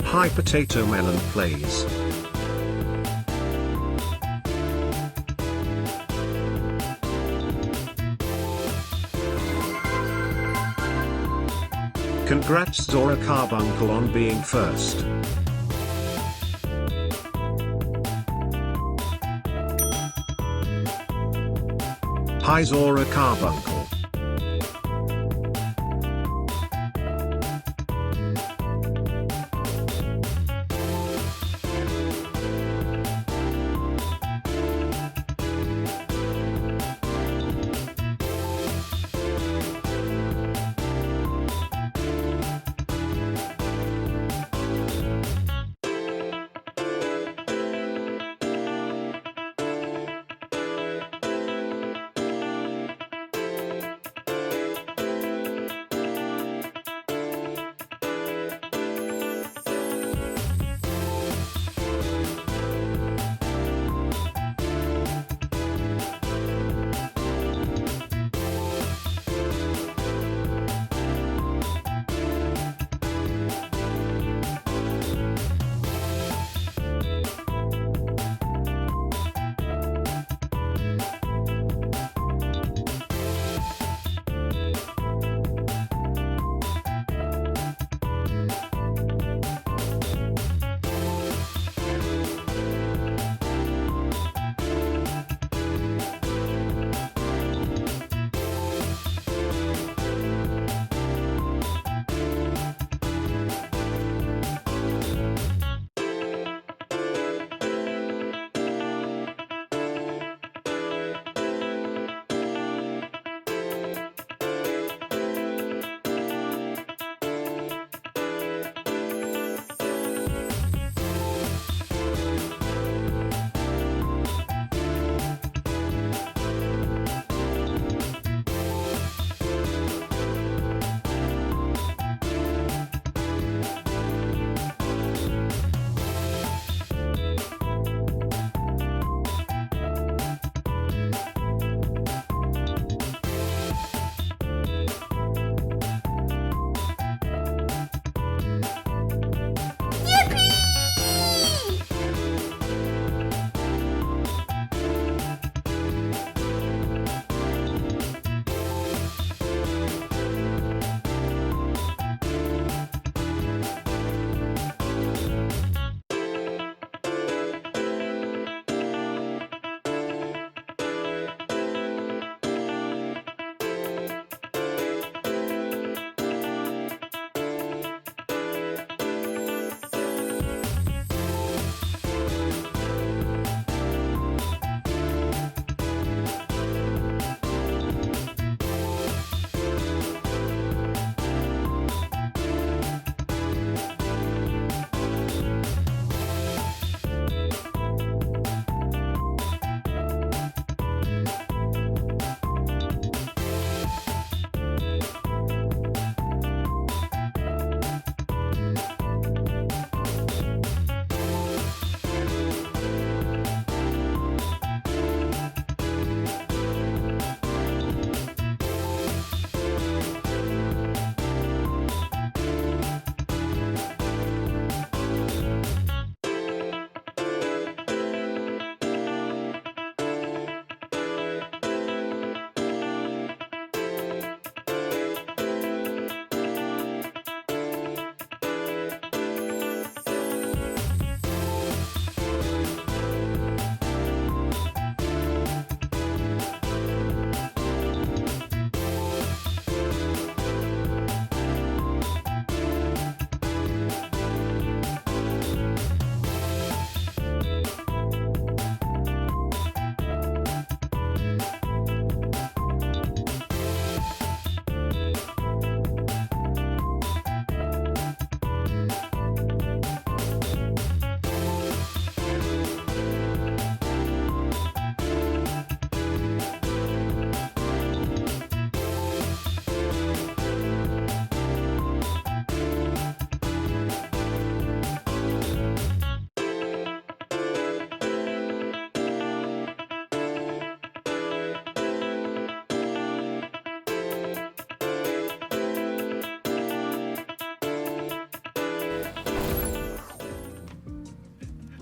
Hi Potato Melon plays. Congrats Zora Carbuncle on being first. Hi Zora Carbuncle.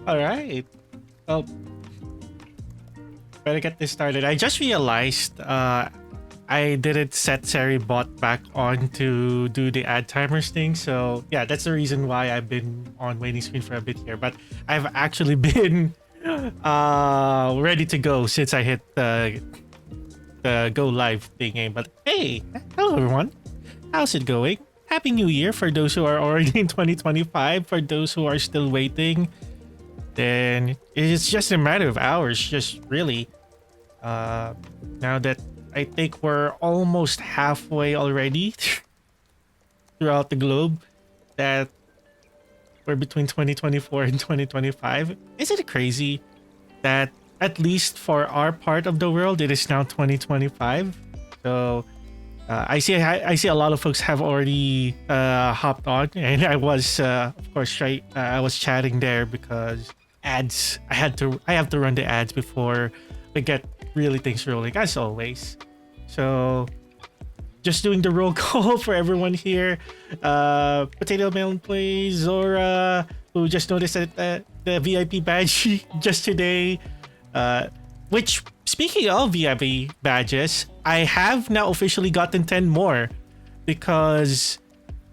All right. Well, better get this started. I just realized I didn't set Seri bot back on to do the ad timers thing. So yeah, that's the reason why I've been on waiting screen for a bit here. But I've actually been ready to go since I hit the go live thingy. But hey, hello everyone. How's it going? Happy New Year for those who are already in 2025. For those who are still waiting, then it's just a matter of hours. Just really, now that I think we're almost halfway already throughout the globe, that we're between 2024 and 2025. Isn't it crazy that at least for our part of the world, it is now 2025? So I see a lot of folks have already hopped on, and I was of course I was chatting there because ads. I have to run the ads before we get really things rolling as always. So just doing the roll call for everyone here. Potato Melon Plays, Zora, who just noticed that the VIP badge just today. Which, speaking of VIP badges, I have now officially gotten 10 more because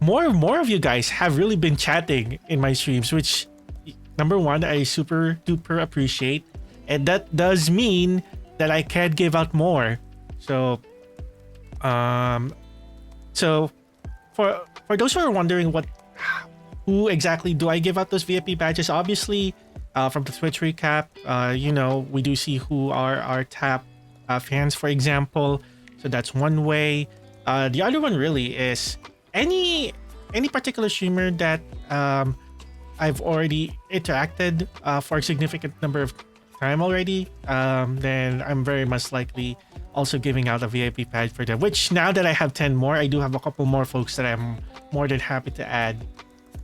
more of you guys have really been chatting in my streams, which number one, I super duper appreciate. And that does mean that I can give out more. So for those who are wondering who exactly do I give out those VIP badges, obviously from the Twitch recap, we do see who are our top fans, for example. So that's one way. The other one really is any particular streamer that I've already interacted for a significant number of time already, then I'm very much likely also giving out a VIP badge for them, which now that I have 10 more, I do have a couple more folks that I'm more than happy to add.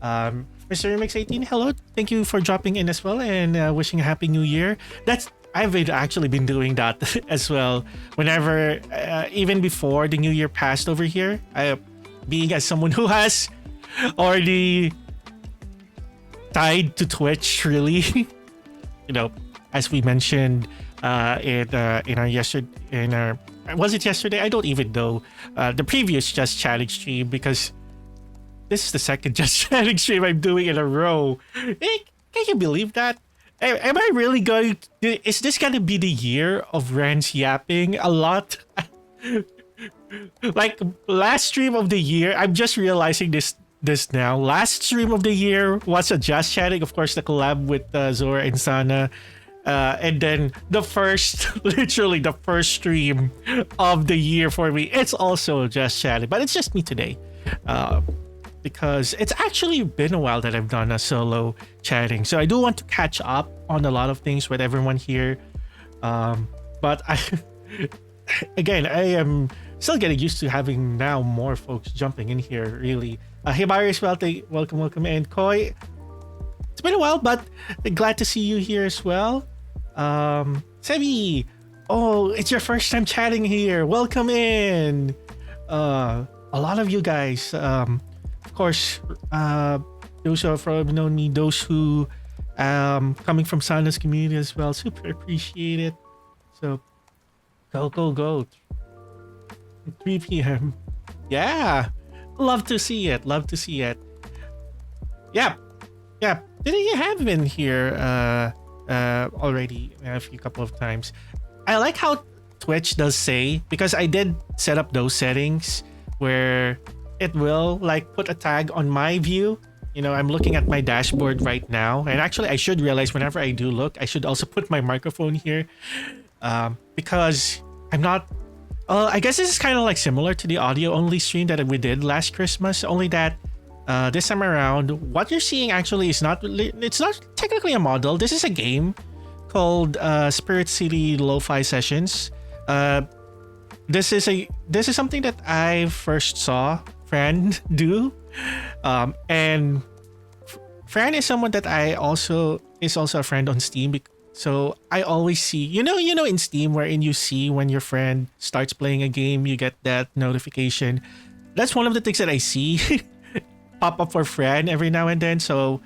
Mr. Remix18, hello. Thank you for dropping in as well and wishing a happy new year. I've actually been doing that as well. Whenever, even before the new year passed over here, being as someone who has already tied to Twitch, really, as we mentioned was it yesterday? I don't even know. The previous Just Chatting stream, because this is the second Just Chatting stream I'm doing in a row. Can you believe that? Am I really is this gonna be the year of Rand's yapping a lot? Like last stream of the year, I'm just realizing this now. Last stream of the year was a Just Chatting, of course, the collab with Zora and Sana. And then literally the first stream of the year for me, it's also Just Chatting, but it's just me today. Because it's actually been a while that I've done a solo chatting. So I do want to catch up on a lot of things with everyone here. But I am still getting used to having now more folks jumping in here, really. Hey, Barry as well. Welcome. And Koi, it's been a while, but glad to see you here as well. Sebi, oh, it's your first time chatting here. Welcome in. A lot of you guys, of course, those who have known me, those who coming from Sana's community as well, super appreciate it. So go 3 p.m. Yeah, love to see it. Yeah, didn't you have been here already a couple of times? I like how Twitch does say, because I did set up those settings where it will like put a tag on my view. I'm looking at my dashboard right now, and actually I should realize whenever I do look, I should also put my microphone here, because I'm not. I guess this is kind of like similar to the audio only stream that we did last Christmas, only that this time around, what you're seeing actually is it's not technically a model. This is a game called Spirit City Lo-Fi Sessions. This is something that I first saw Fran do, and Fran is someone that is also a friend on Steam. So I always see, in Steam, wherein you see when your friend starts playing a game, you get that notification. That's one of the things that I see pop up for Fran every now and then. So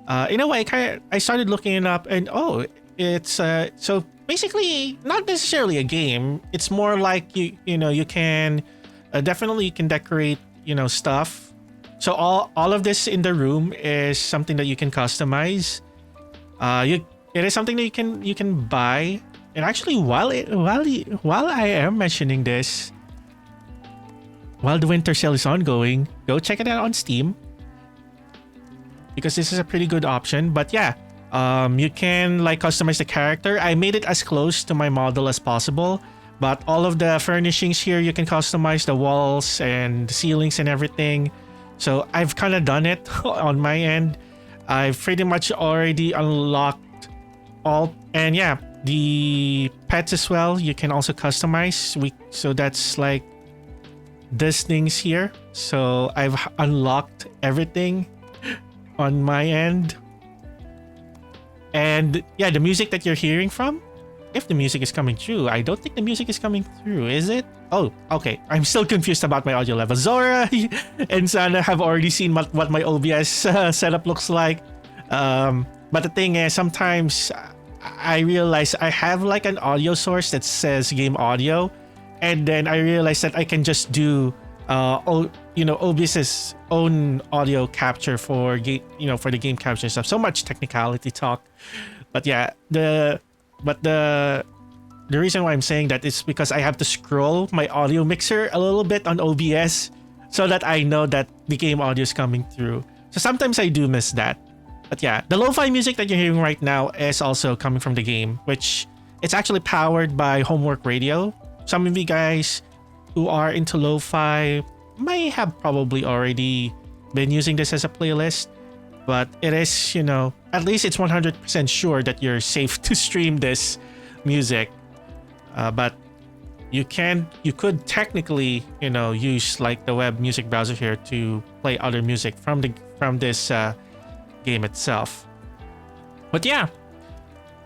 In a way, I started looking it up, and oh, it's so basically not necessarily a game. It's more like you can definitely you can decorate stuff. So all of this in the room is something that you can customize. It is something that you can buy. And actually, while I am mentioning this, while the winter sale is ongoing, go check it out on Steam because this is a pretty good option. But yeah, you can like customize the character. I made it as close to my model as possible, but all of the furnishings here you can customize the walls and the ceilings and everything. So I've kind of done it on my end. I've pretty much already unlocked all, and yeah, the pets as well. You can also customize. So that's like these things here. So I've unlocked everything on my end. And yeah, the music that you're hearing from, if the music is coming through, I don't think the music is coming through, is it? Oh, okay. I'm still confused about my audio level. Zora and Sana have already seen what my OBS setup looks like. But the thing is, sometimes I realize I have like an audio source that says game audio, and then I realize that I can just do OBS's own audio capture for for the game capture stuff. So much technicality talk, but yeah, the reason why I'm saying that is because I have to scroll my audio mixer a little bit on OBS so that I know that the game audio is coming through. So sometimes I do miss that. But yeah, the lo-fi music that you're hearing right now is also coming from the game, which it's actually powered by Homework Radio. Some of you guys who are into lo-fi may have probably already been using this as a playlist, but it is, at least it's 100% sure that you're safe to stream this music. But you could technically, use like the web music browser here to play other music from this game itself. But yeah,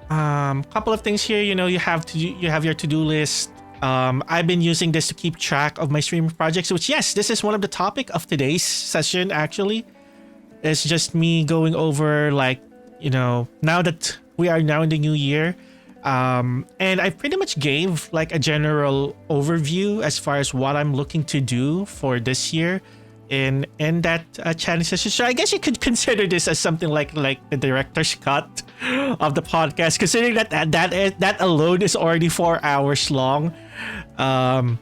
couple of things here. You have your to-do list. I've been using this to keep track of my streaming projects, which yes, this is one of the topic of today's session. Actually, it's just me going over like now that we are now in the new year. And I pretty much gave like a general overview as far as what I'm looking to do for this year in that challenge session. So I guess you could consider this as something like the director's cut of the podcast, considering that alone is already 4 hours long. I'm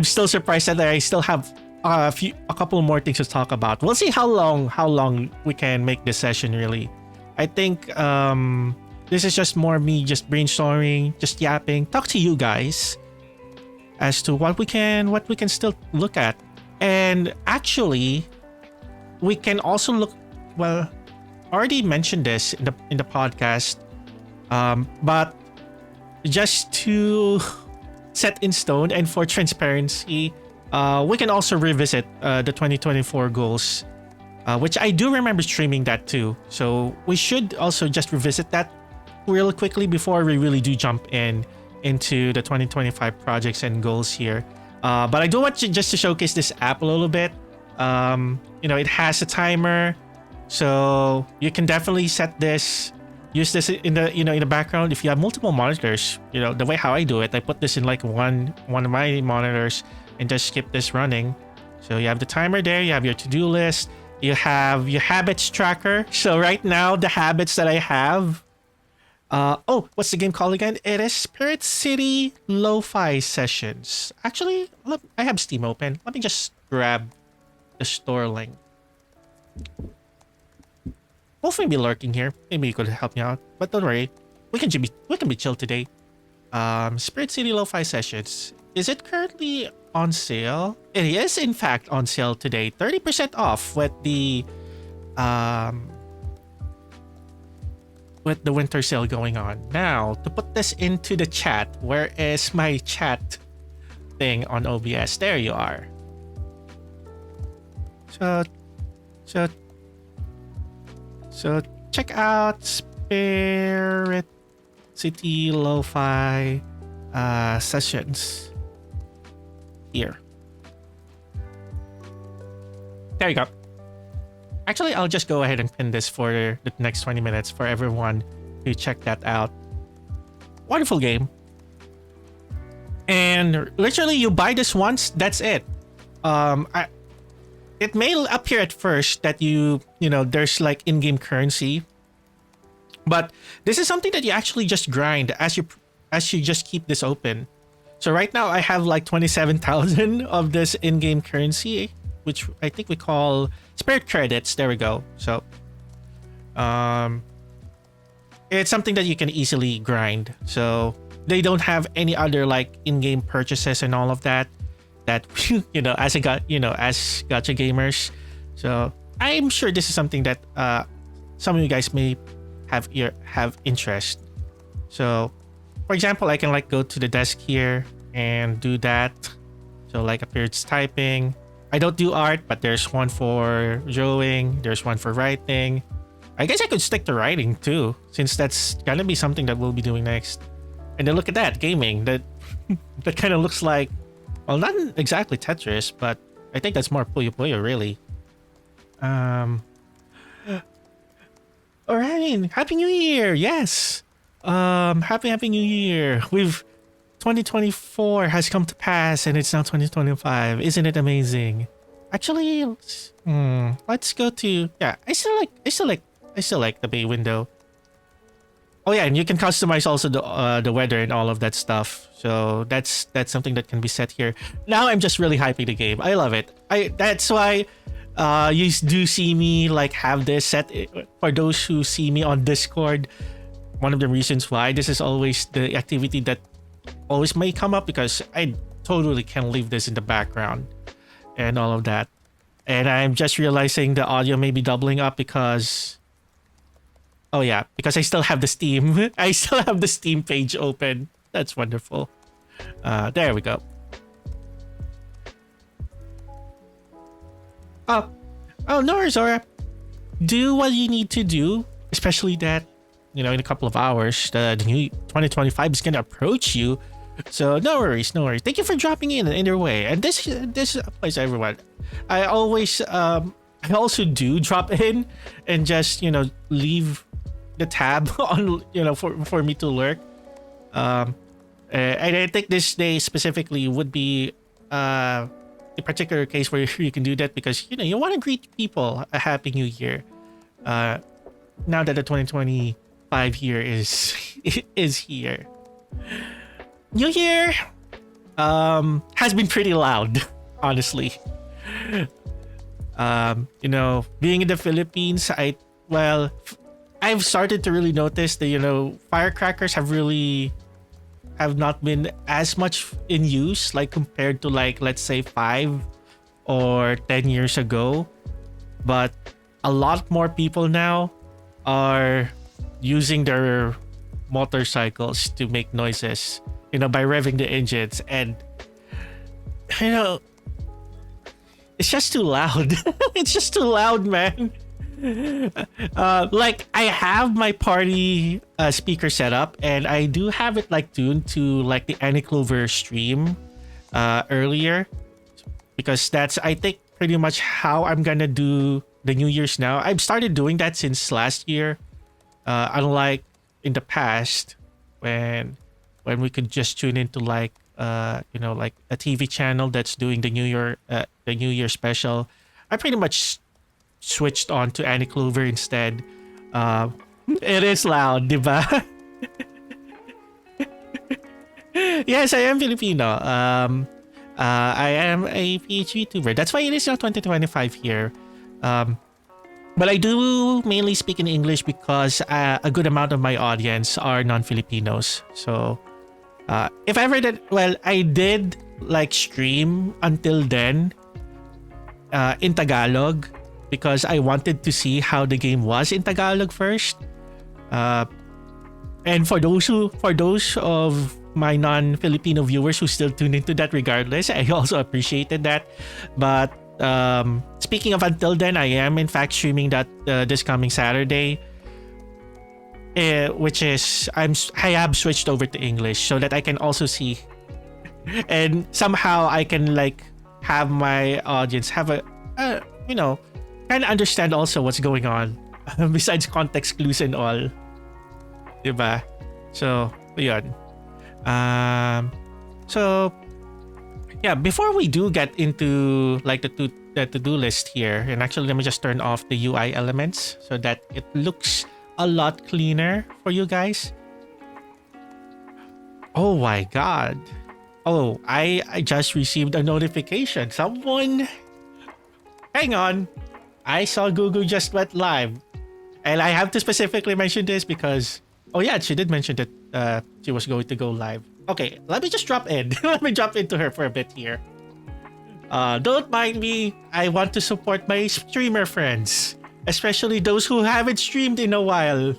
still surprised that I still have a couple more things to talk about. We'll see how long we can make this session. Really, I think this is just more me just brainstorming, just yapping, talk to you guys as to what we can still look at. And actually, we can also look. Well, already mentioned this in the podcast, but just to set in stone and for transparency, we can also revisit the 2024 goals, which I do remember streaming that too. So we should also just revisit that real quickly before we really do jump into the 2025 projects and goals here. But I do want just to showcase this app a little bit. It has a timer, so you can definitely use this in the background if you have multiple monitors. The way how I do it, I put this in like one of my monitors and just keep this running. So you have the timer there, you have your to-do list, you have your habits tracker. So right now the habits that I have, what's the game called again? It is Spirit City Lo-Fi Sessions. Actually, I have Steam open. Let me just grab the store link. Wolf may be lurking here. Maybe you could help me out. But don't worry. We can be chill today. Spirit City Lo-Fi Sessions. Is it currently on sale? It is in fact on sale today. 30% off with the winter sale going on. Now, to put this into the chat, where is my chat thing on OBS? There you are. So check out Spirit City Lo-Fi Sessions here. There you go. Actually, I'll just go ahead and pin this for the next 20 minutes for everyone to check that out. Wonderful game. And literally, you buy this once, that's it. It may appear at first that there's like in-game currency, but this is something that you actually just grind as you just keep this open. So right now I have like 27,000 of this in-game currency, which I think we call spirit credits. There we go. So it's something that you can easily grind. So they don't have any other like in-game purchases and all of that as gacha gamers. So I'm sure this is something that some of you guys may have interest. So for example, I can like go to the desk here and do that. So like appears typing. I don't do art, but there's one for drawing, there's one for writing. I guess I could stick to writing too, since that's gonna be something that we'll be doing next. And then look at that, gaming. That kind of looks like, well, not exactly Tetris, but I think that's more Puyo Puyo, really. Alright, Happy New Year! Yes! Happy New Year! 2024 has come to pass and it's now 2025. Isn't it amazing? Actually, let's go to, yeah, I still like the bay window. Oh yeah, and you can customize also the weather and all of that stuff. So that's something that can be set here. Now I'm just really hyping the game. I love it. That's why you do see me like have this set. For those who see me on Discord, one of the reasons why this is always the activity that always may come up, because I totally can leave this in the background and all of that. And I'm just realizing the audio may be doubling up because, oh yeah, because I still have the Steam. I still have the Steam page open. That's wonderful. There we go. Oh, no worries, Zora. Do what you need to do, especially that, in a couple of hours, the new 2025 is gonna approach you. So no worries. Thank you for dropping in either way. And this applies to everyone. I also do drop in and just, leave the tab on, for me to lurk. And I think this day specifically would be a particular case where you can do that, because you want to greet people a happy new year. Now that the 2025 year is here. New Year has been pretty loud, honestly. Being in the Philippines, I've started to really notice that firecrackers have not been as much in use, like compared to like, let's say 5 or 10 years ago. But a lot more people now are using their motorcycles to make noises, by revving the engines. And it's just too loud. It's just too loud, man. Like, I have my party speaker set up, and I do have it like tuned to like the Annie Clover stream earlier, because that's, I think, pretty much how I'm gonna do the New Year's now. I've started doing that since last year, unlike in the past when we could just tune into like like a TV channel that's doing the New Year special. I pretty much switched on to Annie Clover instead. It is loud, diba? Yes, I am Filipino. I am a PH YouTuber. That's why it is now 2025 here. But I do mainly speak in English because a good amount of my audience are non-Filipinos. So if ever that, I did like stream until then in Tagalog, because I wanted to see how the game was in Tagalog first. And for those of my non-Filipino viewers who still tune into that regardless, I also appreciated that. But speaking of until then, I am in fact streaming that this coming Saturday, which is I have switched over to English so that I can also see, and somehow I can like have my audience have a kind of understand also what's going on besides context clues and all. Diba? So, yun. So, yeah, before we do get into like the to-do list here, and actually let me just turn off the UI elements so that it looks a lot cleaner for you guys. Oh my god. Oh, I just received a notification. Someone... Hang on. I saw Gugu just went live. And I have to specifically mention this because... Oh yeah, she did mention that she was going to go live. Okay, let me just drop in. Let me drop into her for a bit here. Don't mind me. I want to support my streamer friends. Especially those who haven't streamed in a while.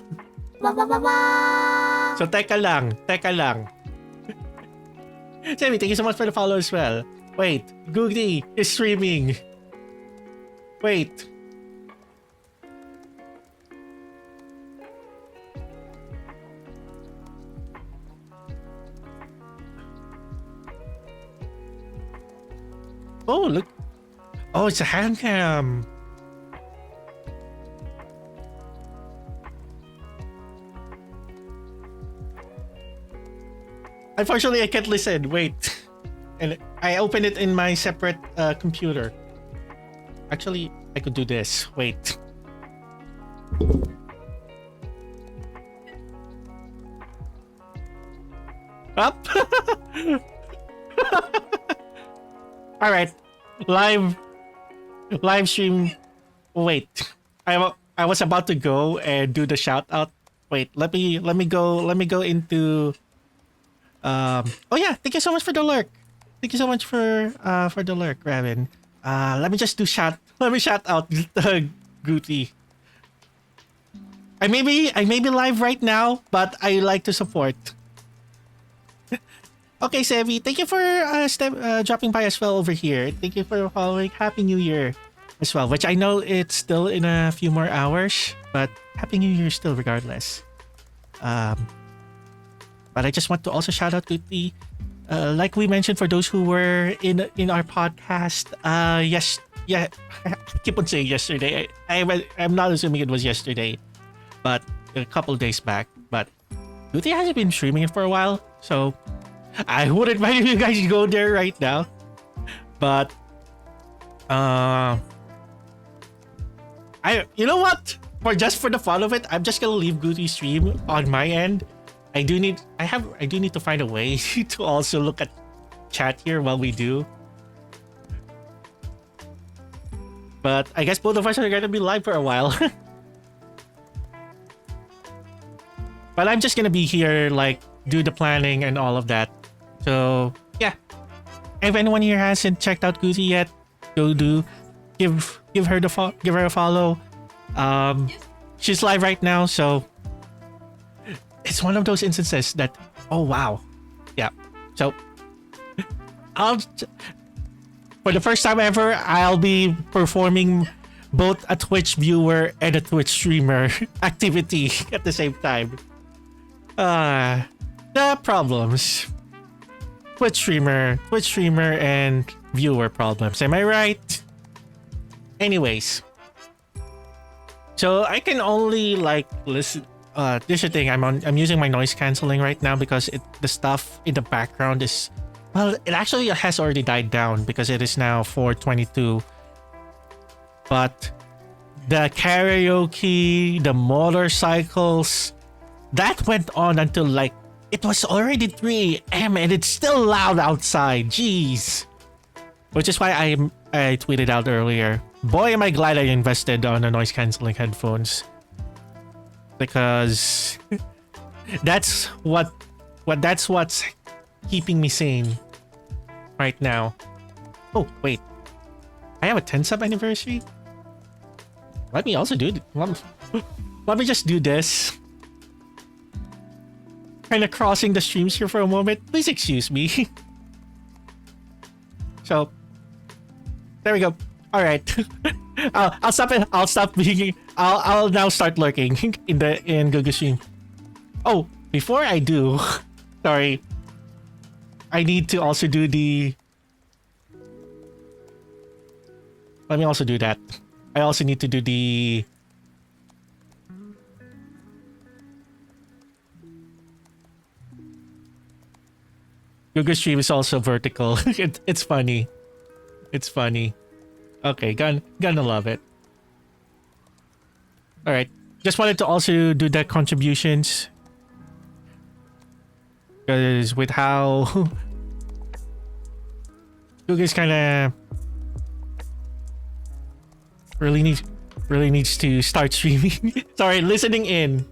So teka lang. Sammy, thank you so much for the follow as well. Wait, Googly is streaming. Wait. Oh, look. Oh, it's a hand cam. Unfortunately, I can't listen. Wait. And I open it in my separate computer. Actually, I could do this. Wait. Up. All right. Live stream. Wait. I was about to go and do the shout out. Wait, let me go into oh yeah, thank you so much for the lurk. Thank you so much for the lurk, Raven. Let me just shout out Guti. I may be live right now, but I like to support. Okay, Sevi, thank you for dropping by as well over here. Thank you for following. Happy New Year as well, which I know it's still in a few more hours, but Happy New Year still regardless. But I just want to also shout out to the like we mentioned for those who were in our podcast. Yes, yeah, I keep on saying yesterday. I'm not assuming it was yesterday, but a couple days back. But Guti hasn't been streaming it for a while, so I would advise you guys to go there right now. But you know what? For the fun of it, I'm just gonna leave Guti's stream on my end. I do need to find a way to also look at chat here while we do. But I guess both of us are gonna be live for a while. But I'm just gonna be here, like, do the planning and all of that. So yeah, if anyone here hasn't checked out Guti yet, go do. Give her a follow. She's live right now, so it's one of those instances that, oh wow, yeah. So for the first time ever, I'll be performing both a Twitch viewer and a Twitch streamer activity at the same time. The problems. Twitch streamer, and viewer problems. Am I right? Anyways, so I can only like listen. This is the thing. I'm using my noise canceling right now because the stuff in the background is, well, it actually has already died down because it is now 4:22. But the karaoke, the motorcycles, that went on until like it was already 3 a.m. and it's still loud outside. Jeez. Which is why I tweeted out earlier. Boy, am I glad I invested on the noise canceling headphones. Because that's what's keeping me sane right now. Oh wait, I have a 10 sub anniversary. Let me also do. Let me just do this. Kind of crossing the streams here for a moment. Please excuse me. So there we go. All right. I'll stop it. I'll stop being. I'll now start lurking in Google Stream. Oh, before I do, sorry. I need to also do the. Let me also do that. I also need to do the... Google Stream is also vertical. It's funny. It's funny. Okay, gonna love it. All right. Just wanted to also do the contributions. Because with how... Google's kind of... Really needs to start streaming. Sorry, listening in.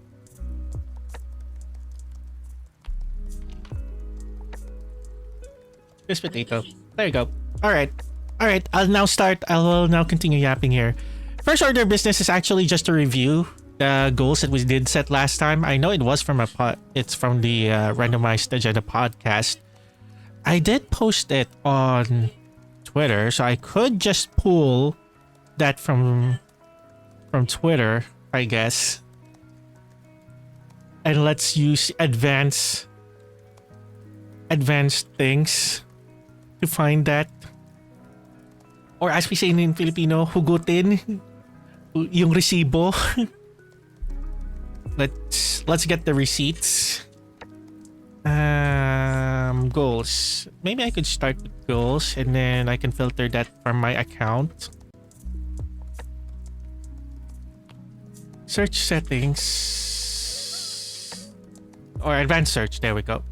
This potato. There you go. All right. I'll now continue yapping here. First order of business is actually just to review the goals that we did set last time. I know it was from it's from the randomized agenda podcast. I did post it on Twitter, so I could just pull that from Twitter, I guess. And let's use advanced things to find that. Or as we say in Filipino, hugutin yung resibo. Let's get the receipts. Goals. Maybe I could start with goals and then I can filter that from my account. Search settings. Or advanced search. There we go.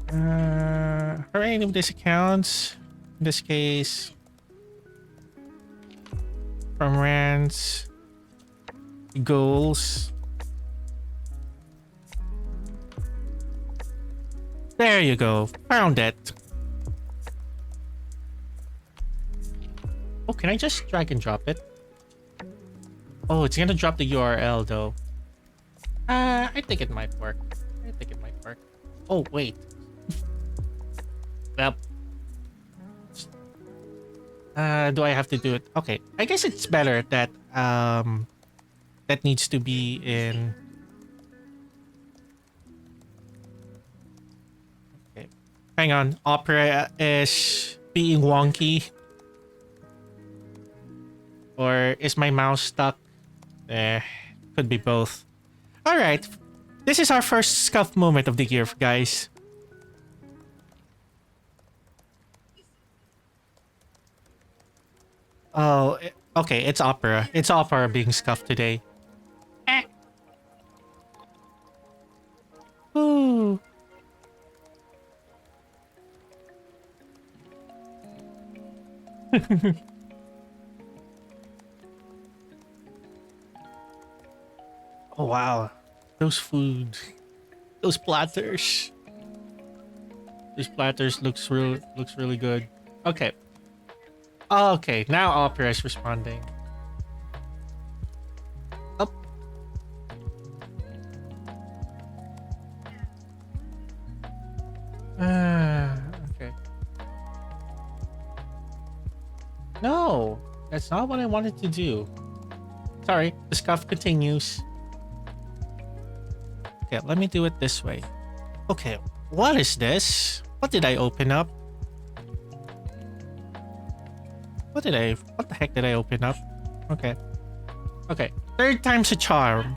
For any of these accounts, in this case, from rants, goals. There you go. Found it. Oh, can I just drag and drop it? Oh, it's gonna drop the URL though. I think it might work. Oh, wait. Well, do I have to do it? Okay, I guess it's better that that needs to be in. Okay, hang on. Opera is being wonky, or is my mouse stuck? Could be both. All right, this is our first scuff moment of the year, guys. Oh, okay, it's Opera. It's Opera being scuffed today. Ooh. Oh wow, those food, those platters. These platters looks really good. Okay. Okay, now Opera is responding. Up. Okay. No, that's not what I wanted to do. Sorry, the scuff continues. Okay, let me do it this way. Okay, what is this? What did I open up? What the heck did I open up? Okay. Okay, third time's a charm.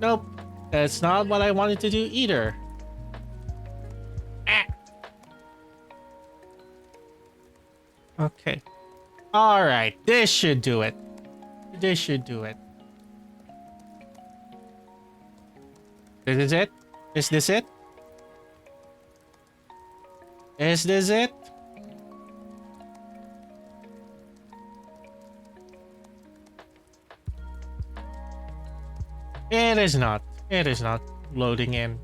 Nope, that's not what I wanted to do either. Okay. Alright, this should do it. This is it? Is this it? Is this it? It is not. It is not loading in.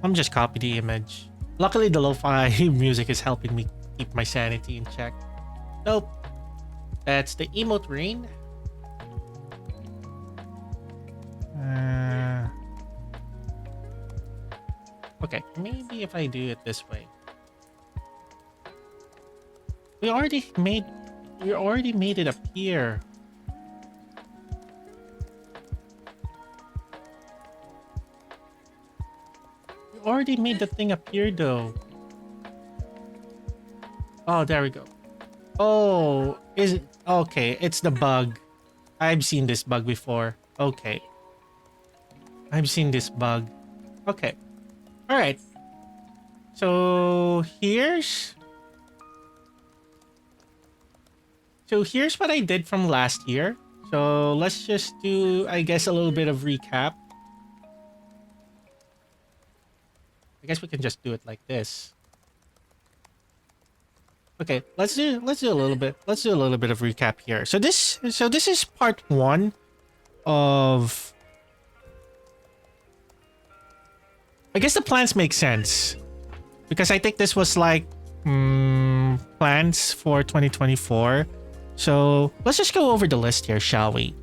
I'm just copy the image. Luckily, the lo-fi music is helping me keep my sanity in check. Nope. That's the emote rain. Okay, maybe if I do it this way. We already made it appear. We already made the thing appear though. Oh, there we go. Oh, is it? Okay, it's the bug. I've seen this bug before. Okay. I've seen this bug. Okay. All right. So here's what I did from last year. So let's just do, I guess, a little bit of recap. I guess we can just do it like this. Okay, let's do a little bit. Let's do a little bit of recap here. So this is part 1 of, I guess the plans make sense because I think this was like plans for 2024. So let's just go over the list here, shall we?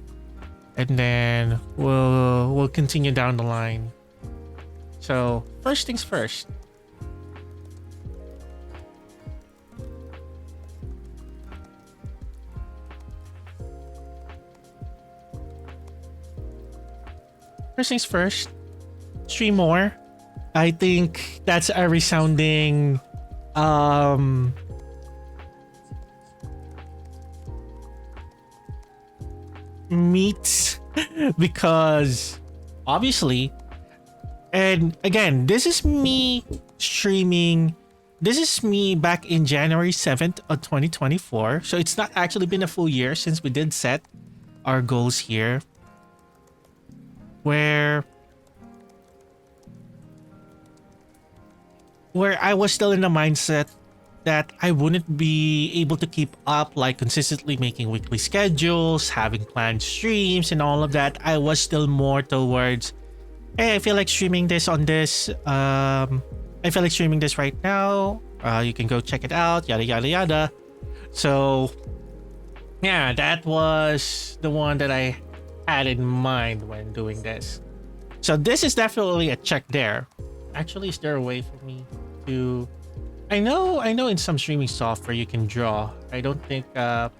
And then we'll continue down the line. So first things first. First things first. Stream more. I think that's a resounding meet because obviously, and again, this is me streaming. This is me back in January 7th of 2024. So it's not actually been a full year since we did set our goals here. Where I was still in the mindset that I wouldn't be able to keep up, like consistently making weekly schedules, having planned streams and all of that. I was still more towards, hey, I feel like streaming this on this. I feel like streaming this right now. You can go check it out, yada, yada, yada. So yeah, that was the one that I had in mind when doing this. So this is definitely a check there. Actually, is there a way for me to... I know in some streaming software you can draw. I don't think I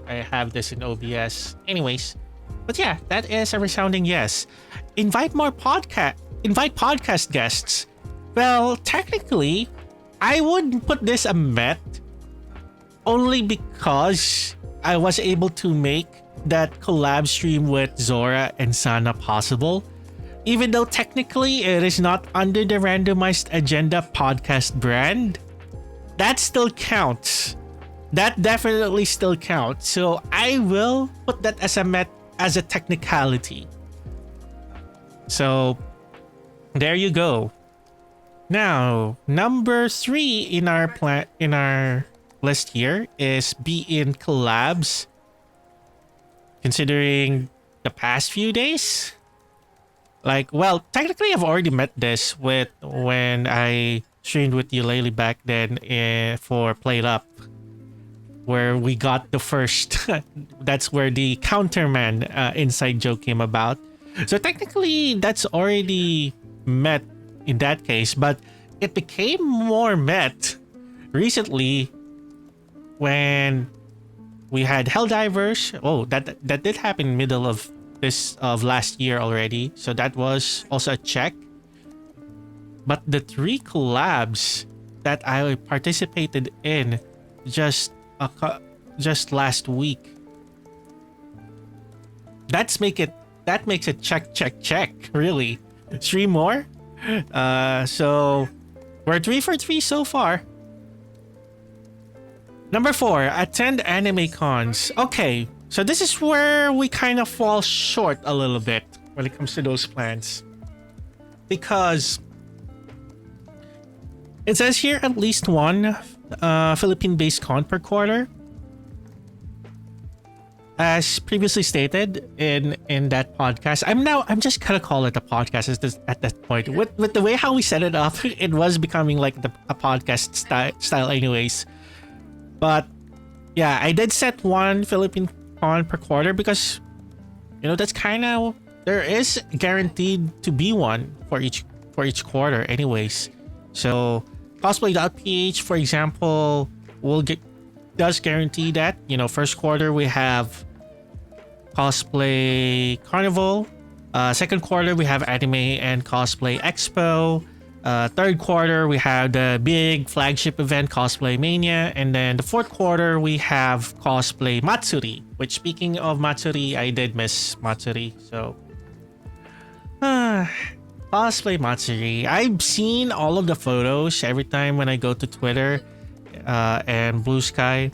have this in OBS. Anyways, but yeah, that is a resounding yes. Invite podcast guests. Well, technically, I would put this a met only because I was able to make that collab stream with Zora and Sana possible. Even though technically it is not under the Randomized Agenda podcast brand, that still counts. That definitely still counts. So I will put that as a technicality. So there you go. Now, number 3 in our list here is be in collabs. Considering the past few days, like, well, technically I've already met this with when I streamed with Eulalie back then for Played Up, where we got the first that's where the counterman inside joke came about. So technically that's already met in that case, but it became more met recently when we had Helldivers. Oh, that did happen in middle of last year already. So that was also a check. But the 3 collabs that I participated in just last week, that makes it check really. 3 more. So we're 3 for 3 so far. Number 4, attend anime cons. Okay, so this is where we kind of fall short a little bit when it comes to those plans. Because it says here at least one Philippine-based con per quarter. As previously stated in that podcast, I'm just gonna call it a podcast at that point. With the way how we set it up, it was becoming like a podcast style anyways. But yeah, I did set one Philippine con per quarter because, you know, that's kind of, there is guaranteed to be one for each quarter anyways. So cosplay.ph, for example, does guarantee that, you know, first quarter we have Cosplay Carnival, second quarter we have Anime and Cosplay Expo, Third quarter, we have the big flagship event, Cosplay Mania. And then the fourth quarter, we have Cosplay Matsuri. Which, speaking of Matsuri, I did miss Matsuri. So, Cosplay Matsuri. I've seen all of the photos every time when I go to Twitter and Blue Sky.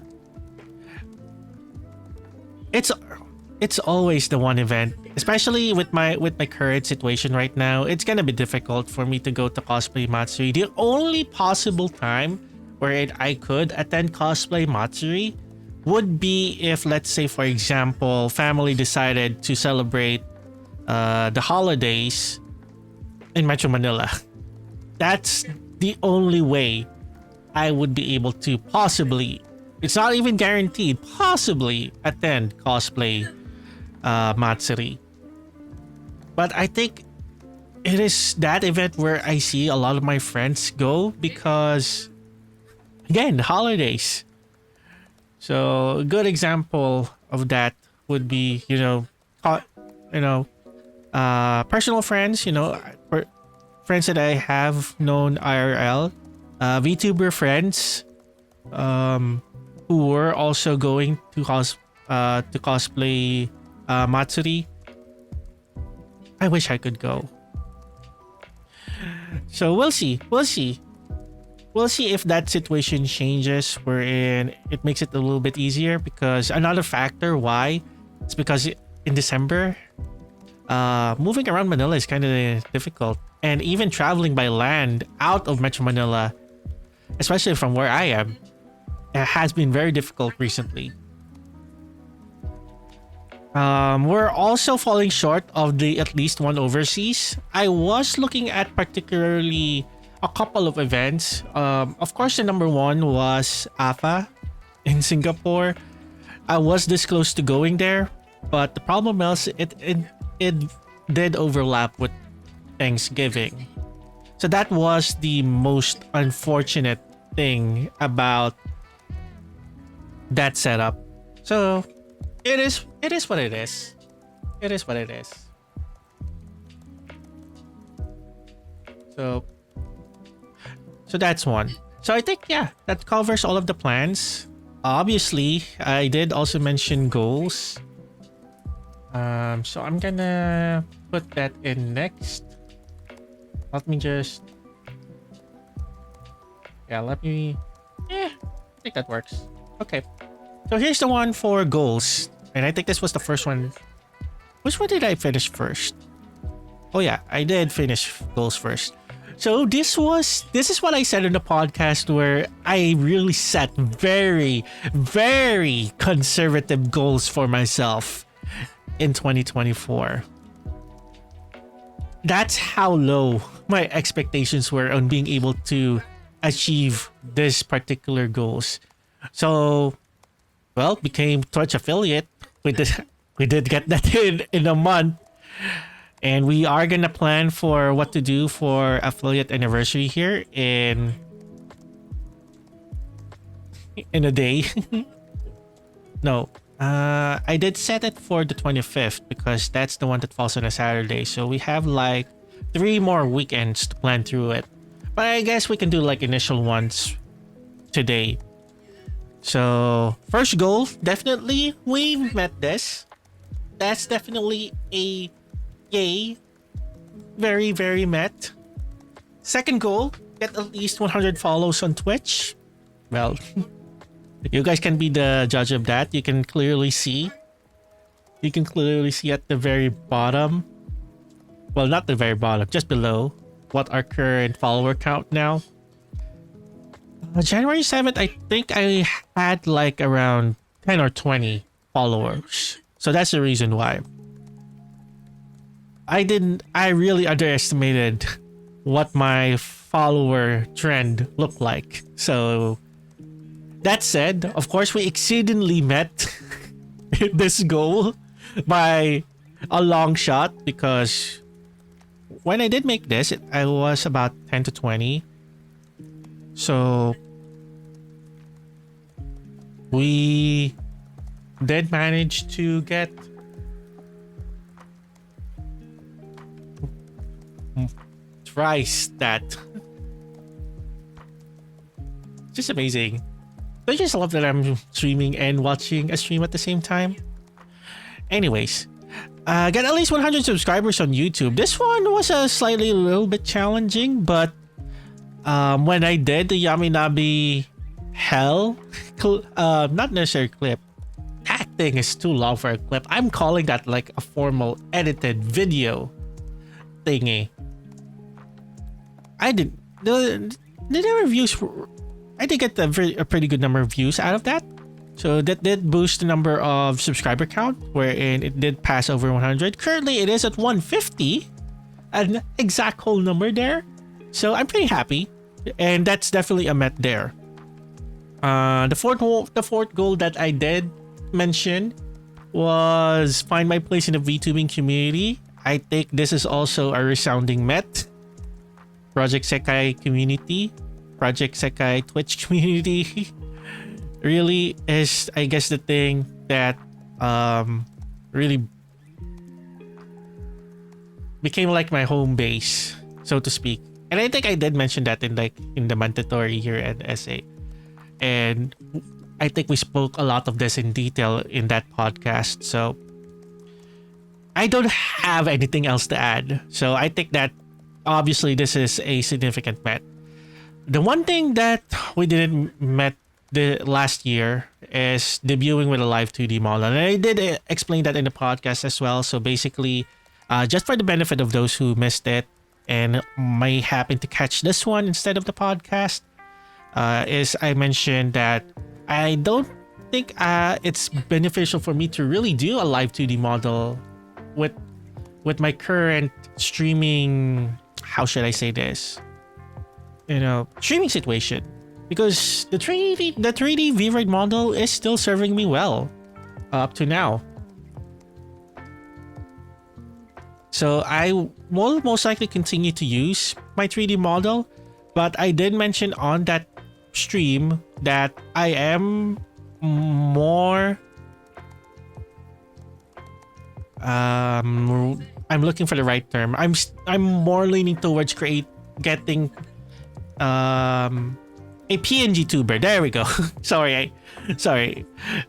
It's always the one event, especially with my current situation right now. It's gonna be difficult for me to go to Cosplay Matsuri. The only possible time where I could attend Cosplay Matsuri would be if, let's say, for example, family decided to celebrate the holidays in Metro Manila. That's the only way I would be able to possibly, it's not even guaranteed, possibly attend Cosplay Matsuri. But I think it is that event where I see a lot of my friends go because, again, the holidays. So a good example of that would be, personal friends, friends that I have known IRL, VTuber friends, who were also going to cosplay Matsuri. I wish I could go. So we'll see. We'll see if that situation changes wherein it makes it a little bit easier, because another factor why it's because in December, moving around Manila is kind of difficult, and even traveling by land out of Metro Manila, especially from where I am, it has been very difficult recently. We're also falling short of the at least one overseas. I was looking at particularly a couple of events. Of course, the number one was AFA in Singapore. I was this close to going there, but the problem is it did overlap with Thanksgiving. So that was the most unfortunate thing about that setup. So it is what it is. It is what it is. So that's one. So I think, yeah, that covers all of the plans. Obviously, I did also mention goals. So I'm gonna put that in next. Let me just... I think that works. Okay. So here's the one for goals. And I think this was the first one. Which one did I finish first? Oh yeah, I did finish goals first. So this is what I said in the podcast, where I really set very, very conservative goals for myself in 2024. That's how low my expectations were on being able to achieve this particular goals. So, well, became Twitch affiliate. We did get that in a month. And we are gonna plan for what to do for affiliate anniversary here in a day. No, I did set it for the 25th because that's the one that falls on a Saturday. So we have like 3 more weekends to plan through it. But I guess we can do like initial ones today. So first goal, definitely we met this. That's definitely a yay. Very, very met. Second goal, get at least 100 follows on Twitch. Well, you guys can be the judge of that. You can clearly see. You can clearly see at the very bottom. Well, not the very bottom, just below. What our current follower count now. January 7th, I think I had like around 10 or 20 followers. So that's the reason why. I really underestimated what my follower trend looked like. So that said, of course, we exceedingly met this goal by a long shot, because when I did make this, I was about 10 to 20. So we did manage to get thrice that Just amazing. I just love that I'm streaming and watching a stream at the same time. Anyways, got at least 100 subscribers on YouTube. This one was a little bit challenging, but when I did the Yami Nabi Hell, not necessarily clip. That thing is too long for a clip. I'm calling that like a formal edited video thingy. I did the reviews. I did get a pretty good number of views out of that. So that did boost the number of subscriber count, wherein it did pass over 100. Currently, it is at 150, an exact whole number there. So I'm pretty happy, and that's definitely a met there. The fourth goal that I did mention was find my place in the VTubing community. I think this is also a resounding met. Project Sekai community, Project Sekai Twitch community really is, I guess, the thing that really became like my home base, so to speak. And I think I did mention that in the mandatory here at SA. And I think we spoke a lot of this in detail in that podcast. So I don't have anything else to add. So I think that obviously this is a significant met. The one thing that we didn't met the last year is debuting with a live 2D model. And I did explain that in the podcast as well. So basically, just for the benefit of those who missed it and may happen to catch this one instead of the podcast, is I mentioned that I don't think it's beneficial for me to really do a live 2D model with my current streaming, how should I say this? Streaming situation. Because the 3D VRAID model is still serving me well up to now. So I will most likely continue to use my 3D model, but I did mention on that stream that I am more I'm looking for the right term. I'm more leaning towards getting a PNG tuber. There we go. Sorry.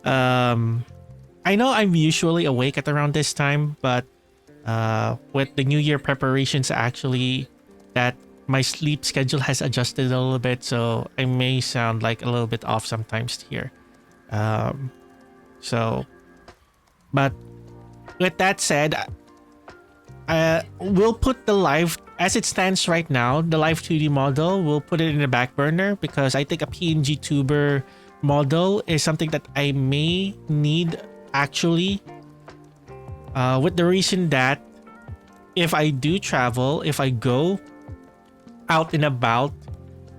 I know I'm usually awake at around this time, but with the New Year preparations, actually, that my sleep schedule has adjusted a little bit, so I may sound like a little bit off sometimes here. But with that said, we'll put the live, as it stands right now, the live 2D model, we'll put it in the back burner because I think a PNG tuber model is something that I may need actually, with the reason that if I do travel, if I go out and about,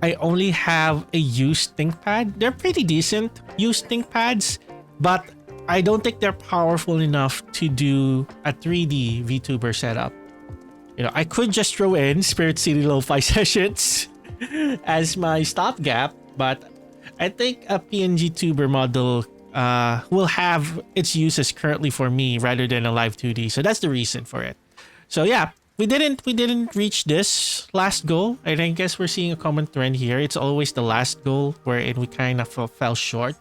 I only have a used ThinkPad. They're pretty decent used ThinkPads, but I don't think they're powerful enough to do a 3D VTuber setup. I could just throw in Spirit City Lo-Fi sessions as my stopgap, but I think a PNG tuber model will have its uses currently for me rather than a live 2D. So that's the reason for it. So yeah, we didn't reach this last goal. And I guess we're seeing a common trend here. It's always the last goal wherein we kind of fell short.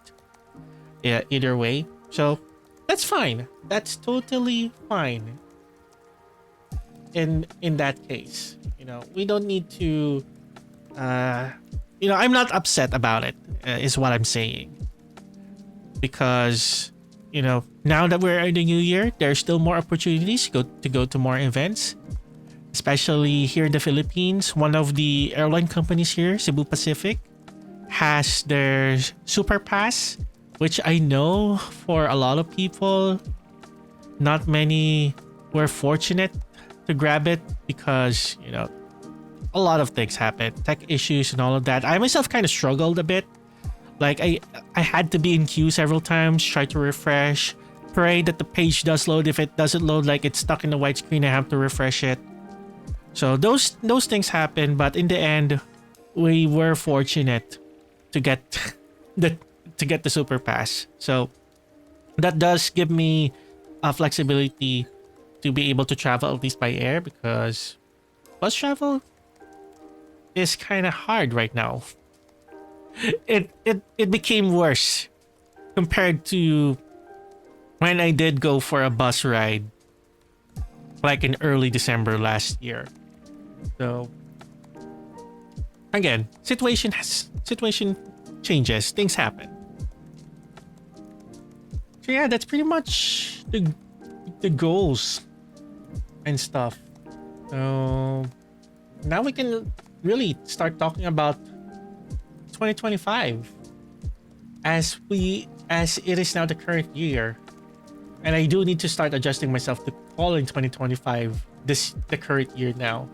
Yeah, either way. So that's fine. That's totally fine. In that case, we don't need to. I'm not upset about it. Is what I'm saying. Because now that we're in the new year, there's still more opportunities to go to more events, especially here in the Philippines. One of the airline companies here, Cebu Pacific, has their Super Pass, which I know for a lot of people, not many were fortunate to grab it because, a lot of things happen, tech issues and all of that. I myself kind of struggled a bit. Like I had to be in queue several times, try to refresh, pray that the page does load. If it doesn't load, like it's stuck in the white screen, I have to refresh it. So those things happen, but in the end, we were fortunate to get the Super Pass. So that does give me a flexibility to be able to travel at least by air, because bus travel is kind of hard right now. it became worse compared to when I did go for a bus ride like in early December last year. So again, situation changes, things happen. So yeah, that's pretty much the goals and stuff. So now we can really start talking about 2025 as it is now the current year, and I do need to start adjusting myself to calling 2025 the current year now.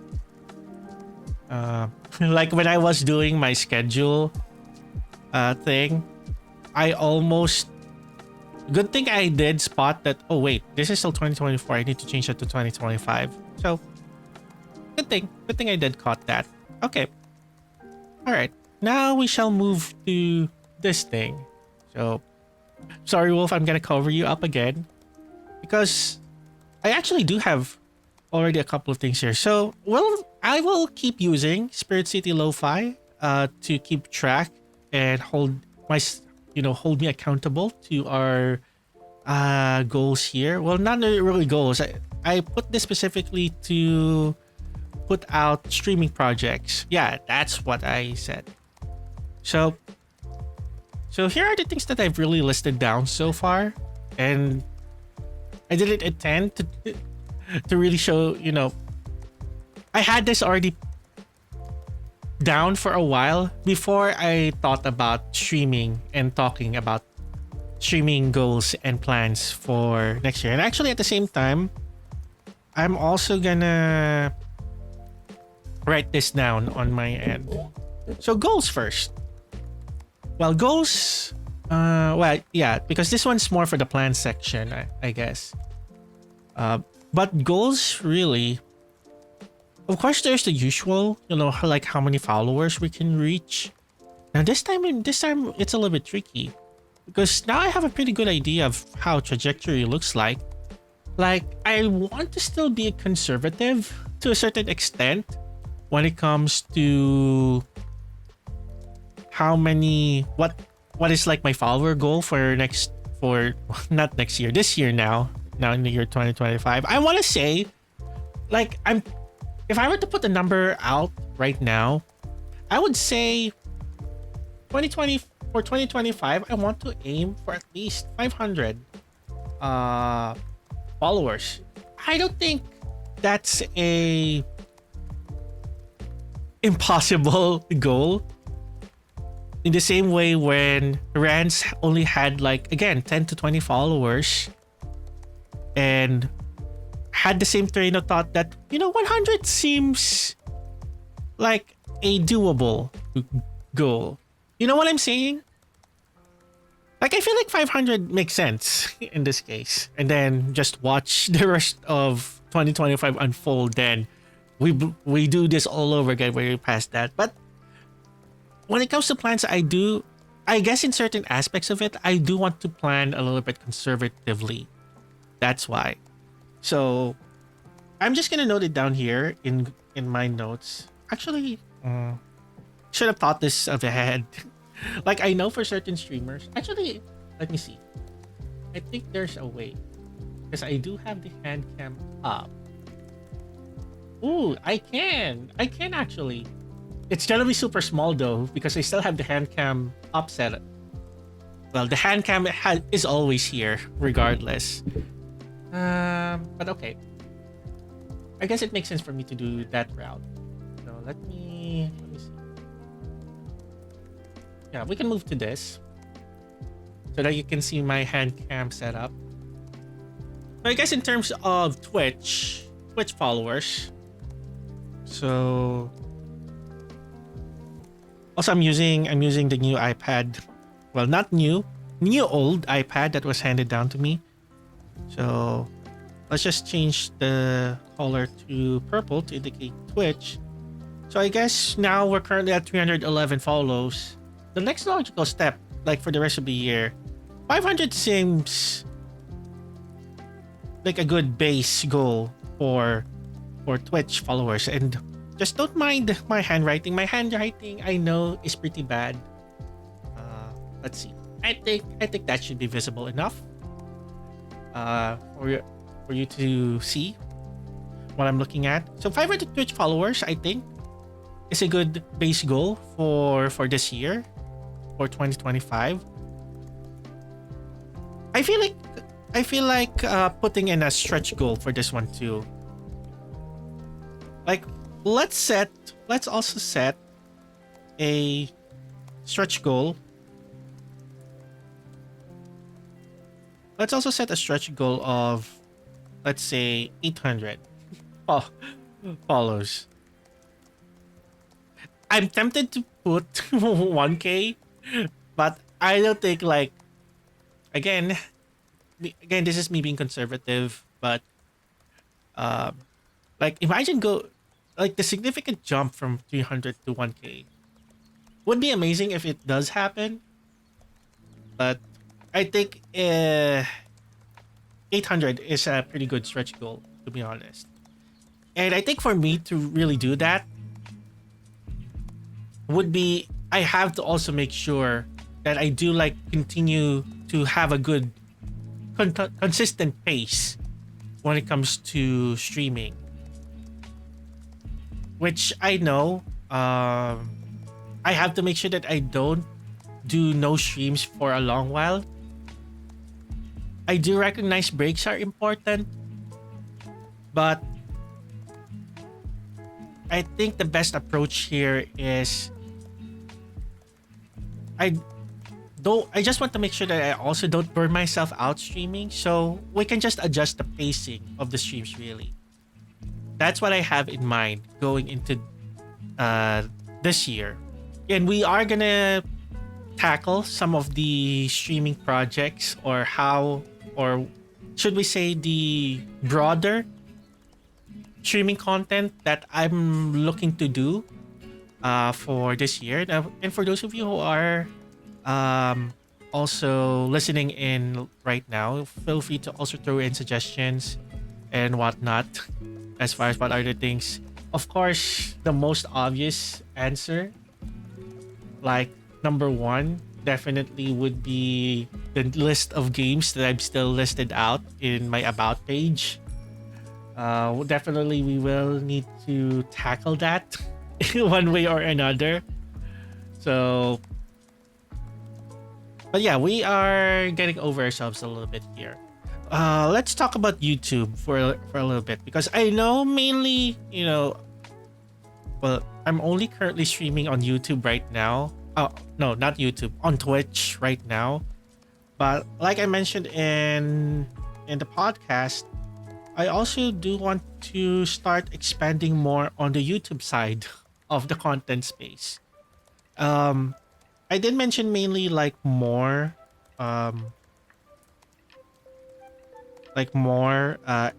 Like when I was doing my schedule thing, I almost good thing I did spot that. Oh wait, this is still 2024. I need to change that to 2025. So good thing I did caught that. Okay, all right. Now we shall move to this thing. So sorry, Wolf, I'm gonna cover you up again because I actually do have already a couple of things here. So well, I will keep using Spirit City Lo-Fi to keep track and hold me accountable to our goals here. Well, not really goals. I put this specifically to put out streaming projects. Yeah, that's what I said. So here are the things that I've really listed down so far, and I didn't intend to really show. I had this already down for a while before I thought about streaming and talking about streaming goals and plans for next year. And actually, at the same time, I'm also gonna write this down on my end. So goals first. Well, goals. Yeah, because this one's more for the plan section, I guess. But goals really. Of course, there's the usual, like how many followers we can reach. Now this time it's a little bit tricky because now I have a pretty good idea of how trajectory looks like. Like I want to still be conservative to a certain extent when it comes to what is like my follower goal for not next year, this year now in the year 2025. I want to say, like if I were to put the number out right now, I would say 2025, I want to aim for at least 500 followers. I don't think that's a impossible goal. In the same way when Rance only had 10 to 20 followers and had the same train of thought that 100 seems like a doable goal. You know what I'm saying? Like I feel like 500 makes sense in this case, and then just watch the rest of 2025 unfold. Then we do this all over again when we pass that. But when it comes to plans, I guess in certain aspects of it, I do want to plan a little bit conservatively. That's why. So I'm just gonna note it down here in my notes. Actually, should have thought this ahead. Like I know for certain streamers. Actually, let me see. I think there's a way because I do have the hand cam up. Ooh, I can actually. It's gonna be super small though because I still have the hand cam up set. Well, the hand cam is always here regardless. But okay. I guess it makes sense for me to do that route. So let me see. Yeah, we can move to this so that you can see my hand cam setup. So I guess in terms of Twitch followers. So also I'm using the new iPad. Well, not new old iPad that was handed down to me. So let's just change the color to purple to indicate Twitch. So I guess now we're currently at 311 follows. The next logical step, like for the rest of the year, 500 seems like a good base goal for Twitch followers. And just don't mind my handwriting. My handwriting I know is pretty bad. let's see. I think that should be visible enough for you to see what I'm looking at. So 500 Twitch followers, I think, is a good base goal for this year, for 2025. I feel like putting in a stretch goal for this one too. Like let's also set a stretch goal. Let's also set a stretch goal of, let's say, 800 follows. I'm tempted to put 1K, but I don't think, like, again, again, this is me being conservative, but like, imagine go like the significant jump from 300 to 1K would be amazing if it does happen, but I think 800 is a pretty good stretch goal, to be honest. And I think for me to really do that would be, I have to also make sure that I do, like, continue to have a good consistent pace when it comes to streaming, which I know I have to make sure that I don't do no streams for a long while. I do recognize breaks are important, but I think the best approach here is, I just want to make sure that I also don't burn myself out streaming, so we can just adjust the pacing of the streams really. That's what I have in mind going into this year. And we are gonna tackle some of the streaming projects, or should we say the broader streaming content that I'm looking to do for this year. Now, and for those of you who are also listening in right now, feel free to also throw in suggestions and whatnot as far as what other things. Of course, the most obvious answer, like number one, definitely would be the list of games that I'm still listed out in my about page. Definitely we will need to tackle that one way or another. So, but yeah, we are getting over ourselves a little bit here. Let's talk about YouTube for a little bit, because I know mainly, well, I'm only currently streaming on YouTube right now. Oh, no, not YouTube, on Twitch right now. But like I mentioned in the podcast, I also do want to start expanding more on the YouTube side of the content space. I did mention mainly like more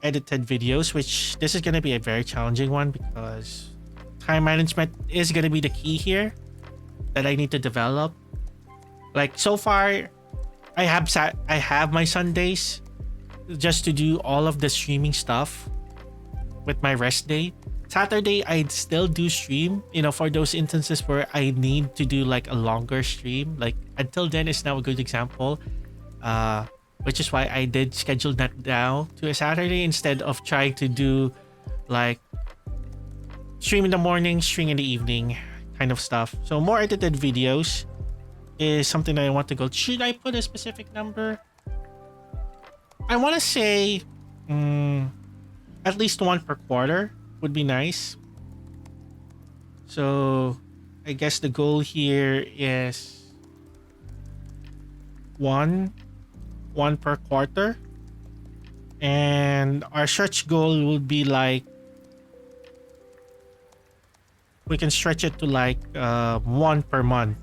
edited videos, which this is going to be a very challenging one because time management is going to be the key here that I need to develop. Like, so far I have my Sundays just to do all of the streaming stuff with my rest day. Saturday I still do stream, for those instances where I need to do like a longer stream. Like, Until Then is now a good example, which is why I did schedule that now to a Saturday instead of trying to do like stream in the morning, stream in the evening kind of stuff. So more edited videos is something that I want to go. Should I put a specific number? I want to say at least one per quarter would be nice. So I guess the goal here is one per quarter, and our stretch goal would be like, we can stretch it to like one per month.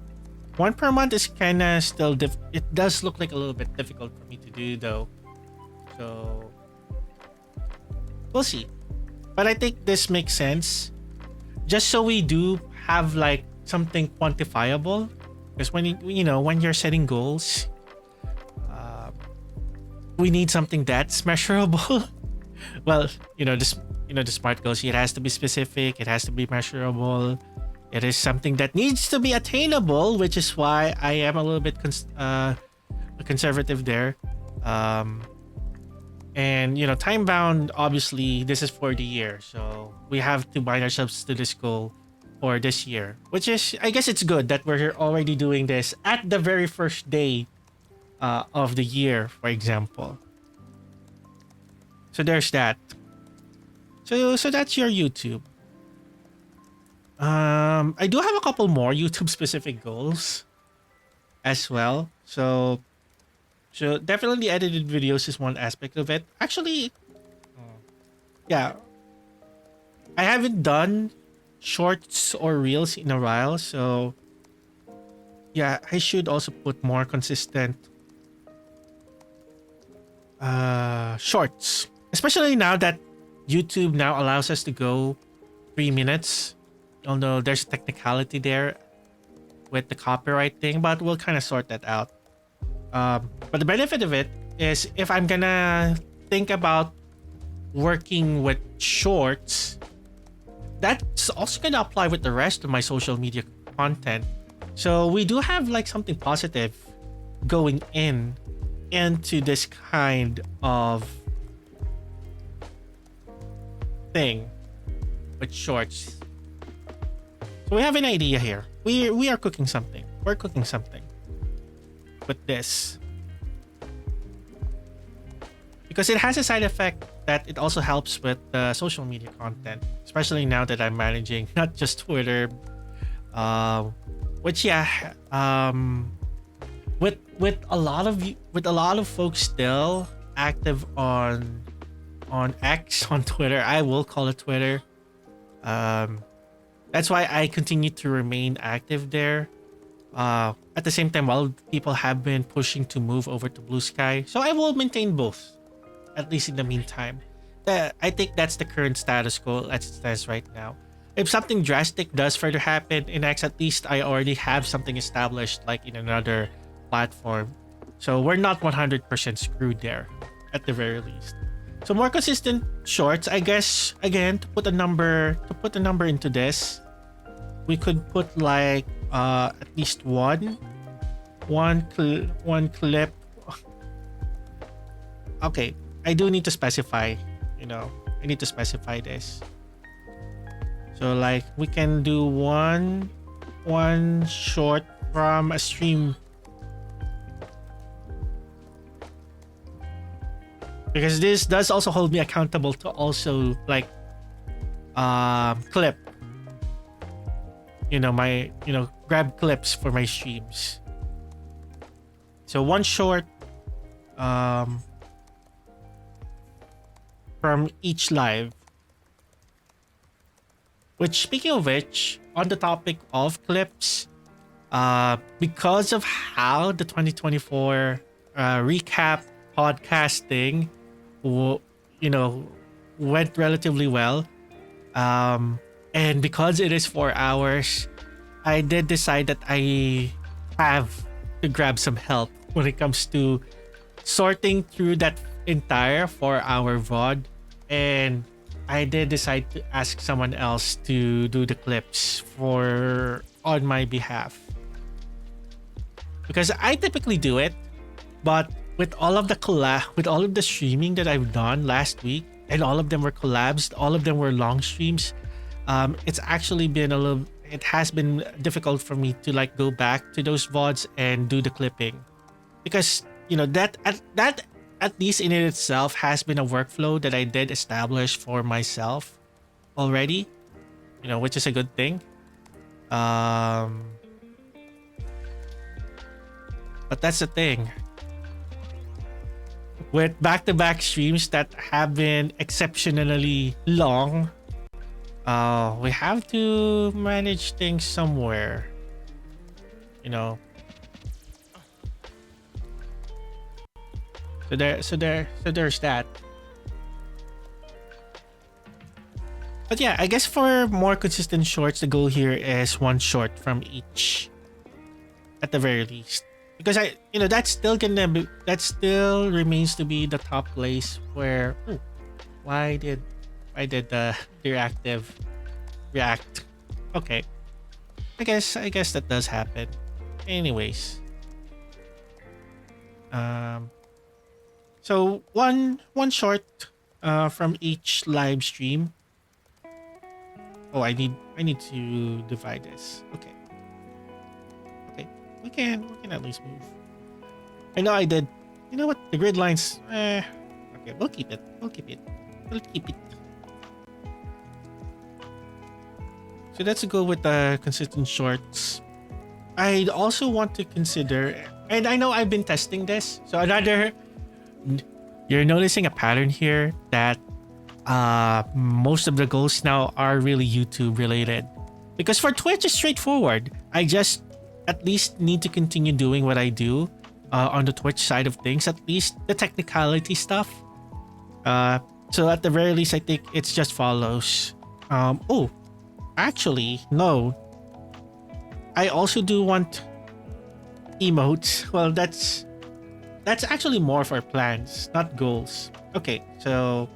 One per month is kind of still it does look like a little bit difficult for me to do though, so we'll see. But I think this makes sense, just so we do have like something quantifiable, because when when you're setting goals, we need something that's measurable. Well, the smart goals, it has to be specific, it has to be measurable, It is something that needs to be attainable, which is why I am a little bit conservative there. Um, and time bound. Obviously, this is for the year, so we have to bind ourselves to this goal for this year, which is, I guess, it's good that we're already doing this at the very first day of the year, for example. So there's that. So that's your YouTube. I do have a couple more YouTube specific goals as well. So definitely edited videos is one aspect of it. Actually, yeah, I haven't done shorts or reels in a while, so yeah, I should also put more consistent shorts, especially now that YouTube now allows us to go 3 minutes, although there's a technicality there with the copyright thing, but we'll kind of sort that out. But the benefit of it is, if I'm gonna think about working with shorts, that's also gonna apply with the rest of my social media content. So we do have like something positive going into this kind of thing with shorts. So we have an idea here. We are cooking something. We're cooking something with this, because it has a side effect that it also helps with social media content, especially now that I'm managing not just Twitter, which with a lot of folks still active on X, on Twitter. I will call it Twitter. That's why I continue to remain active there. At the same time, while people have been pushing to move over to Blue Sky, so I will maintain both, at least in the meantime. I think that's the current status quo as it stands right now. If something drastic does further happen in X, at least I already have something established, like in another platform. So we're not 100% screwed there, at the very least. So more consistent shorts, I guess. Again, to put a number into this, we could put like at least one clip. Okay, I do need to specify. I need to specify this. So like we can do one short from a stream, because this does also hold me accountable to also like clip my grab clips for my streams. So one short from each live. Which, speaking of which, on the topic of clips, because of how the 2024 recap podcasting went relatively well, and because it is 4 hours, I did decide that I have to grab some help when it comes to sorting through that entire 4-hour VOD, and I did decide to ask someone else to do the clips on my behalf, because I typically do it, but with all of the streaming that I've done last week, and all of them were collabs, all of them were long streams, it's actually been it has been difficult for me to like go back to those VODs and do the clipping, because that at least in it itself has been a workflow that I did establish for myself already, which is a good thing. But that's the thing. With back-to-back streams that have been exceptionally long, we have to manage things somewhere. So there's that. But yeah, I guess for more consistent shorts, the goal here is one short from each, at the very least, because that still remains to be the top place where. Ooh, why did the reactive react? Okay, I guess that does happen. Anyways, um, so one short from each live stream. Oh, I need to divide this. Okay, okay, we can at least move. I know I did. You know what? The grid lines. Okay, we'll keep it. We'll keep it. We'll keep it. So let's go with the consistent shorts. I also want to consider, and I know I've been testing this. So you're noticing a pattern here that most of the goals now are really YouTube related. Because for Twitch, it's straightforward. I just at least need to continue doing what I do on the Twitch side of things, at least the technicality stuff. So at the very least, I think it's just follows. Oh, actually, no. I also do want emotes. Well, that's actually more for plans, not goals. Okay, so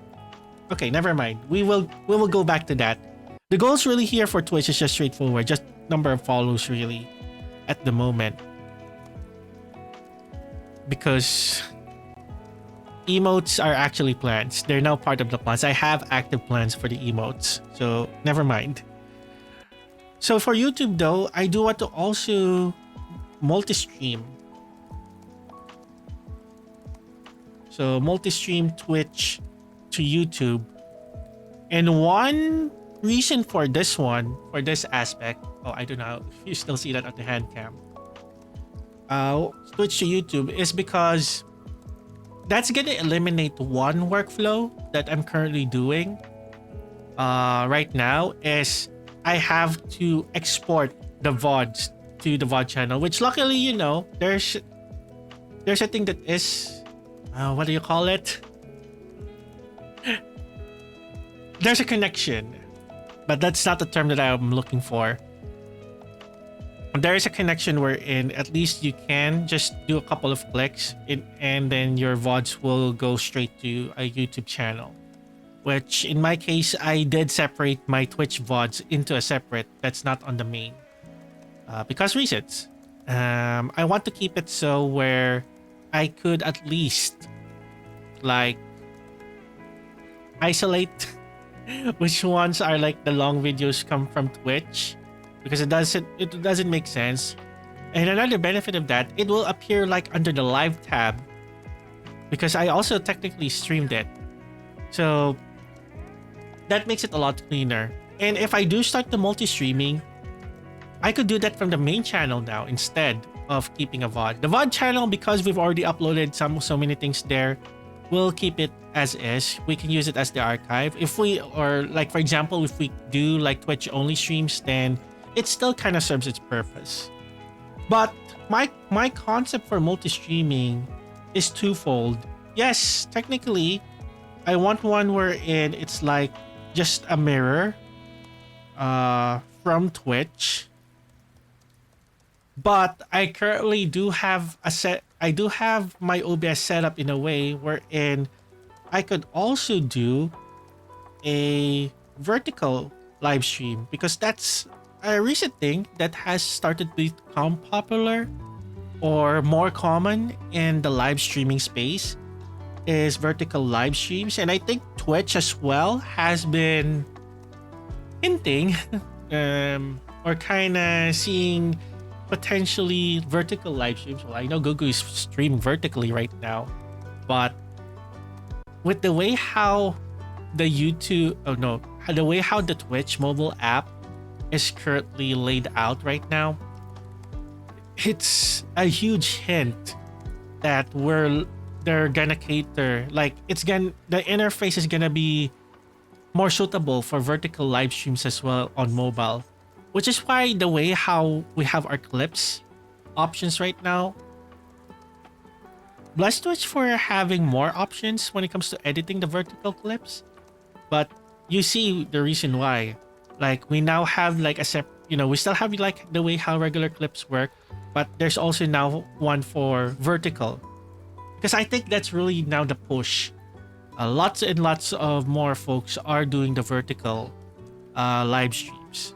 okay, never mind. We will go back to that. The goals really here for Twitch is just straightforward, just number of follows really at the moment. Because emotes are actually plans. They're now part of the plans. I have active plans for the emotes. So never mind. So for YouTube though, I do want to also multi-stream. So multi-stream Twitch to YouTube. And one reason for this one, for this aspect, oh, I don't know if you still see that on the hand cam. Twitch to YouTube is because that's gonna eliminate one workflow that I'm currently doing right now is I have to export the VODs to the VOD channel, which luckily, you know, there's a thing that is what do you call it? There's a connection, but that's not the term that I'm looking for. There is a connection wherein at least you can just do a couple of clicks and then your VODs will go straight to a YouTube channel. Which in my case, I did separate my Twitch VODs into a separate that's not on the main. Because reasons. I want to keep it so where I could at least like isolate which ones are like the long videos come from Twitch. Because it doesn't make sense. And another benefit of that, it will appear like under the live tab because I also technically streamed it. So that makes it a lot cleaner. And if I do start the multi-streaming, I could do that from the main channel now instead of keeping a VOD. The VOD channel, because we've already uploaded so many things there, we'll keep it as is. We can use it as the archive. If we, or like for example, if we do like Twitch only streams, then it still kind of serves its purpose. But my concept for multi-streaming is twofold. Yes, technically, I want one wherein it's like just a mirror from Twitch. But I currently do have I do have my OBS set up in a way wherein I could also do a vertical live stream because that's a recent thing that has started to become popular or more common in the live streaming space is vertical live streams. And I think Twitch as well has been hinting or kind of seeing potentially vertical live streams. Well, I know Gugu is streaming vertically right now, but with the way how the the way how the Twitch mobile app is currently laid out right now, it's a huge hint that they're gonna cater, like the interface is gonna be more suitable for vertical live streams as well on mobile, which is why the way how we have our clips options right now, bless Twitch for having more options when it comes to editing the vertical clips. But you see the reason why. Like we now have like we still have like the way how regular clips work, but there's also now one for vertical. Because I think that's really now the push. Lots and lots of more folks are doing the vertical live streams.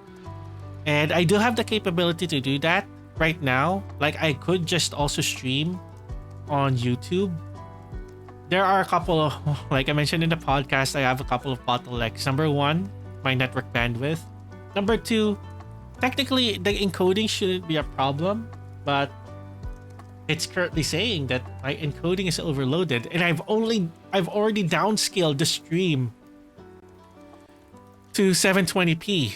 And I do have the capability to do that right now. Like I could just also stream on YouTube. There are a couple of, like I mentioned in the podcast, I have a couple of bottlenecks. Number one, my network bandwidth. Number two, technically the encoding shouldn't be a problem, but it's currently saying that my encoding is overloaded, and I've already downscaled the stream to 720p,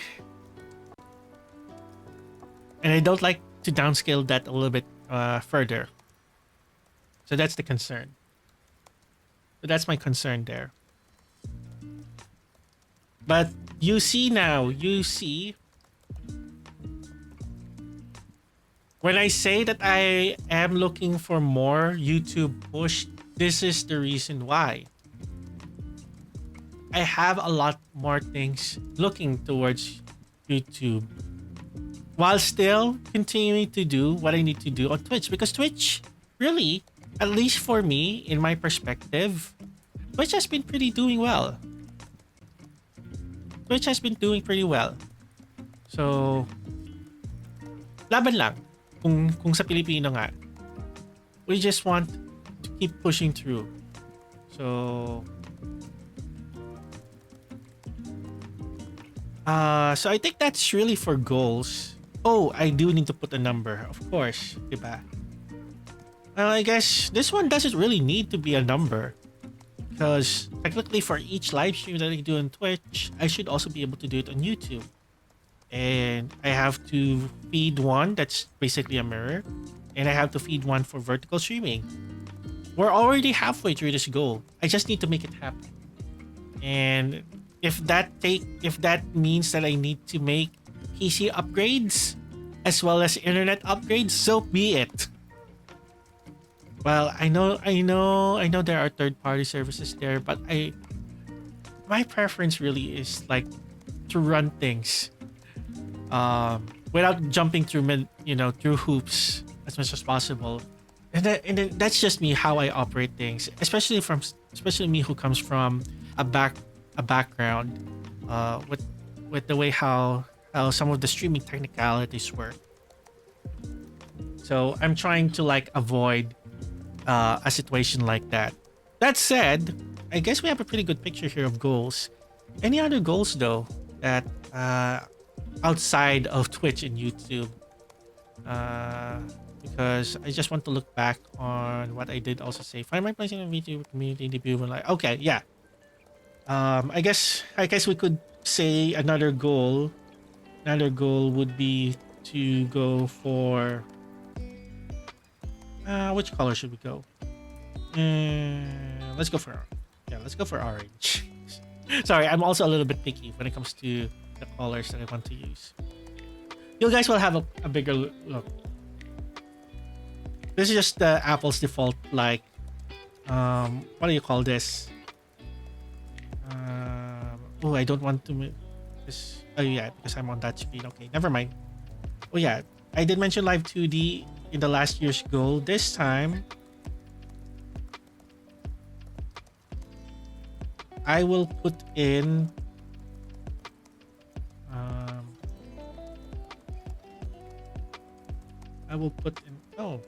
and I don't like to downscale that a little bit further. So that's the concern. So that's my concern there. But you see when I say that I am looking for more YouTube push, this is the reason why. I have a lot more things looking towards YouTube while still continuing to do what I need to do on Twitch, because Twitch really, at least for me, in my perspective, Twitch has been doing well. Twitch has been doing pretty well. So, laban lang. Kung sa Pilipino nga. We just want to keep pushing through. So I think that's really for goals. Oh, I do need to put a number, of course, diba? Well, I guess this one doesn't really need to be a number, because technically for each live stream that I do on Twitch, I should also be able to do it on YouTube. And I have to feed one that's basically a mirror, and I have to feed one for vertical streaming. We're already halfway through this goal. I just need to make it happen. And if that means that I need to make PC upgrades as well as internet upgrades, so be it. Well, I know there are third-party services there, but my preference really is like to run things without jumping through through hoops as much as possible. And that's just me, how I operate things, especially me who comes from a background with the way how some of the streaming technicalities work. So I'm trying to like avoid a situation like that. That said, I guess we have a pretty good picture here of goals. Any other goals though that outside of Twitch and YouTube? Because I just want to look back on what I did also say. Find my place in the video community debut. Like, okay, yeah. I guess we could say another goal. Another goal would be to go for which color should we go? Let's go for orange. Sorry, I'm also a little bit picky when it comes to the colors that I want to use. You guys will have a bigger look. This is just the Apple's default, like, what do you call this? Oh, I don't want to make this. Oh yeah, because I'm on that screen. Okay, never mind. Oh yeah, I did mention Live 2D in the last year's goal. This time, I will put in oh,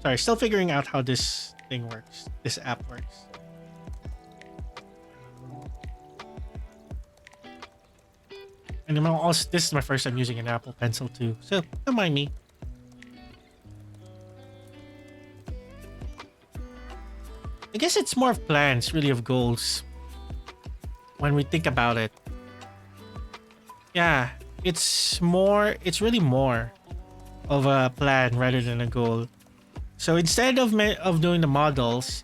sorry, still figuring out how this thing works. This app works. And also, this is my first time using an Apple Pencil too, so don't mind me. I guess it's more of plans, really, of goals. When we think about it, yeah, it's really more of a plan rather than a goal. So instead of doing the models,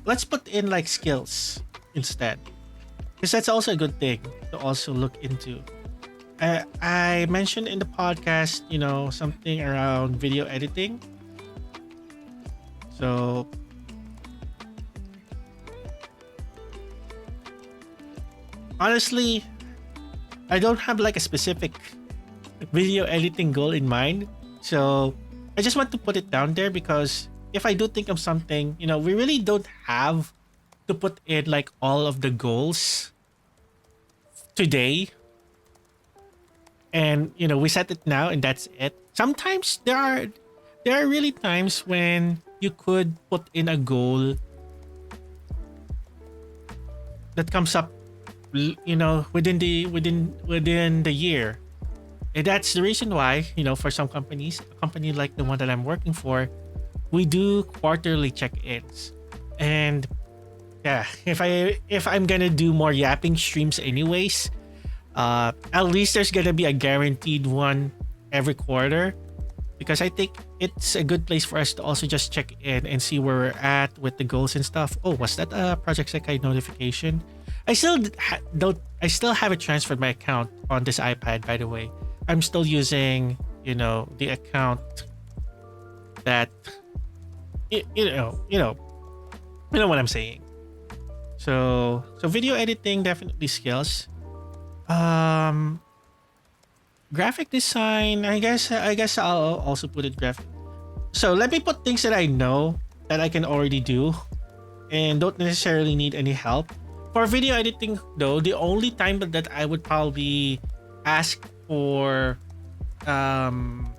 let's put in like skills instead, because that's also a good thing to also look into. I mentioned in the podcast, something around video editing. So honestly, I don't have like a specific video editing goal in mind. So I just want to put it down there, because if I do think of something, we really don't have to put in like all of the goals today and we set it now and that's it. Sometimes there are really times when you could put in a goal that comes up within the year. And that's the reason why, for some companies, a company like the one that I'm working for, we do quarterly check-ins. And yeah, if I'm gonna do more yapping streams anyways, at least there's gonna be a guaranteed one every quarter, because I think it's a good place for us to also just check in and see where we're at with the goals and stuff. Oh, was that a Project Sekai notification? I still haven't transferred my account on this iPad, by the way. I'm still using, the account that you know what I'm saying. So video editing definitely skills. Graphic design, I guess I'll also put it graphic. So let me put things that I know that I can already do and don't necessarily need any help. For video editing though, the only time that I would probably ask for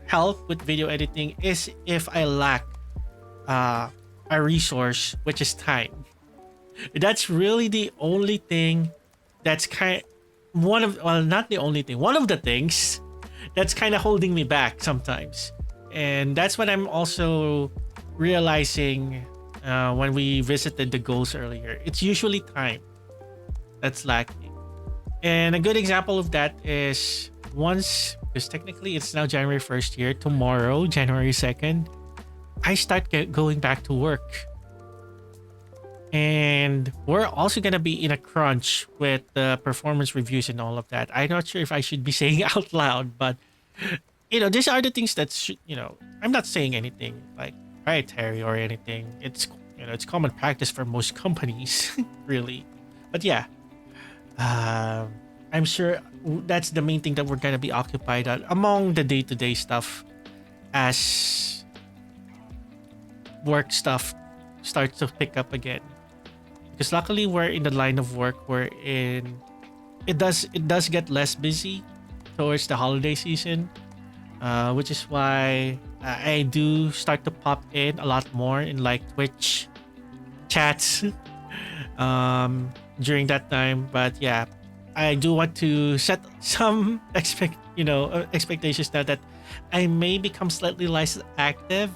help with video editing is if I lack a resource, which is time. That's really the only thing that's not the only thing, one of the things that's kind of holding me back sometimes. And that's what I'm also realizing when we visited the goals earlier. It's usually time that's lacking. And a good example of that is because technically it's now January 1st here, tomorrow, January 2nd, I start going back to work. And we're also going to be in a crunch with the performance reviews and all of that. I'm not sure if I should be saying out loud, but these are the things that I'm not saying anything like proprietary or anything. It's it's common practice for most companies, really. But yeah, I'm sure that's the main thing that we're going to be occupied on among the day-to-day stuff as work stuff starts to pick up again. Because luckily we're in the line of work wherein it does get less busy towards the holiday season, which is why I do start to pop in a lot more in like Twitch chats during that time. But yeah, I do want to set some expectations now that I may become slightly less active.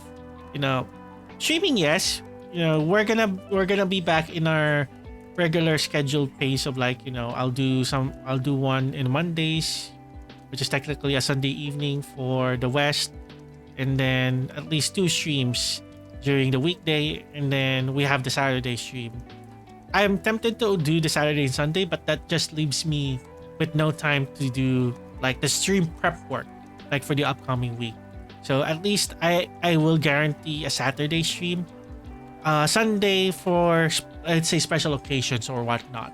Streaming, yes. We're gonna be back in our regular scheduled pace of like, I'll do one in Mondays, which is technically a Sunday evening for the West, and then at least 2 streams during the weekday, and then we have the Saturday stream. I'm tempted to do the Saturday and Sunday, but that just leaves me with no time to do like the stream prep work like for the upcoming week. So at least I will guarantee a Saturday stream. Sunday for, let's say, special occasions or whatnot.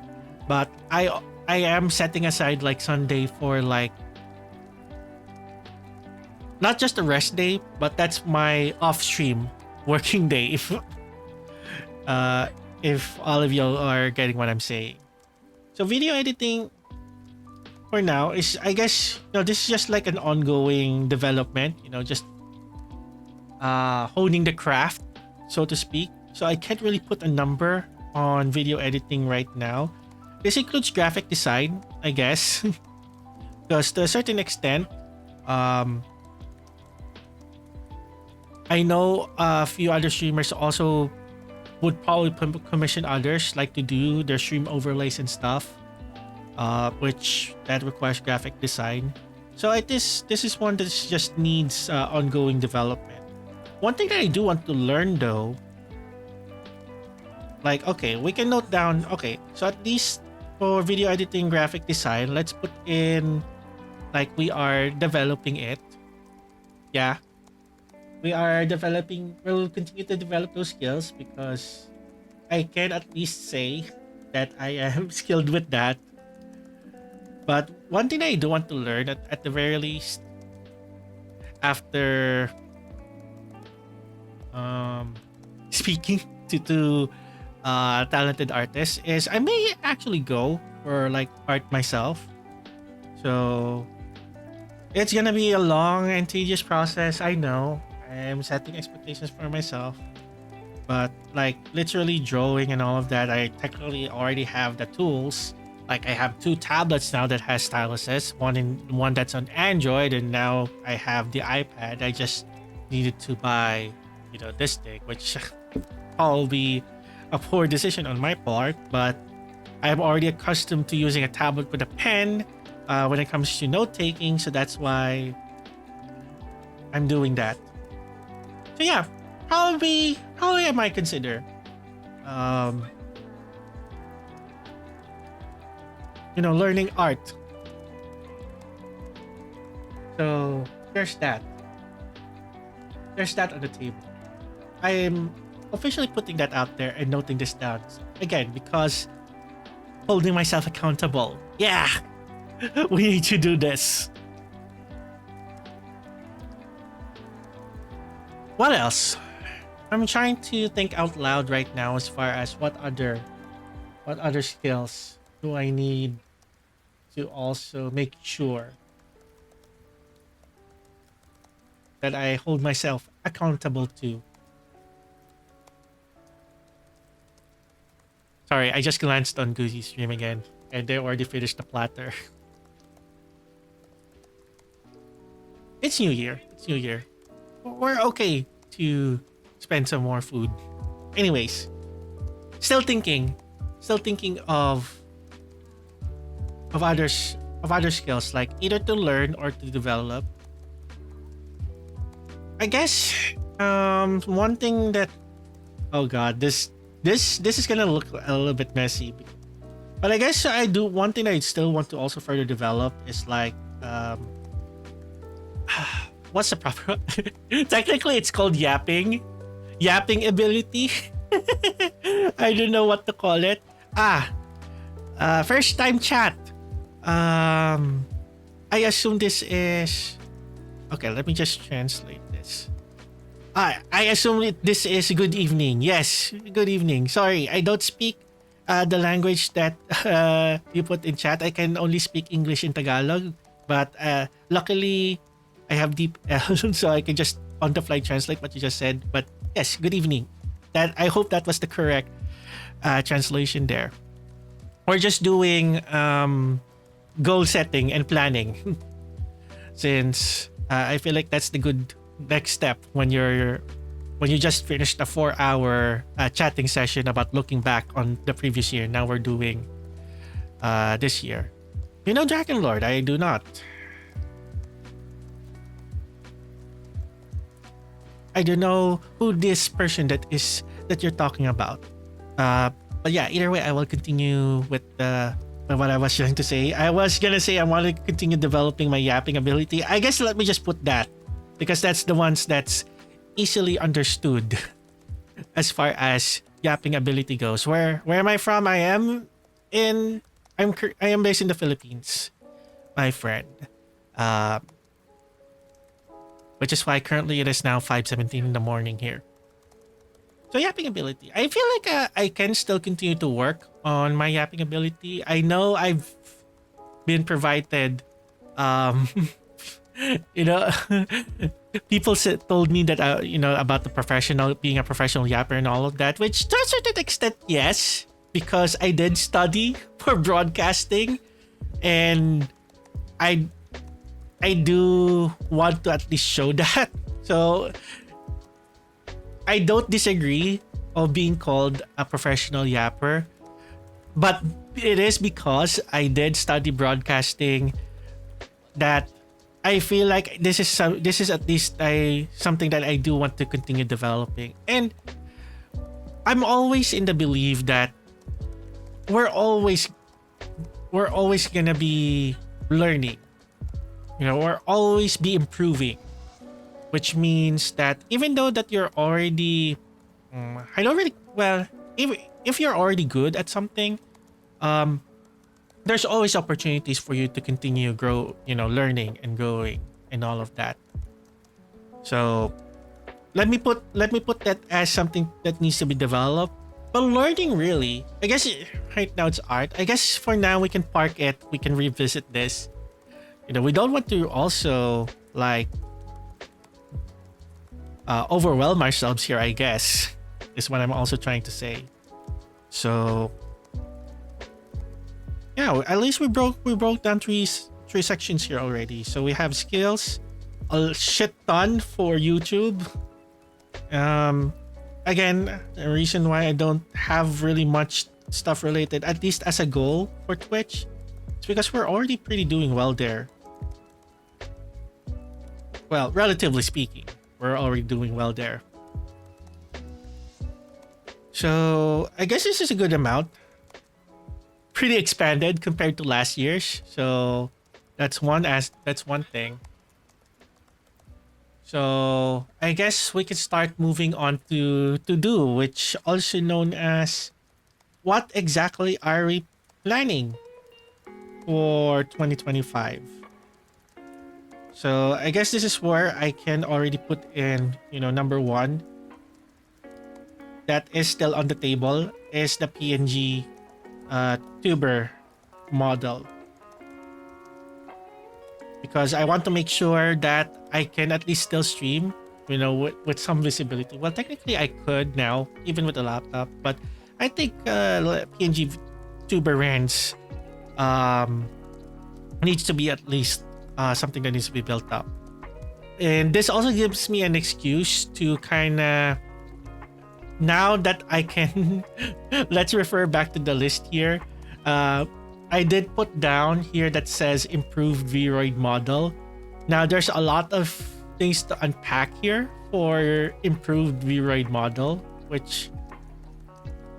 But I am setting aside like Sunday for like not just a rest day, but that's my off stream working day. If all of you are getting what I'm saying. So video editing for now is, I guess, this is just like an ongoing development. Just honing the craft, so to speak. So I can't really put a number on video editing right now. This includes graphic design, I guess. Because to a certain extent, I know a few other streamers also would probably commission others like to do their stream overlays and stuff, which that requires graphic design. So this is one that just needs ongoing development. One thing that I do want to learn though, like, okay, we can note down, okay, so at least for video editing, graphic design, let's put in like we are developing it. Yeah, we'll continue to develop those skills because I can at least say that I am skilled with that. But one thing I do want to learn at the very least, after speaking to talented artists, is I may actually go for like art myself. So It's gonna be a long and tedious process. I know. I'm setting expectations for myself. But like literally drawing and all of that, I technically already have the tools. Like I have two tablets now that has styluses, one that's on Android, and now I have the iPad. I just needed to buy, this thing, which probably a poor decision on my part, but I'm already accustomed to using a tablet with a pen when it comes to note taking, so that's why I'm doing that. So yeah, probably I might consider, um, learning art. So there's that. There's that on the table. I am officially putting that out there and noting this down again because holding myself accountable. Yeah, we need to do this. What else? I'm trying to think out loud right now as far as what other skills do I need to also make sure that I hold myself accountable to. Sorry, I just glanced on Goozy's stream again, and they already finished the platter. It's New Year. It's New Year. We're okay to spend some more food. Anyways, still thinking of other skills like either to learn or to develop. I guess one thing that, oh god, this is gonna look a little bit messy, but I guess I do one thing I still want to also further develop is like what's the proper technically it's called yapping ability. I don't know what to call it. First time chat. I assume this is okay. Let me just translate this. I assume this is good evening. Yes, good evening. Sorry, I don't speak the language that you put in chat. I can only speak English in Tagalog, but luckily I have deep L, so I can just on the fly translate what you just said. But yes, good evening. That I hope that was the correct translation there. We're just doing goal setting and planning, since I feel like that's the good next step when you just finished a 4-hour chatting session about looking back on the previous year. Now we're doing this year. You know Dragon Lord? I do not. I don't know who this person that you're talking about. But yeah, either way, I will continue with what I was trying to say. I was gonna say I want to continue developing my yapping ability. I guess let me just put that, because that's the ones that's easily understood as far as yapping ability goes. Where am I from? I am based in the Philippines, my friend. Which is why currently it is now 5:17 in the morning here. So yapping ability. I feel like I can still continue to work on my yapping ability. I know I've been provided, you know, people told me that, about being a professional yapper and all of that, which to a certain extent, yes, because I did study for broadcasting, and I do want to at least show that. So I don't disagree of being called a professional yapper, but it is because I did study broadcasting that I feel like this is at least something that I do want to continue developing. And I'm always in the belief that we're always gonna be learning. We're always be improving, which means that even though that you're already, if you're already good at something, there's always opportunities for you to continue learning and growing and all of that. So let me put that as something that needs to be developed. But learning, really, I guess right now it's art. I guess for now we can park it. We can revisit this, we don't want to also like overwhelm ourselves here, I guess, is what I'm also trying to say. So yeah, at least we broke down three sections here already. So we have skills, a shit ton for YouTube. Again, the reason why I don't have really much stuff related, at least as a goal for Twitch, it's because we're already pretty doing well there. Well, relatively speaking, we're already doing well there. So I guess this is a good amount. Pretty expanded compared to last year's. So that's one thing. So I guess we can start moving on to do, which also known as what exactly are we planning for 2025. So I guess this is where I can already put in, number one that is still on the table is the PNG tuber model, because I want to make sure that I can at least still stream, with some visibility. Well, technically I could now, even with a laptop, but I think PNG tuber rants needs to be at least something that needs to be built up. And this also gives me an excuse to kind of, now that I can, let's refer back to the list here. I did put down here that says improved Vroid model. Now there's a lot of things to unpack here for improved Vroid model, which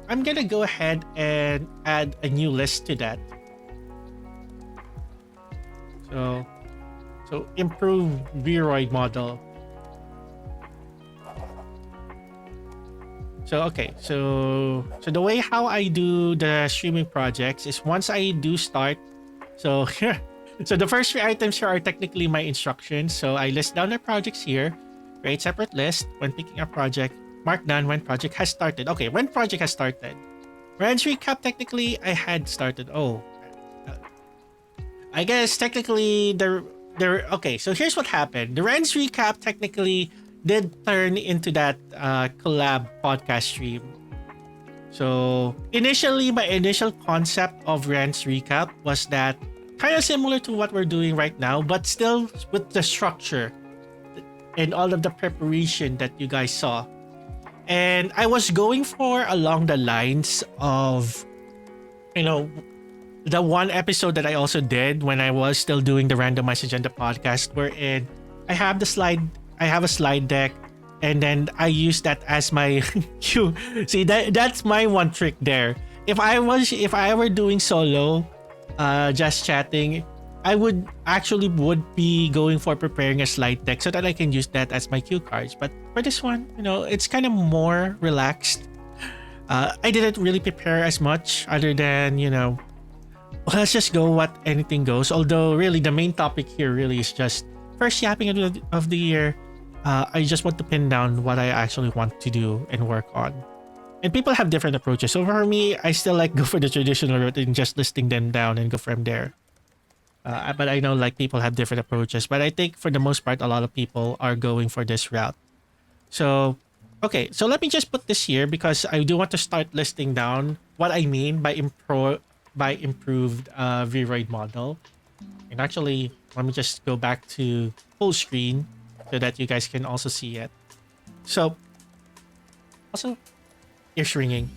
I'm gonna go ahead and add a new list to that. So improved Vroid model. So okay, so the way how I do the streaming projects is once I do start, so so the first three items here are technically my instructions. So I list down the projects here, create separate list when picking a project, mark done when project has started. Okay, when project has started. Rand's recap, technically I had started. I guess technically okay, so here's what happened. The Rand's recap technically did turn into that collab podcast stream. So initially, my initial concept of Rand's recap was that kind of similar to what we're doing right now, but still with the structure and all of the preparation that you guys saw. And I was going for along the lines of, the one episode that I also did when I was still doing the Randomized Agenda podcast, wherein I have a slide deck, and then I use that as my cue. See, that's my one trick there. If I were doing solo, just chatting, I would be going for preparing a slide deck so that I can use that as my cue cards. But for this one, it's kind of more relaxed. I didn't really prepare as much other than, let's just go what anything goes. Although really the main topic here really is just first yapping of the year. I just want to pin down what I actually want to do and work on. And people have different approaches. So for me, I still go for the traditional route and just listing them down and go from there. But I know people have different approaches. But I think for the most part, a lot of people are going for this route. So, okay. So let me just put this here because I do want to start listing down what I mean by improved Vroid model. And actually, let me just go back to full screen so that you guys can also see it. So, also, ears ringing.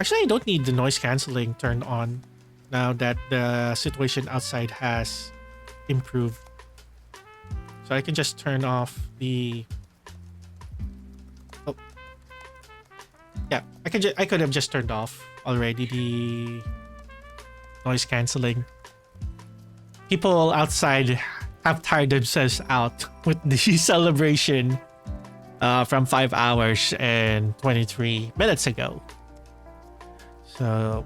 Actually, I don't need the noise cancelling turned on now that the situation outside has improved. So I can just turn off the... Oh. Yeah, I could have just turned off already the noise cancelling. People outside have tired themselves out with the celebration from 5 hours and 23 minutes ago. So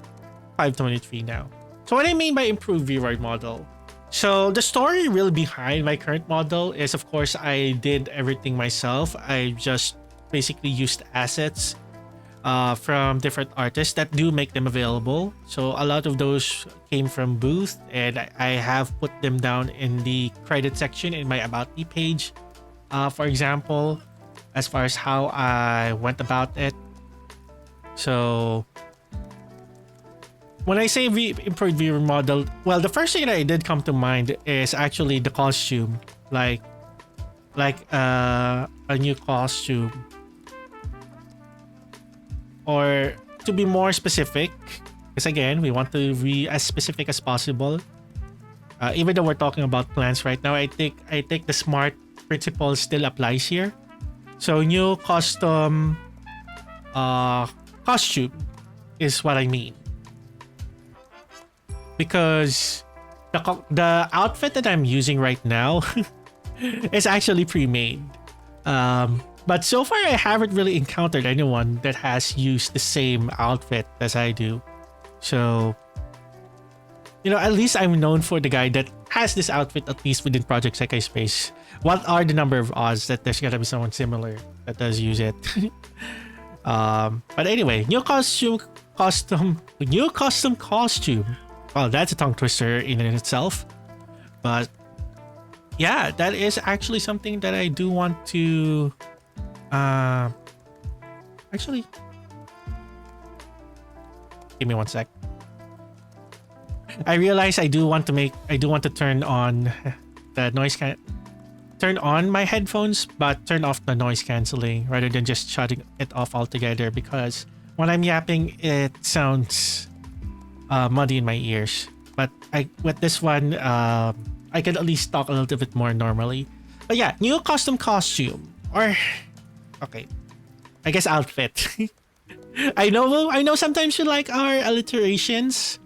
5:23 now. So what I mean by improved Vroid model. So the story really behind my current model is, of course, I did everything myself. I just basically used assets from different artists that do make them available. So a lot of those came from Booth, and I have put them down in the credit section in my About Me page. For example, as far as how I went about it. So when I say improved viewer model, well, the first thing that I did come to mind is actually the costume, like a new costume, or to be more specific, because again, we want to be as specific as possible. Even though we're talking about plans right now, I think the smart principle still applies here. So new custom costume is what I mean, because the outfit that I'm using right now is actually pre-made. But so far I haven't really encountered anyone that has used the same outfit as I do. So, at least I'm known for the guy that has this outfit, at least within Project Sekai Space. What are the number of odds that there's gonna be someone similar that does use it? But anyway, new custom. Well, that's a tongue twister in and itself. But yeah, that is actually something that I do want to actually, give me one sec. I realize I do want to turn on the turn on my headphones, but turn off the noise canceling rather than just shutting it off altogether, because when I'm yapping it sounds muddy in my ears. But with this one, I can at least talk a little bit more normally. But yeah, new custom costume, or okay, I guess outfit. I know sometimes you like our alliterations,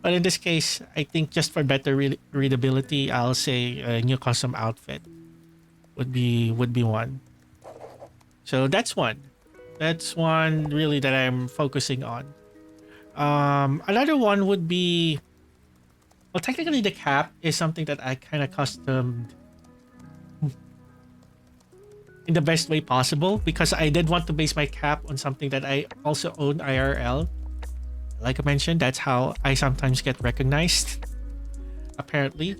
but in this case, I think just for better readability, I'll say a new custom outfit would be one. So that's one. That's one really that I'm focusing on. Another one would be, well, technically the cap is something that I kind of customed in the best way possible, because I did want to base my cap on something that I also own IRL. Like I mentioned, that's how I sometimes get recognized. Apparently,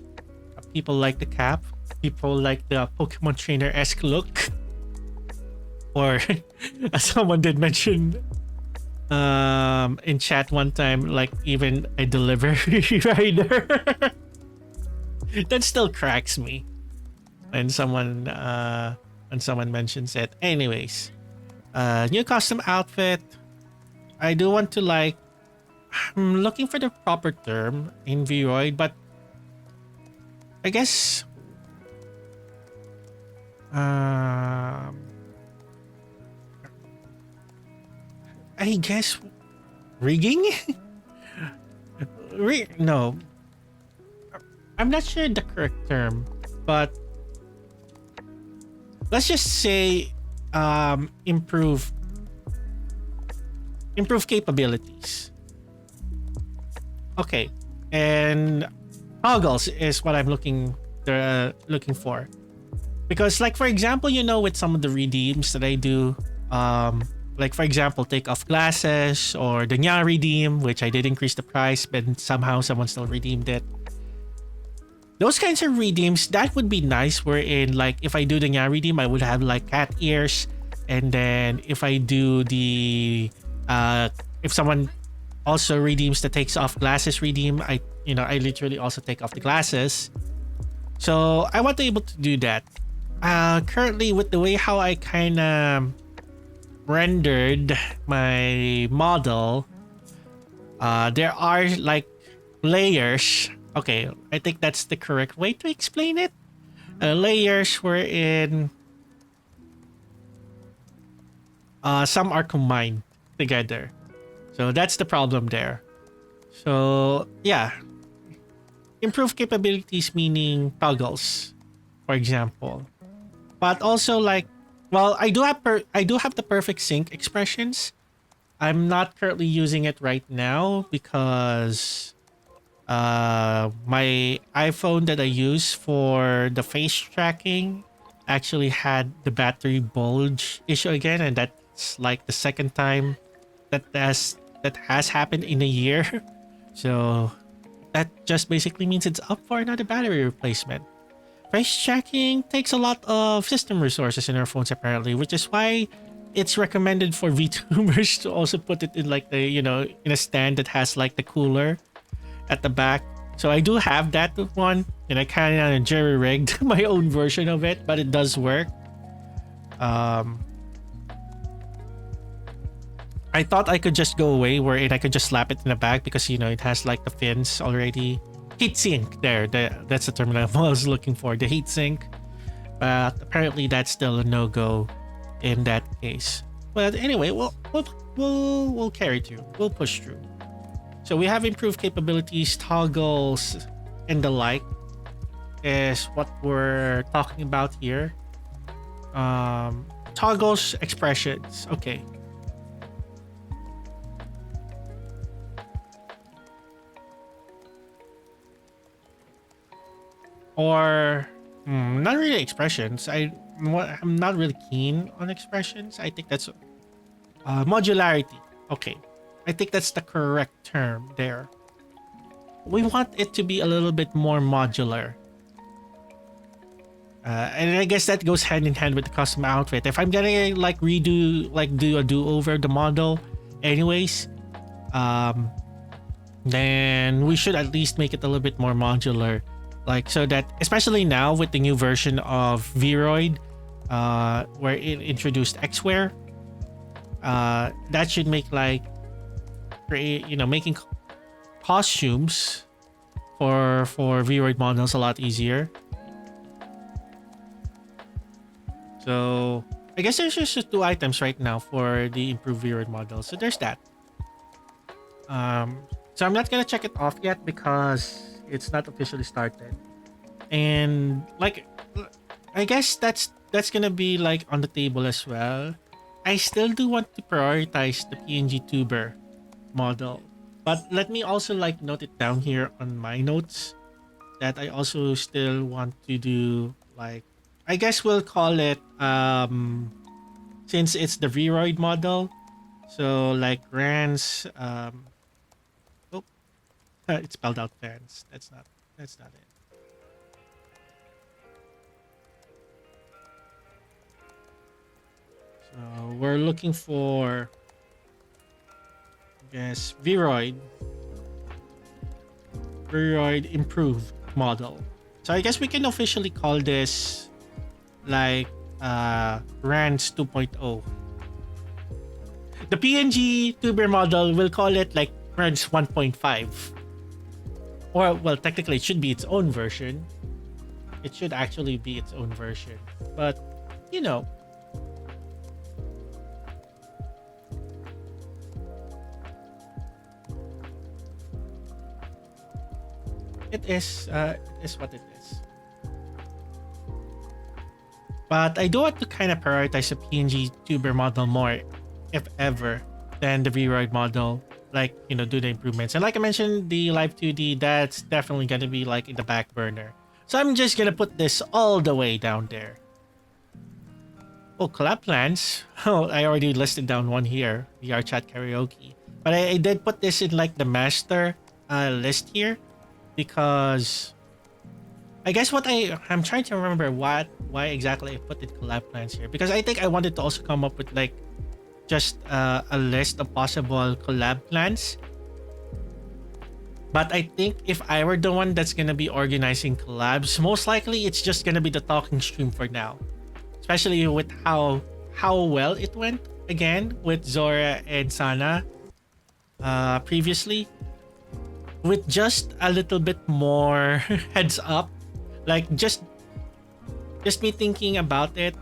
people like the cap. People like the Pokemon trainer-esque look. Or, as someone did mention in chat one time, like even a delivery rider. That still cracks me when someone mentions it. Anyways, new custom outfit. I do want to I'm looking for the proper term in Vroid, but I guess rigging? No. I'm not sure the correct term, but let's just say improve capabilities. Okay. And toggles is what I'm looking for. Because like, for example, with some of the redeems that I do, like for example, take off glasses or the Nya redeem, which I did increase the price, but somehow someone still redeemed it. Those kinds of redeems, that would be nice, wherein like if I do the Nya redeem, I would have like cat ears. And then if I do the if someone also redeems the takes off glasses redeem, I literally also take off the glasses. So I want to be able to do that. Currently, with the way how I kind of rendered my model, there are like layers. Okay, I think that's the correct way to explain it. Layers wherein some are combined together. So that's the problem there. So yeah, improve capabilities meaning toggles, for example. But also like, well, I do have the perfect sync expressions. I'm not currently using it right now because my iPhone that I use for the face tracking actually had the battery bulge issue again, and that's like the second time that has happened in a year. So that just basically means it's up for another battery replacement. Price checking takes a lot of system resources in our phones apparently, which is why it's recommended for VTubers to also put it in like the, in a stand that has like the cooler at the back. So I do have that one, and I kind of jerry-rigged my own version of it, but it does work. I thought I could just go away wherein I could just slap it in the back because it has like the fins already. Heatsink there, that's the term I was looking for, the heatsink. But apparently that's still a no-go in that case. But anyway, we'll carry through. We'll push through. So we have improved capabilities, toggles, and the like is what we're talking about here. Toggles, expressions. Okay. Or not really expressions. I'm not really keen on expressions. I think that's modularity. Okay. I think that's the correct term there. We want it to be a little bit more modular. And I guess that goes hand in hand with the custom outfit. If I'm gonna like do a do-over the model anyways, then we should at least make it a little bit more modular. Like so that, especially now with the new version of Vroid, where it introduced Xwear, that should make like making costumes for Vroid models a lot easier. So I guess there's just 2 items right now for the improved Vroid models. So there's that. So I'm not gonna check it off yet because it's not officially started. And like, I guess that's gonna be like on the table as well. I still do want to prioritize the PNG tuber model, but let me also like note it down here on my notes that I also still want to do, like, I guess we'll call it since it's the Vroid model, so like Rans it's spelled out fans. That's not it. So we're looking for, I guess, Vroid improved model. So I guess we can officially call this like Rans 2.0. The PNG tuber model, will call it like Rans 1.5. Or, well, technically it should be its own version. It should actually be its own version. But, it is what it is. But I do want to kind of prioritize the PNG tuber model more, if ever, than the Vroid model. Like, do the improvements. And like I mentioned, the Live 2D, that's definitely going to be like in the back burner. So I'm just going to put this all the way down there. Oh, collab plans. Oh, I already listed down one here, VR chat karaoke. But I did put this in like the master list here because I guess I'm trying to remember why exactly I put the collab plans here, because I think I wanted to also come up with like just a list of possible collab plans. But I think if I were the one that's gonna be organizing collabs, most likely it's just gonna be the talking stream for now, especially with how well it went again with Zora and Sana previously. With just a little bit more heads up, like just me thinking about it,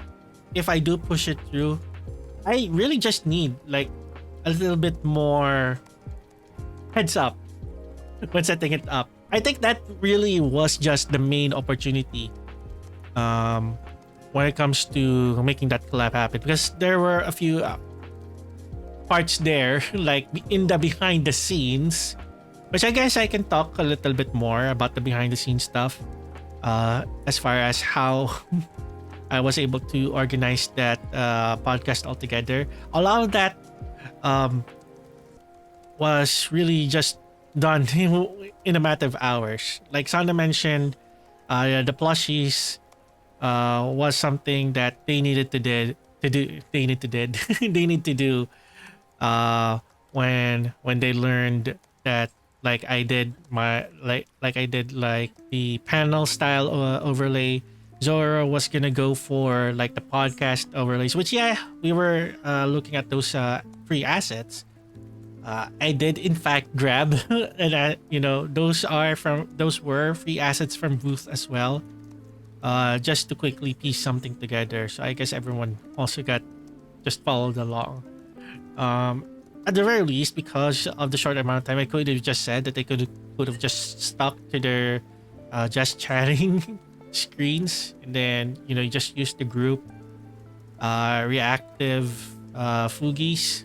if I do push it through, I really just need like a little bit more heads up when setting it up. I think that really was just the main opportunity when it comes to making that collab happen, because there were a few parts there like in the behind the scenes, which I guess I can talk a little bit more about the behind the scenes stuff as far as how I was able to organize that podcast altogether. A lot of that was really just done in a matter of hours. Like Sana mentioned, the plushies was something that they needed to do. They need to did they need to do uh, when they learned that like I did like the panel style overlay. Zora was gonna go for like the podcast overlays, which yeah, we were looking at those free assets. I did in fact grab, and those were free assets from Booth as well. Just to quickly piece something together. So I guess everyone also got just followed along. Um, at the very least, because of the short amount of time, I could have just said that they could have just stuck to their just chatting screens, and then you just use the group reactive Fugis.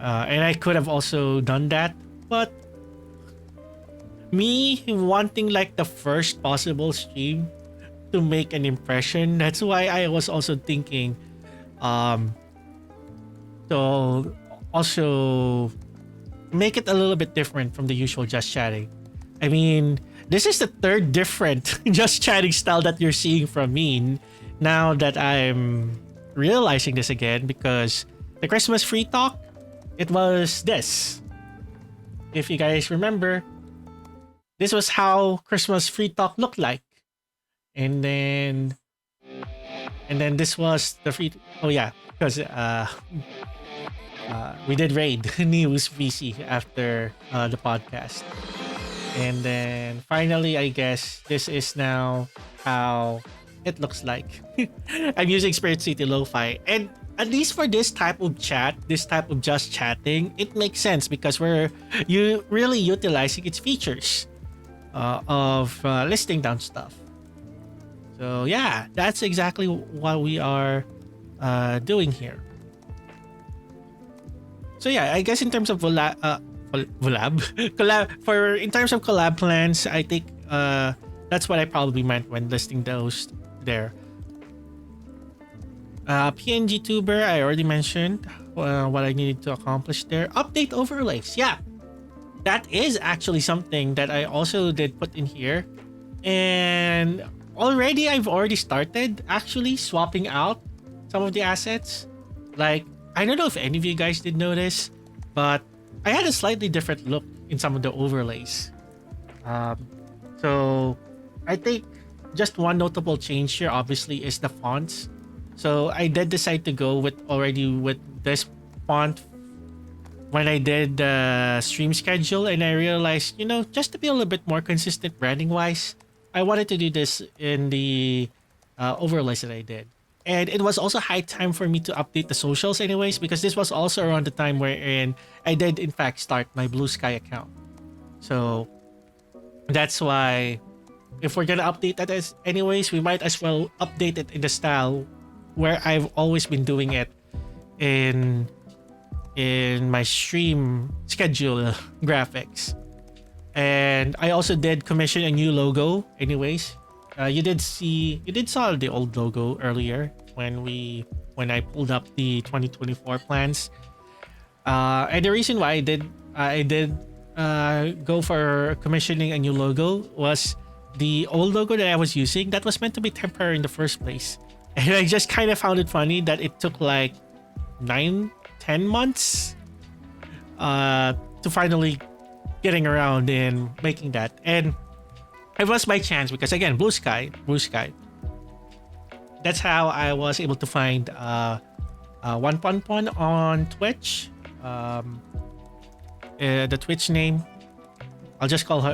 And I could have also done that, but me wanting like the first possible stream to make an impression, that's why I was also thinking um to also make it a little bit different from the usual just chatting. I mean, this is the third different just chatting style that you're seeing from me now that I'm realizing this again, because the Christmas free talk, it was this. If you guys remember, this was how Christmas free talk looked like. And then this was the free. Oh yeah, because we did raid news VC after the podcast, and then finally, I guess this is now how it looks like. I'm using Spirit City Lo-Fi, and at least for this type of chat, this type of just chatting, it makes sense because we're really utilizing its features of listing down stuff. So yeah, that's exactly what we are doing here. So yeah, I guess in terms of collab for in terms of collab plans, I think that's what I probably meant when listing those there. PNG tuber, I already mentioned what I needed to accomplish there. Update overlays, yeah, that is actually something that I also did put in here, and I've already started actually swapping out some of the assets. Like, I don't know if any of you guys did notice, but I had a slightly different look in some of the overlays. So I think just one notable change here obviously is the fonts. So I did decide to go with this font when I did the stream schedule, and I realized, just to be a little bit more consistent branding wise, I wanted to do this in the overlays that I did. And it was also high time for me to update the socials anyways, because this was also around the time wherein I did in fact start my Blue Sky account. So that's why if we're gonna update that anyways, we might as well update it in the style where I've always been doing it in my stream schedule graphics. And I also did commission a new logo anyways. You did saw the old logo earlier when I pulled up the 2024 plans. And the reason why I did go for commissioning a new logo was the old logo that I was using that was meant to be temporary in the first place. And I just kind of found it funny that it took like 9-10 months to finally getting around in making that. And it was by chance because, again, Blue Sky. That's how I was able to find One Pon Pon on Twitch. The Twitch name, I'll just call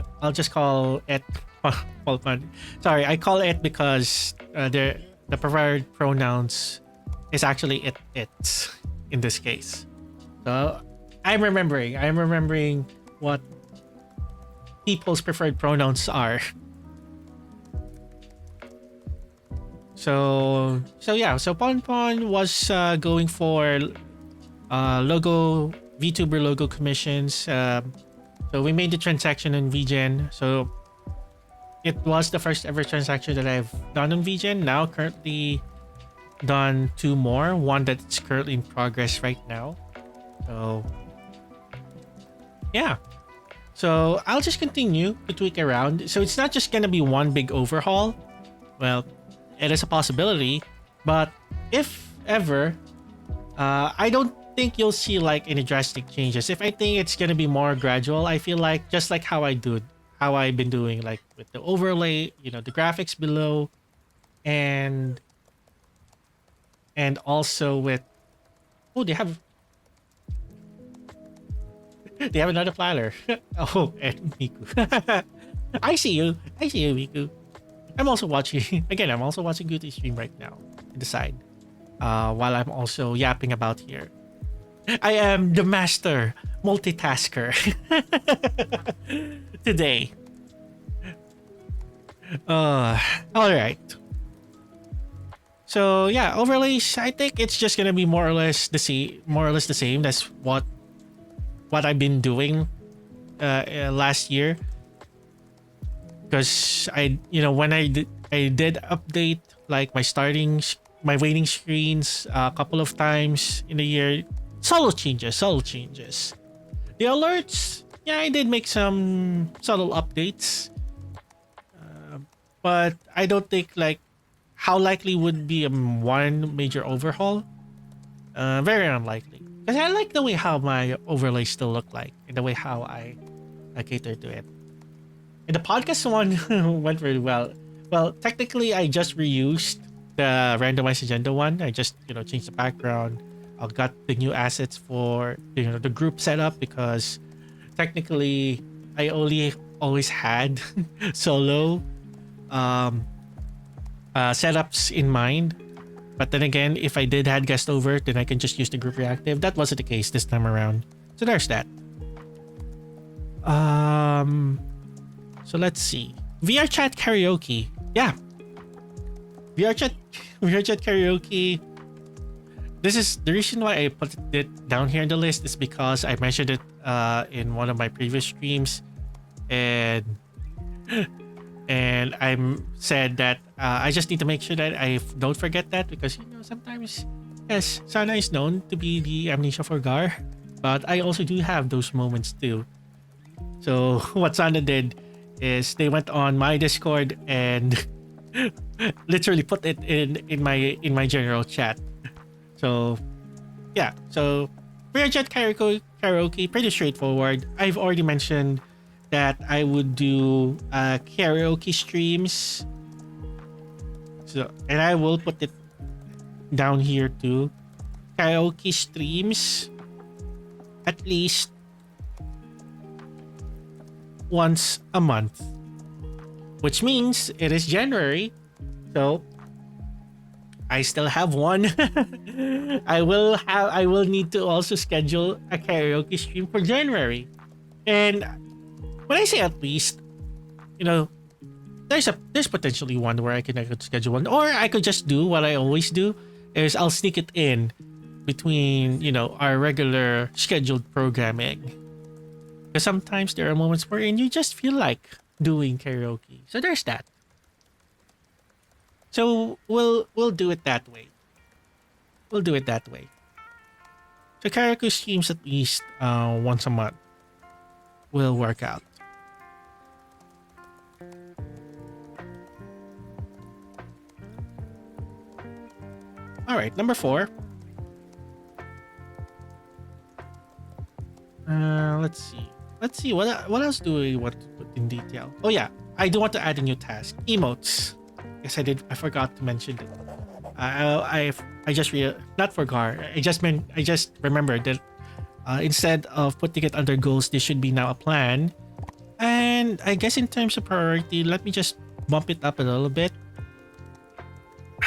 it Pon Pon. Sorry, I call it because the preferred pronouns is actually it in this case. So I'm remembering what people's preferred pronouns are. So Pon Pon was going for logo VTuber logo commissions. So we made the transaction on VGen. So it was the first ever transaction that I've done on VGen. Now currently done 2 more. One that's currently in progress right now. So yeah. So I'll just continue to tweak around. So it's not just gonna be one big overhaul. Well, it is a possibility, but if ever, I don't think you'll see like any drastic changes. If I think it's gonna be more gradual, I feel like just like how I've been doing, like with the overlay, the graphics below, and also with oh they have another platter. Oh, and Miku. I see you, Miku. I'm also watching again. I'm also watching Guti stream right now on the side, while I'm also yapping about here. I am the master multitasker today. All right. So yeah, overlays. I think it's just gonna be more or less the same. That's what I've been doing last year. Because when I did update like my waiting screens a couple of times in a year. Subtle changes. The alerts, yeah, I did make some subtle updates, but I don't think like how likely would be one major overhaul. Very unlikely because I like the way how my overlays still look like and the way how I cater to it. And the podcast one went really well. Well, technically, I just reused the randomized agenda one. I just changed the background. I got the new assets for the group setup because technically I only always had solo setups in mind. But then again, if I did had guest over, then I can just use the group reactive. That wasn't the case this time around. So there's that. So let's see. VR chat karaoke. Yeah. VR chat karaoke. This is the reason why I put it down here in the list is because I mentioned it in one of my previous streams, and I said that I just need to make sure that I don't forget that because sometimes yes, Sana is known to be the amnesia for Gar, but I also do have those moments too. So what Sana did is they went on my Discord and literally put it in my general chat. So, yeah. So, VR Chat karaoke, pretty straightforward. I've already mentioned that I would do karaoke streams. So, and I will put it down here too. Karaoke streams at least once a month, which means it is January. So, I still have one. I will need to also schedule a karaoke stream for January. And when I say at least, there's potentially one where I could schedule one, or I could just do what I always do is I'll sneak it in between our regular scheduled programming. Because sometimes there are moments wherein you just feel like doing karaoke. So there's that. So we'll do it that way. So karaoke streams at least once a month will work out. All right, number 4. Let's see. What else do we want to put in detail? Oh yeah, I do want to add a new task. Emotes. Yes, I did. I forgot to mention it. I just not forgot. I just remembered that instead of putting it under goals, this should be now a plan. And I guess in terms of priority, let me just bump it up a little bit.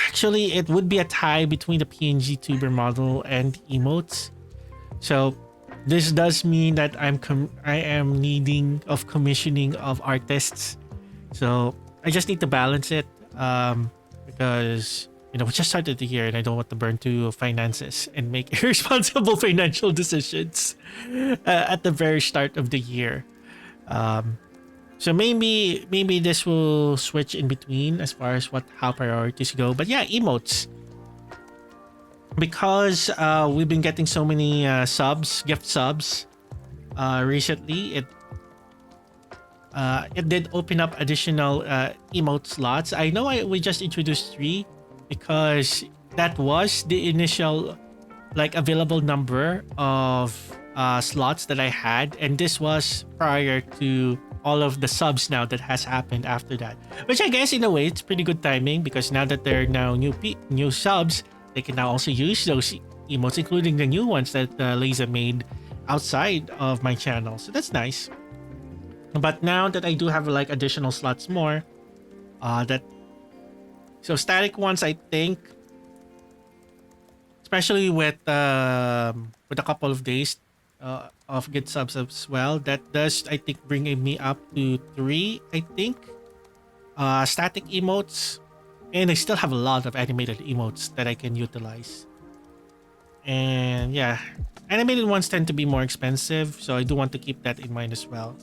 Actually, it would be a tie between the PNG tuber model and emotes. So this does mean that I am needing of commissioning of artists. So I just need to balance it. Because we just started the year and I don't want to burn through finances and make irresponsible financial decisions at the very start of the year. So maybe this will switch in between as far as how priorities go. But yeah, emotes. Because we've been getting so many gift subs, recently, it did open up additional emote slots. I know we just introduced 3 because that was the initial like available number of slots that I had, and this was prior to all of the subs now that has happened after that. Which I guess in a way it's pretty good timing because now that there are now new subs, they can now also use those emotes, including the new ones that Liza made outside of my channel. So that's nice. But now that I do have like additional slots more, that so static ones, I think, especially with a couple of days of good subs as well, that does I think bring me up to 3. I think static emotes, and I still have a lot of animated emotes that I can utilize. And yeah, animated ones tend to be more expensive, so I do want to keep that in mind as well.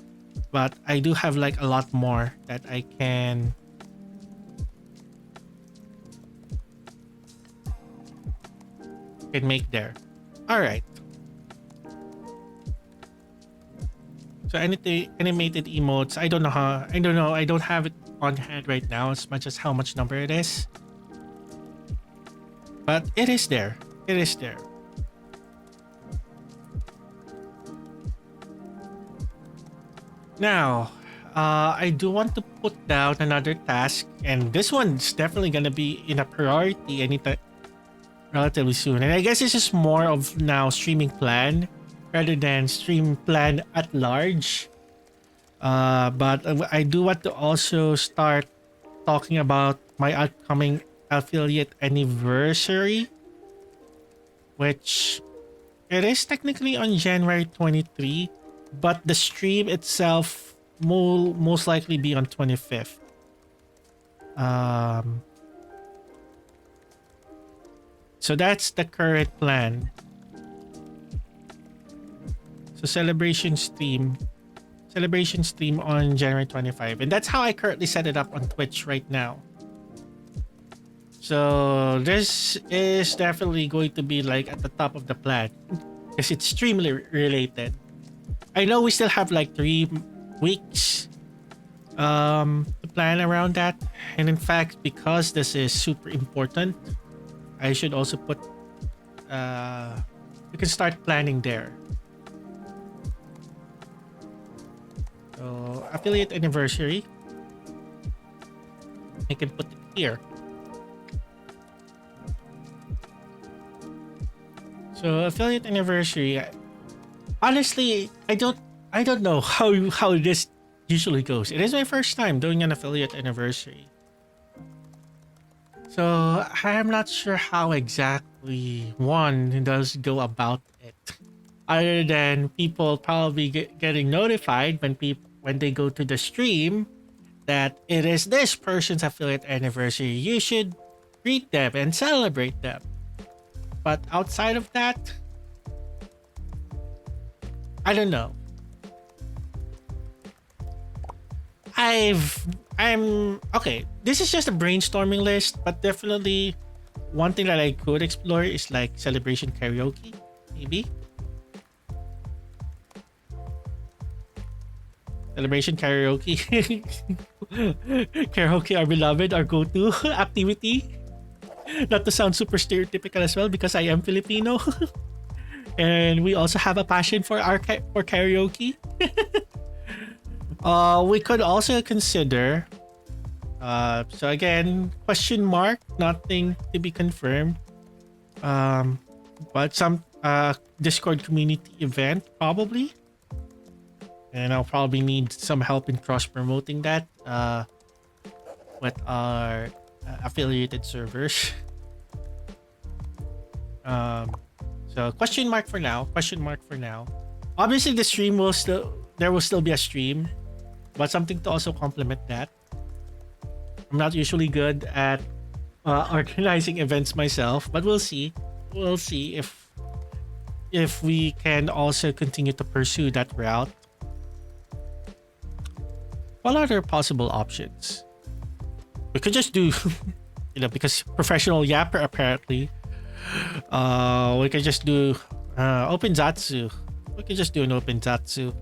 But I do have like a lot more that I can make there. All right. So anything animated emotes, I don't know how. I don't know. I don't have it on hand right now as much as how much number it is. But it is there. It is there. Now, I do want to put down another task, and this one's definitely gonna be in a priority anytime relatively soon. And I guess this is more of now streaming plan rather than stream plan at large. But I do want to also start talking about my upcoming affiliate anniversary, which it is technically on January 23, but the stream itself will most likely be on 25th. So that's the current plan. So celebration stream on January 25, and that's how I currently set it up on Twitch right now. So this is definitely going to be like at the top of the plan because it's stream related. I know we still have like 3 weeks to plan around that, and in fact, because this is super important, I should also put you can start planning there. So affiliate anniversary, I can put it here. So affiliate anniversary, honestly, I don't know how this usually goes. It is my first time doing an affiliate anniversary, so I'm not sure how exactly one does go about it, other than people probably getting notified when they go to the stream that it is this person's affiliate anniversary. You should greet them and celebrate them. But outside of that, I don't know. I'm okay. This is just a brainstorming list, but definitely one thing that I could explore is like celebration karaoke, maybe. Celebration karaoke. Karaoke, our beloved, our go-to activity. Not to sound super stereotypical as well, because I am Filipino. And we also have a passion for for karaoke. We could also consider so again, question mark, nothing to be confirmed, but some Discord community event probably, and I'll probably need some help in cross promoting that with our affiliated servers. So question mark for now. Obviously, the stream will still be a stream, but something to also complement that. I'm not usually good at organizing events myself, but we'll see. We'll see if we can also continue to pursue that route. What are other possible options? We could just do, because professional yapper apparently, we could just do open Zatsu we can just do an open Tatsu.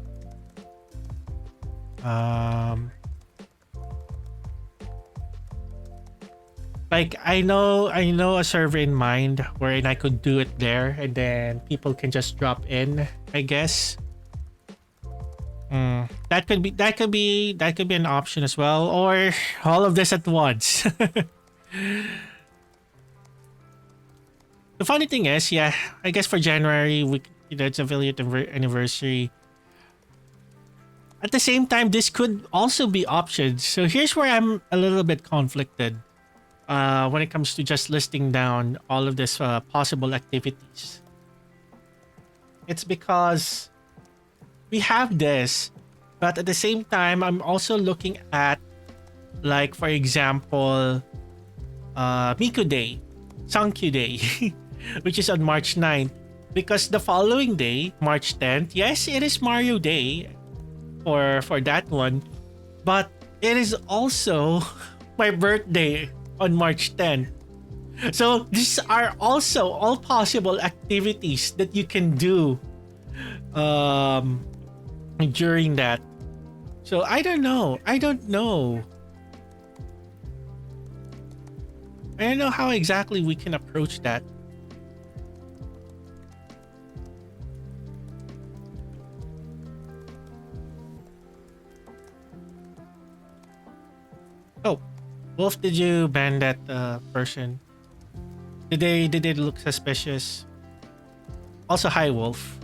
Like I know a server in mind wherein I could do it there and then people can just drop in, I guess. That could be an option as well, or all of this at once. The funny thing is, yeah, I guess for January it's affiliate anniversary. At the same time, this could also be options. So here's where I'm a little bit conflicted when it comes to just listing down all of this possible activities. It's because we have this, but at the same time, I'm also looking at, like, for example, Miku Day, Sankyu Day, which is on March 9th. Because the following day, March 10th, yes, it is Mario Day for that one, but it is also my birthday on March 10th. So these are also all possible activities that you can do during that. So I don't know how exactly we can approach that. Oh, Wolf, did you ban that person? Did they look suspicious? Also, hi, Wolf.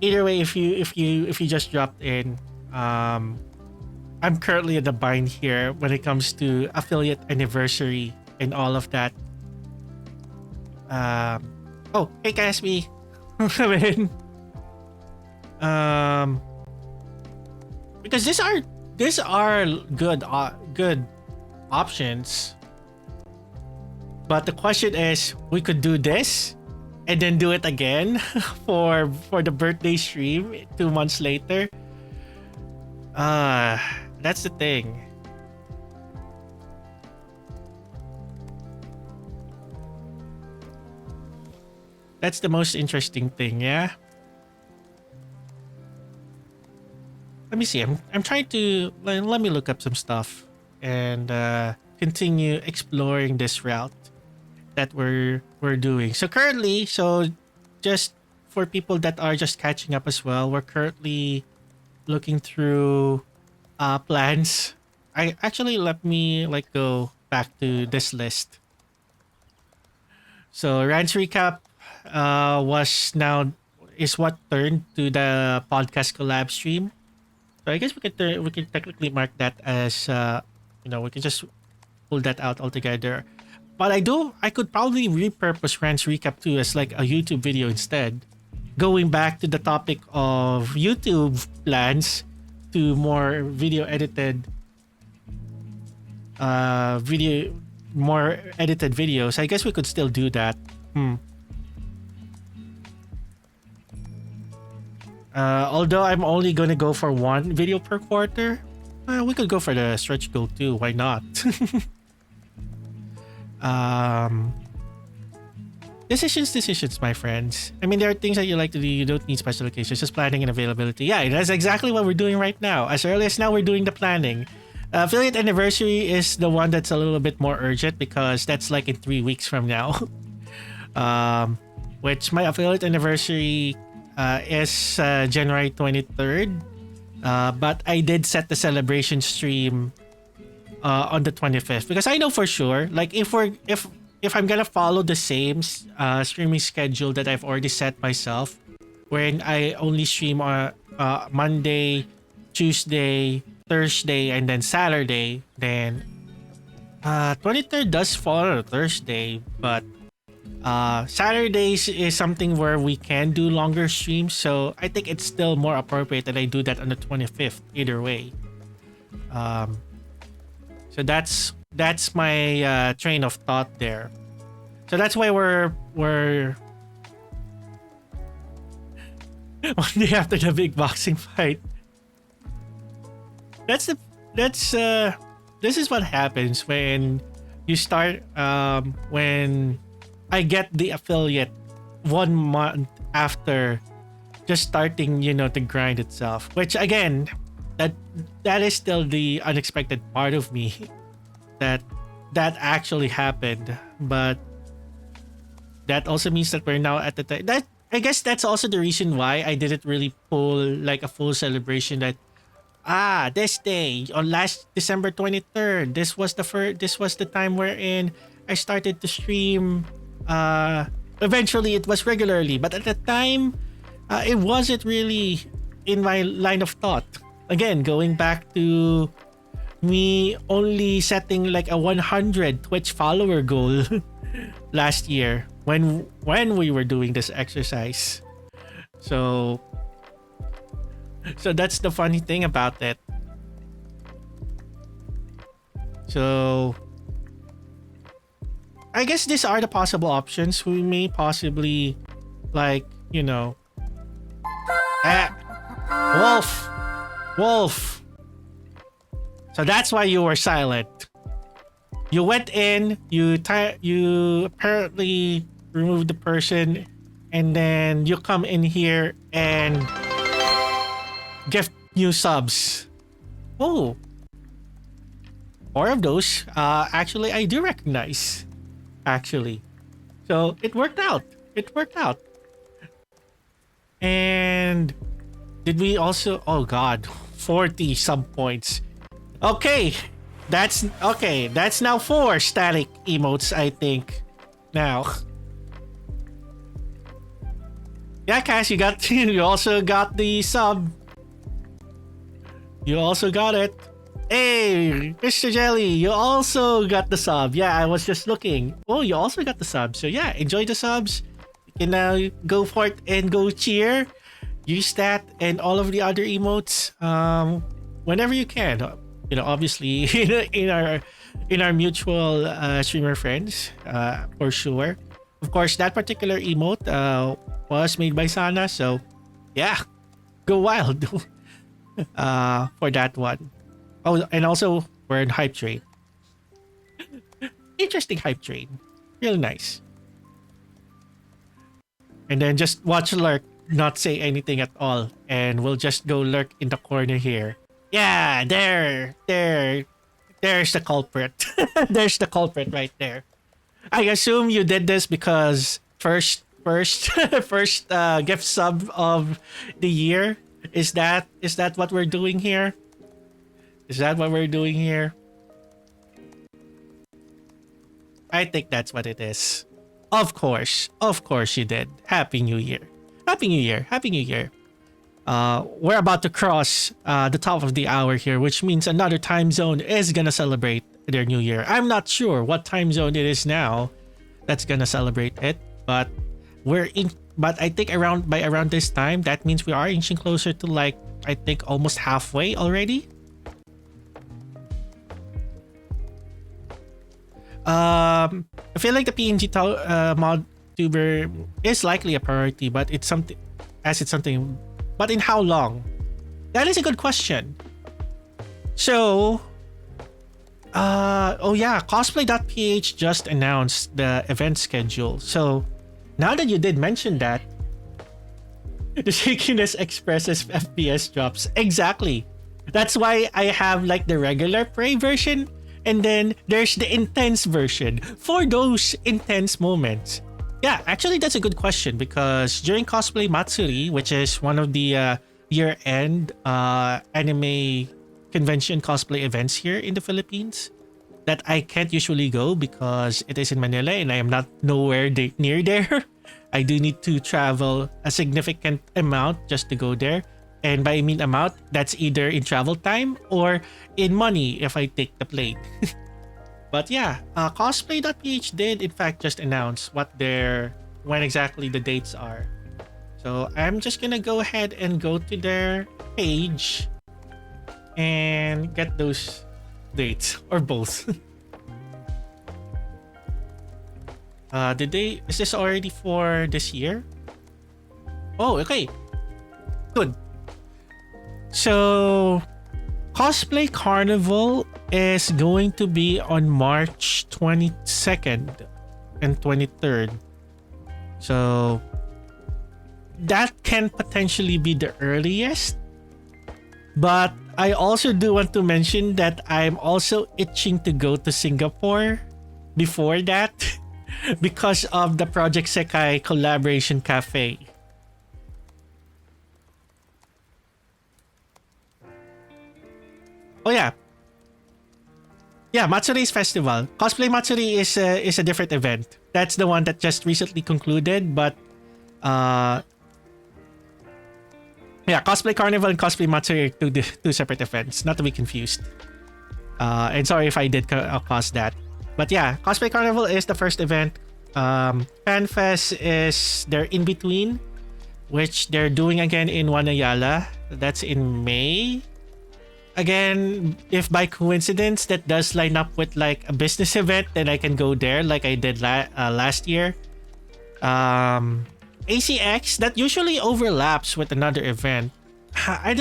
Either way, if you just dropped in, I'm currently in the bind here when it comes to affiliate anniversary and all of that. Oh, hey, Casby. Come in. Because these are good options, but the question is, we could do this and then do it again for the birthday stream 2 months later. That's the thing. That's the most interesting thing, yeah. Let me see. I'm trying to let me look up some stuff and continue exploring this route that we're doing. So currently, just for people that are just catching up as well, we're currently looking through plans. I actually let me go back to this list. So Rant's recap is what turned to the podcast collab stream. So I guess we can technically mark that as we can just pull that out altogether. But I could probably repurpose Rant's recap too as like a YouTube video instead. Going back to the topic of YouTube plans to more video edited videos. I guess we could still do that. Although I'm only gonna go for one video per quarter, we could go for the stretch goal too. Why not? Decisions, my friends. I mean, there are things that you like to do. You don't need special occasions, just planning and availability. Yeah, that's exactly what we're doing right now. As early as now, we're doing the planning. Affiliate anniversary is the one that's a little bit more urgent because that's like in 3 weeks from now. Which my affiliate anniversary is January 23rd. But I did set the celebration stream on the 25th because I know for sure, like if I'm gonna follow the same streaming schedule that I've already set myself, wherein I only stream on Monday, Tuesday, Thursday, and then Saturday, then 23rd does fall on a Thursday, but Saturdays is something where we can do longer streams, so I think it's still more appropriate that I do that on the 25th either way. So that's my train of thought there. So that's why we're one day after the big boxing fight. This is what happens when you start when I get the affiliate 1 month after just starting, the grind itself. Which again, that is still the unexpected part of me that actually happened. But that also means that we're now at the time that I guess that's also the reason why I didn't really pull like a full celebration that this day on last December 23rd, this was the time wherein I started to stream. Eventually it was regularly, but at the time it wasn't really in my line of thought. Again, going back to me only setting like a 100 Twitch follower goal last year when we were doing this exercise. So that's the funny thing about it. So I guess these are the possible options. We may possibly like, Wolf. So that's why you were silent. You went in, you apparently removed the person, and then you come in here and gift new subs. Oh. 4 of those, actually, I do recognize. Actually. So, it worked out. And did we also... Oh, God. 40 sub points. Okay. That's now 4 static emotes, I think. Now. Yeah, Cass, you also got the sub. You also got it. Hey, Mr. Jelly, you also got the sub. Yeah, I was just looking. Oh, you also got the sub. So yeah, enjoy the subs. You can now go for it and go cheer. Use that and all of the other emotes whenever you can. Obviously in our mutual streamer friends, for sure. Of course, that particular emote was made by Sana. So yeah, go wild for that one. Oh, and also we're in Hype Train. Interesting Hype Train. Really nice. And then just watch Lurk not say anything at all. And we'll just go lurk in the corner here. Yeah, there's the culprit. There's the culprit right there. I assume you did this because first gift sub of the year. Is that what we're doing here? Is that what we're doing here? I think that's what it is. Of course you did. Happy New Year. We're about to cross the top of the hour here, which means another time zone is gonna celebrate their New Year. I'm not sure what time zone it is now that's gonna celebrate it, but I think by around this time, that means we are inching closer to like, I think almost halfway already. I feel like the PNG mod tuber is likely a priority, but it's something. But in how long? That is a good question. So, cosplay.ph just announced the event schedule. So, now that you did mention that, the shakiness expresses FPS drops. Exactly. That's why I have like the regular Prey version, and then there's the intense version for those intense moments. Yeah, actually that's a good question because during Cosplay Matsuri, which is one of the year-end anime convention cosplay events here in the Philippines, that I can't usually go because it is in Manila and I am not nowhere near there. I do need to travel a significant amount just to go there. And by mean amount, that's either in travel time or in money if I take the plane. But yeah, cosplay.ph did in fact just announce when exactly the dates are. So I'm just gonna go ahead and go to their page and get those dates or both. Is this already for this year? Oh, okay. Good. So, Cosplay Carnival is going to be on March 22nd. and 23rd. So that can potentially be the earliest. But I also do want to mention that I'm also itching to go to Singapore before that because of the Project Sekai Collaboration Cafe. Oh yeah. Yeah, Matsuri's festival. Cosplay Matsuri is a different event. That's the one that just recently concluded, but uh yeah, Cosplay Carnival and Cosplay Matsuri are two separate events, not to be confused. And sorry if I did cause that. But yeah, Cosplay Carnival is the first event. FanFest is their in between, which they're doing again in Wanayala. That's in May. Again, if by coincidence that does line up with like a business event, then I can go there like I did last year. ACX that usually overlaps with another event. I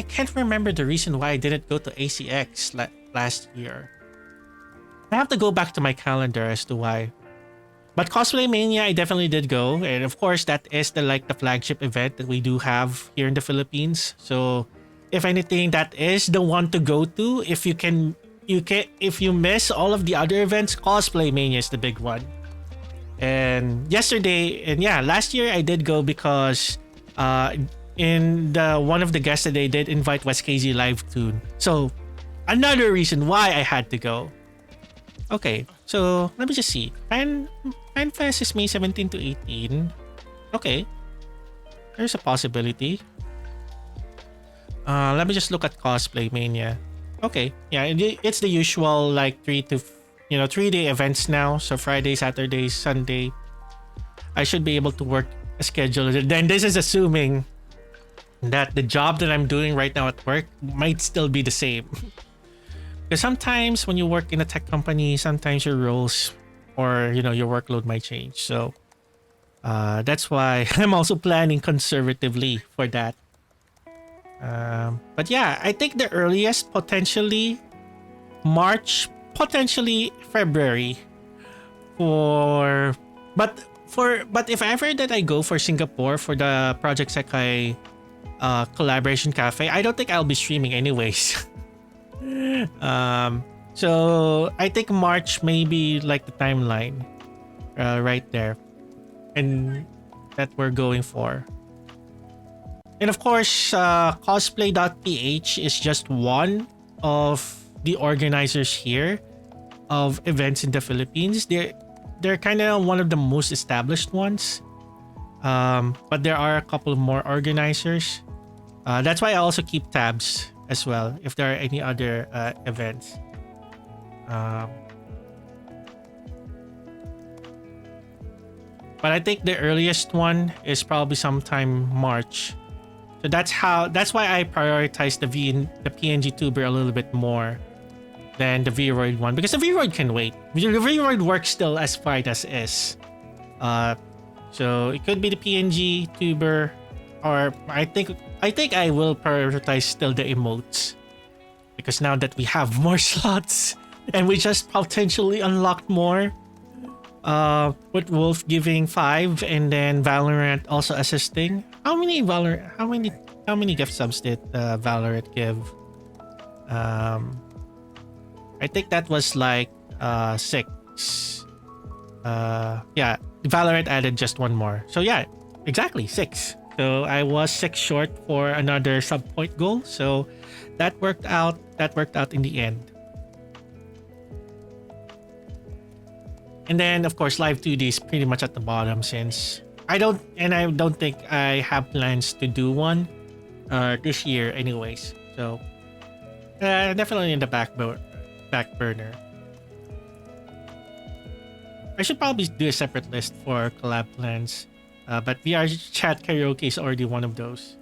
can't remember the reason why I didn't go to ACX last year. I have to go back to my calendar as to why. But Cosplay Mania, I definitely did go, and of course that is the flagship event that we do have here in the Philippines. So, if anything, that is the one to go to. If you miss all of the other events, Cosplay Mania is the big one. And last year I did go because in the one of the guests that they did invite was KZ Live Tune. So another reason why I had to go. Okay, so let me just see. FanFest is May 17 to 18. Okay, there's a possibility. Let me just look at Cosplay Mania. Okay, yeah, it's the usual 3-day events now. So Friday, Saturday, Sunday. I should be able to work a schedule. Then this is assuming that the job that I'm doing right now at work might still be the same. Because sometimes when you work in a tech company, sometimes your roles or your workload might change. So that's why I'm also planning conservatively for that. But yeah, I think the earliest potentially March, potentially February but if ever that I go for Singapore for the Project Sekai collaboration cafe, I don't think I'll be streaming anyways. So I think March may be like the timeline right there and that we're going for. And of course, cosplay.ph is just one of the organizers here of events in the Philippines. They're kind of one of the most established ones. But there are a couple of more organizers. That's why I also keep tabs as well if there are any other events. But I think the earliest one is probably sometime March. So that's why I prioritize the PNG tuber a little bit more than the Vroid one, because the Vroid can wait. The Vroid works still as fine as is. So it could be the PNG tuber, or I think I will prioritize still the emotes, because now that we have more slots and we just potentially unlocked more, with Wolf giving 5 and then Valorant also assisting. How many gift subs did Valorant give? I think that was 6. Yeah, Valorant added just one more. So yeah, exactly 6. So I was 6 short for another sub-point goal. So that worked out. In the end. And then of course Live 2D is pretty much at the bottom, since I don't think I have plans to do one this year anyways. So definitely in the back burner. I should probably do a separate list for collab plans. But VR chat karaoke is already one of those.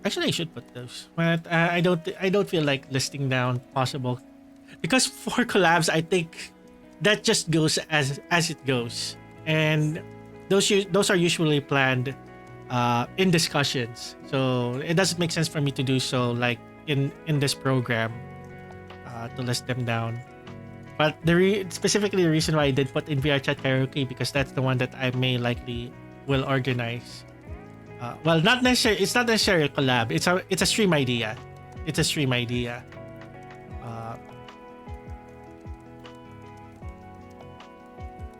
Actually, I should put those, but I don't feel like listing down possible, because for collabs, I think that just goes as it goes, and those are usually planned in discussions. So it doesn't make sense for me to do so like in this program to list them down. But specifically the reason why I did put in VR chat karaoke because that's the one that I may likely will organize. Well, not necessarily. It's not necessarily a collab. It's a stream idea. It's a stream idea. Uh,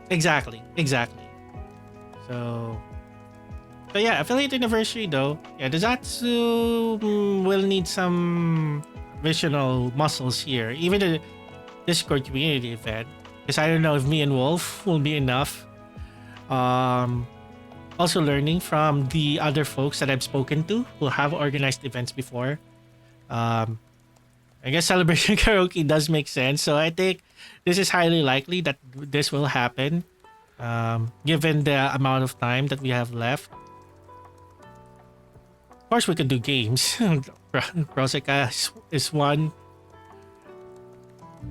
exactly. So yeah, affiliate anniversary though. Yeah, the Zatsu will need some visual muscles here. Even the Discord community event, because I don't know if me and Wolf will be enough. Also learning from the other folks that I've spoken to who have organized events before. I guess Celebration Karaoke does make sense. So I think this is highly likely that this will happen, given the amount of time that we have left. Of course, we could do games. Broseka is one.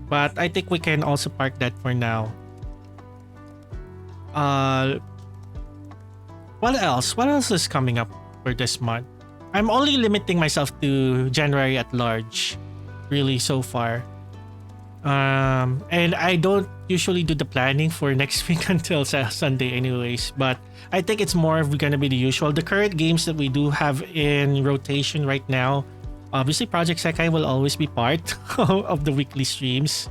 But I think we can also park that for now. What else? What else is coming up for this month? I'm only limiting myself to January at large, really, so far. And I don't usually do the planning for next week until Sunday anyways. But I think it's more of gonna be the usual. The current games that we do have in rotation right now, obviously Project Sekai will always be part of the weekly streams.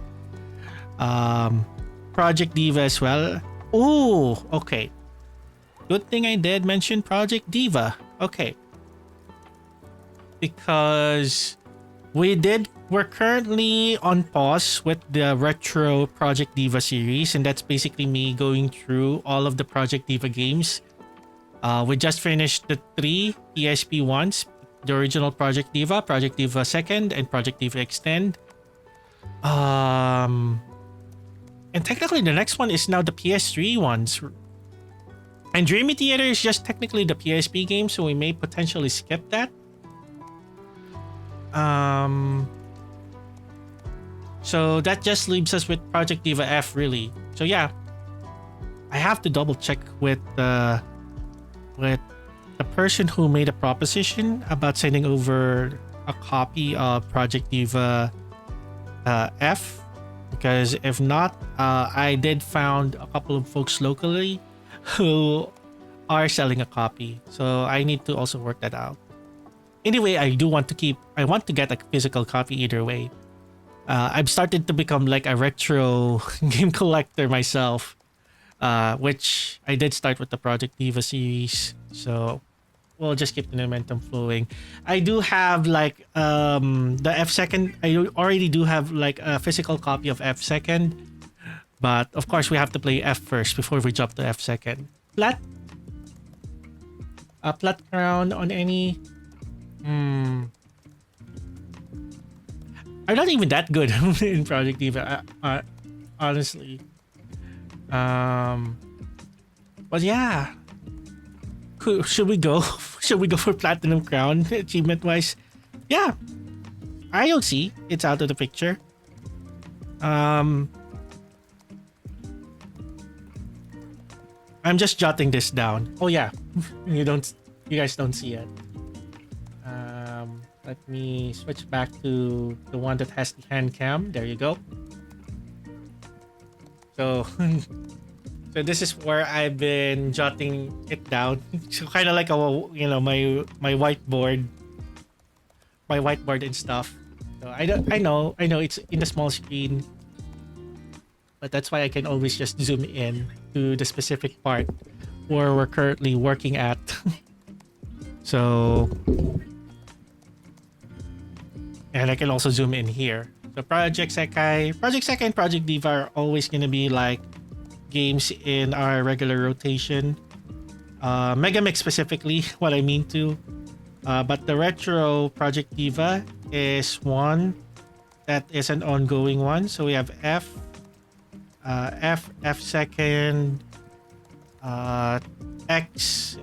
Project Diva as well. Oh, okay. Good thing I did mention Project Diva. Okay. Because we're currently on pause with the retro Project Diva series, and that's basically me going through all of the Project Diva games. We just finished the 3 PSP ones, the original Project Diva 2nd, and Project Diva Extend. And technically the next one is now the PS3 ones. And Dreamy Theater is just technically the PSP game, so we may potentially skip that. So that just leaves us with Project Diva F, really. So yeah, I have to double check with the person who made a proposition about sending over a copy of Project Diva F, because if not, I did found a couple of folks locally who are selling a copy, so I need to also work that out. Anyway, I want to get a physical copy either way. I've started to become like a retro game collector myself, which I did start with the Project Diva series, so we'll just keep the momentum flowing. I do have like the F2nd. I already do have like a physical copy of F2nd, but of course we have to play F first before we jump to F2nd. Plat crown on any. I'm not even that good in Project Diva, honestly. But yeah, should we go? Should we go for Platinum Crown achievement wise? Yeah, IOC, it's out of the picture. I'm just jotting this down. Oh yeah, you guys don't see it. Let me switch back to the one that has the hand cam. There you go. So, so this is where I've been jotting it down. So kind of like my whiteboard, and stuff. So I know it's in the small screen, but that's why I can always just zoom in to the specific part where we're currently working at. So. And I can also zoom in here. So Project Sekai and Project Diva are always going to be like games in our regular rotation. Megamix specifically, what I mean to. But the retro Project Diva is one that is an ongoing one. So we have F second, X.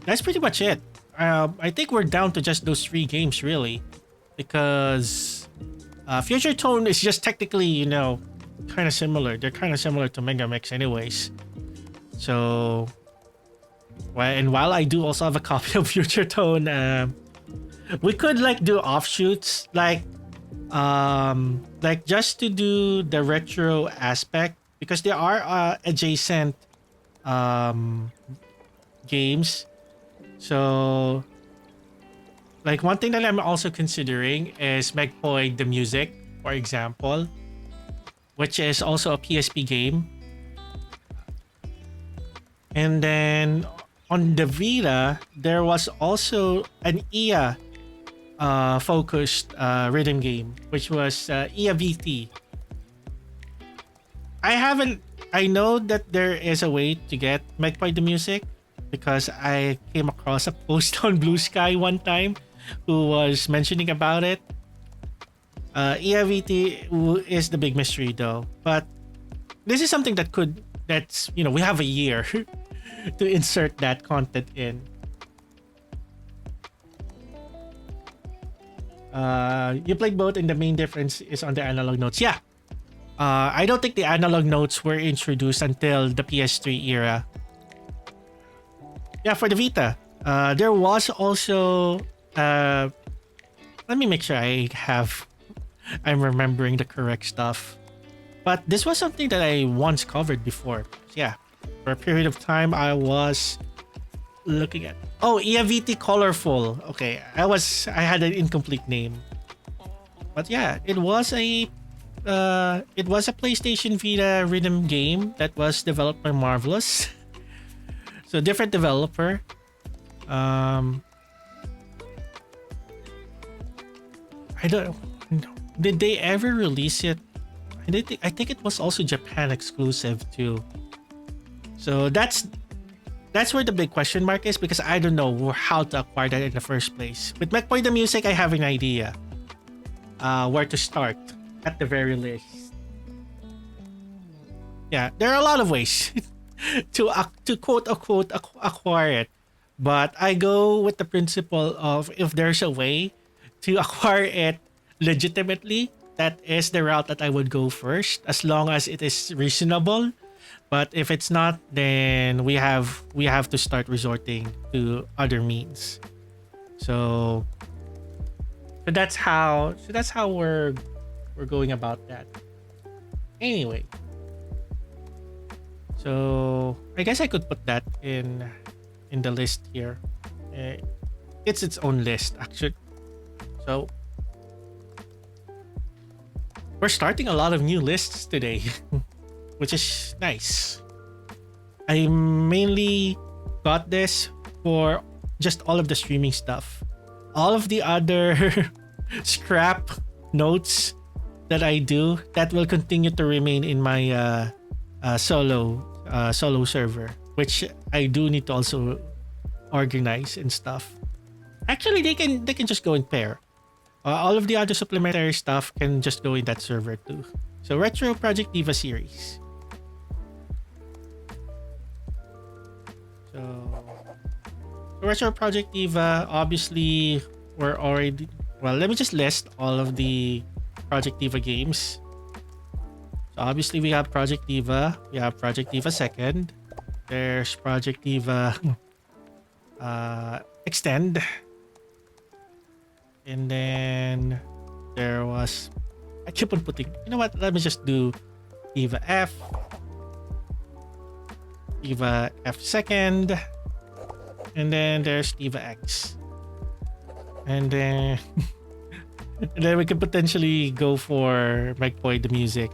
That's pretty much it. I think we're down to just those 3 games really, because Future Tone is just technically, kind of similar. They're kind of similar to Megamix anyways. So, while I do also have a copy of Future Tone, we could like do offshoots. Like Like just to do the retro aspect, because there are adjacent um games. So like one thing that I'm also considering is Megpoy the Music, for example, which is also a PSP game. And then on the Vita, there was also an IA focused rhythm game, which was IA VT. I haven't. I know that there is a way to get Magpie the Music because I came across a post on Blue Sky one time who was mentioning about it. EIVT is the big mystery though, but this is something that could. That's we have a year to insert that content in. You played both, and the main difference is on the analog notes. Yeah. I don't think the analog notes were introduced until the PS3 era. Yeah, for the Vita. There was also. Let me make sure I'm remembering the correct stuff. But this was something that I once covered before. Yeah. For a period of time, I was looking at. Oh, EAVT Colorful. Okay, I had an incomplete name. But yeah, it was a PlayStation Vita rhythm game that was developed by Marvelous. So different developer. I don't know. Did they ever release it? I think it was also Japan exclusive too. So that's where the big question mark is, because I don't know how to acquire that in the first place. With Mechboy the Music, I have an idea where to start at the very least. Yeah, there are a lot of ways to quote unquote acquire it, but I go with the principle of if there's a way to acquire it legitimately, that is the route that I would go first, as long as it is reasonable. But if it's not, then we have to start resorting to other means. So that's how we're going about that. Anyway, so I guess I could put that in the list here. It's its own list actually. So we're starting a lot of new lists today, which is nice. I mainly got this for just all of the streaming stuff. All of the other scrap notes that I do, that will continue to remain in my solo server, which I do need to also organize and stuff. Actually, they can just go in pair. All of the other supplementary stuff can just go in that server too. So Retro Project Diva series. So Retro Project Diva, obviously we're already. Well, let me just list all of the Project Diva games. So obviously we have Project Diva. We have Project Diva Second. There's Project Diva Extend. And then there was, I keep on putting, you know what, let me just do Diva F, Diva F Second, and then there's Diva X. And then and then we can potentially go for Magpie the Music,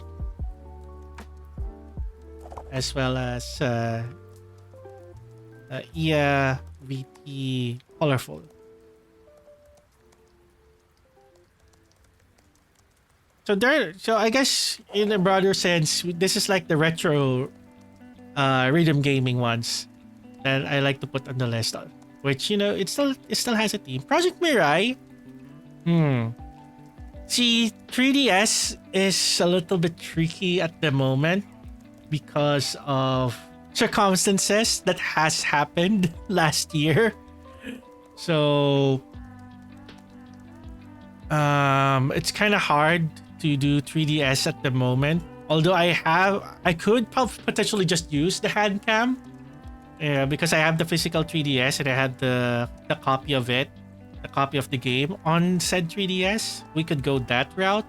as well as IA VT Colorful. So I guess in a broader sense, this is like the retro rhythm gaming ones that I like to put on the list. Which it still has a theme. Project Mirai. See, 3DS is a little bit tricky at the moment because of circumstances that has happened last year. So it's kind of hard to do 3DS at the moment. Although I could potentially just use the hand cam, because I have the physical 3DS and I have the copy of it a copy of the game on said 3DS, we could go that route.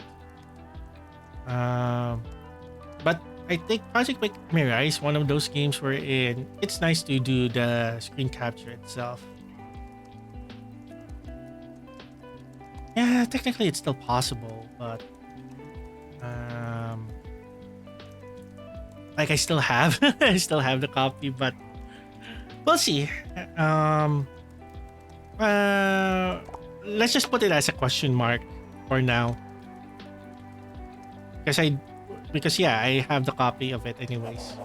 But I think Project Mirai is one of those games wherein it's nice to do the screen capture itself. Yeah, technically it's still possible, but like I still have I still have the copy, but we'll see. Let's just put it as a question mark for now. Because yeah, I have the copy of it anyways.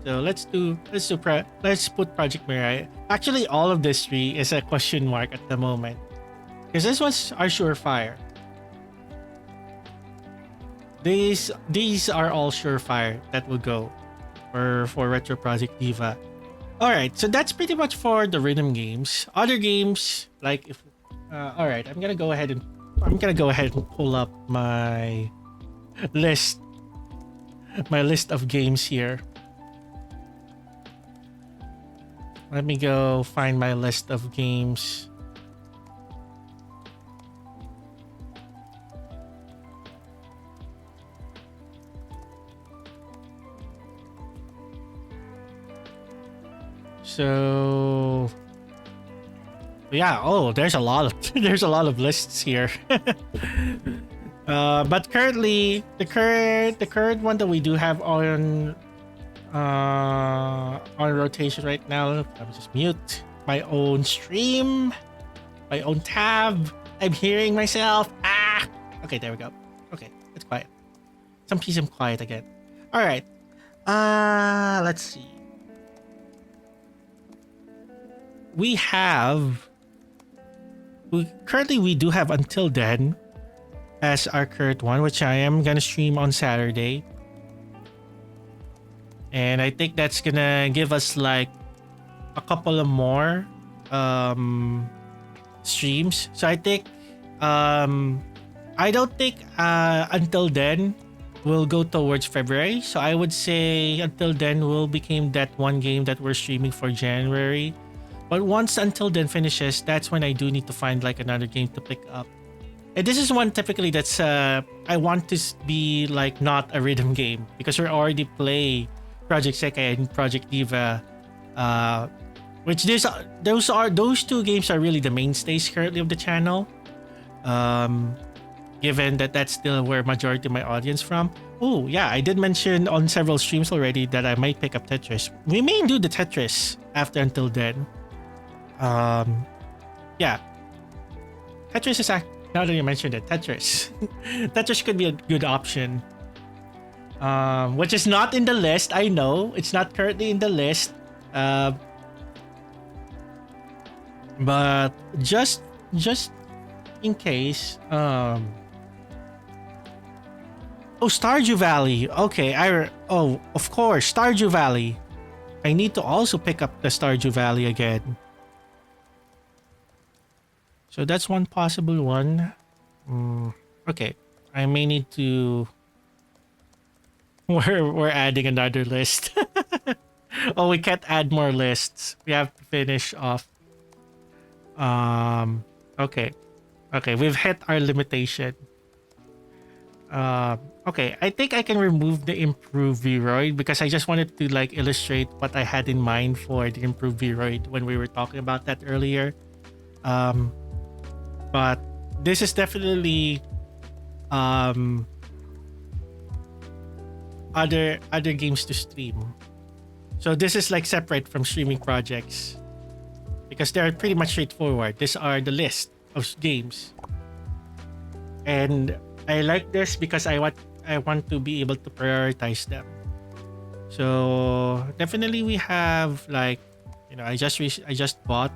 So let's put Project Mirai. Actually, all of this three is a question mark at the moment. Because this was our surefire. These are all surefire that will go for Retro Project Diva. Alright, so that's pretty much for the rhythm games. Other games, like if alright, I'm gonna go ahead and pull up my list of games here. Let me go find my list of games. So yeah, there's a lot of lists here. But currently the current one that we do have on rotation right now, let me just mute my own stream, my own tab. I'm hearing myself. Okay, there we go. Okay, it's quiet. Some peace and quiet again. All right. Let's see. We do have Until Then as our current one, which I am gonna stream on Saturday. And I think that's gonna give us like a couple of more streams. So I think I don't think Until Then will go towards February. So I would say Until Then will become that one game that we're streaming for January. But once Until Then finishes, that's when I do need to find like another game to pick up. And this is one typically that's I want to be like not a rhythm game because we already play Project Sekai and Project Diva, which those two games are really the mainstays currently of the channel. Given that that's still where majority of my audience from. Oh yeah, I did mention on several streams already that I might pick up Tetris. We may do the Tetris after Until Then. Yeah, Tetris is now that you mentioned it, Tetris could be a good option, which is not in the list. I know it's not currently in the list, but just in case. Stardew Valley. Okay, of course, Stardew Valley. I need to also pick up the Stardew Valley again. So that's one possible one. Okay, I may need to. We're adding another list. We can't add more lists. We have to finish off. Okay, we've hit our limitation. Okay, I think I can remove the improved Vroid because I just wanted to like illustrate what I had in mind for the improved Vroid when we were talking about that earlier. But this is definitely other games to stream. So this is like separate from streaming projects because they're pretty much straightforward. These are the list of games, and I like this because I want to be able to prioritize them. So definitely we have like, I just bought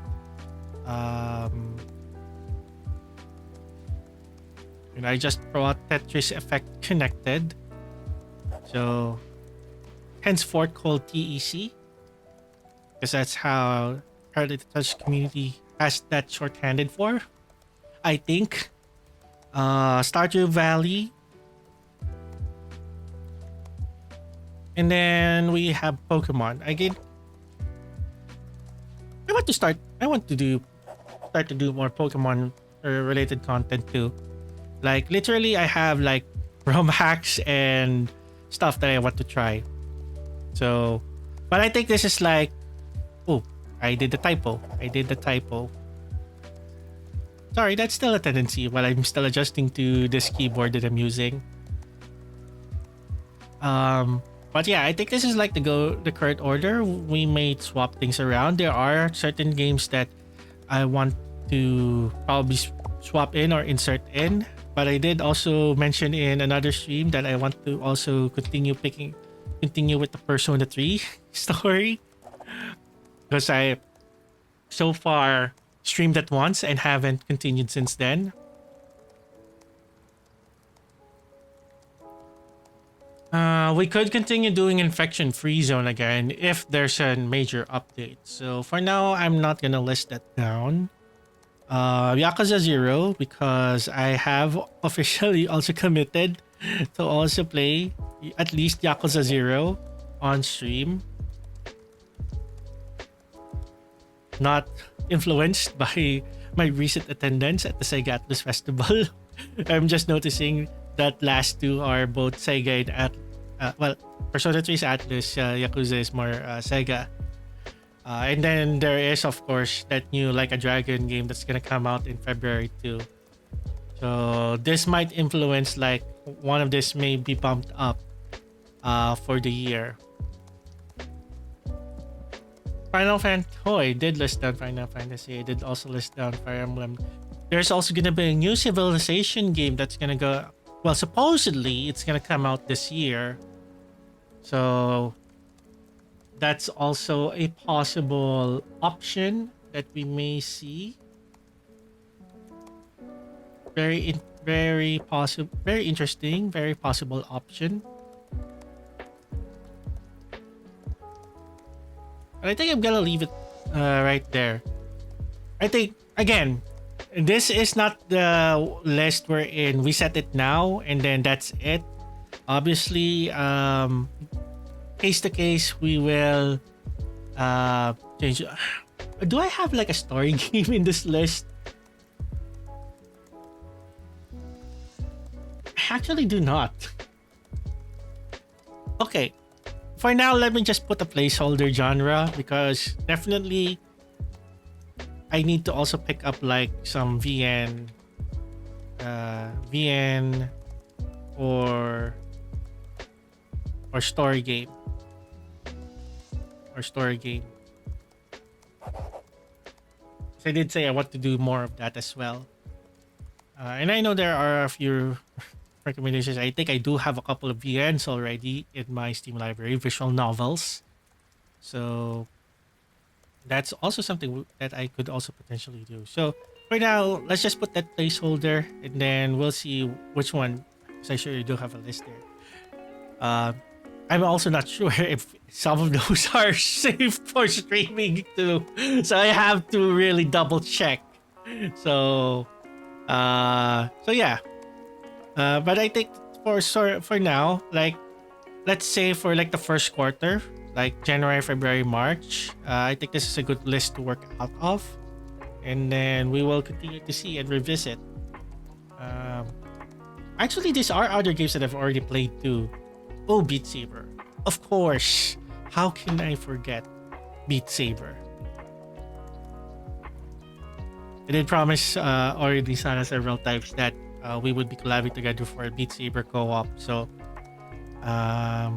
I just brought Tetris Effect Connected. So henceforth called TEC because that's how the touch community has that shorthanded for, I think. Stardew Valley, and then we have Pokemon again. I want to do start to do more Pokemon related content too. Like literally, I have like ROM hacks and stuff that I want to try. So, but I think this is like, oh, I did the typo. I did the typo. Sorry, that's still a tendency while I'm still adjusting to this keyboard that I'm using. But yeah, I think this is like the current order. We may swap things around. There are certain games that I want to probably swap in or insert in. But I did also mention in another stream that I want to also continue with the Persona 3 story. Because I so far streamed it once and haven't continued since then. We could continue doing Infection Free Zone again if there's a major update. So for now, I'm not gonna list that down. Yakuza 0 because I have officially also committed to also play at least Yakuza 0 on stream. Not influenced by my recent attendance at the Sega Atlus Festival. I'm just noticing that last two are both Sega and Persona 3 is Atlus, Yakuza is more Sega. And then there is, of course, that new Like a Dragon game that's gonna come out in February too. So this might influence, like, one of this may be bumped up for the year. I did list down Final Fantasy. I did also list down Fire Emblem. There's also gonna be a new Civilization game that's gonna go. Well, supposedly it's gonna come out this year. So that's also a possible option that we may see. Very possible, very interesting, very possible option. But I think I'm gonna leave it right there. I think again, this is not the list we're in. We set it now and then that's it. Obviously, case to case, we will change. Do I have like a story game in this list? I actually do not. Okay. For now, let me just put a placeholder genre because definitely I need to also pick up like some VN or story game. So I did say I want to do more of that as well. And I know there are a few recommendations. I think I do have a couple of VNs already in my Steam library, visual novels. So that's also something that I could also potentially do. So for now, let's just put that placeholder and then we'll see which one. Because I sure you do have a list there. I'm also not sure if some of those are safe for streaming too. So I have to really double check. So yeah. But I think for now, like, let's say for like the first quarter, like January, February, March, I think this is a good list to work out of. And then we will continue to see and revisit. Actually, these are other games that I've already played too. Oh, Beat Saber. Of course. How can I forget Beat Saber? I did promise already Sana several times that we would be collabing together for a Beat Saber co-op. So I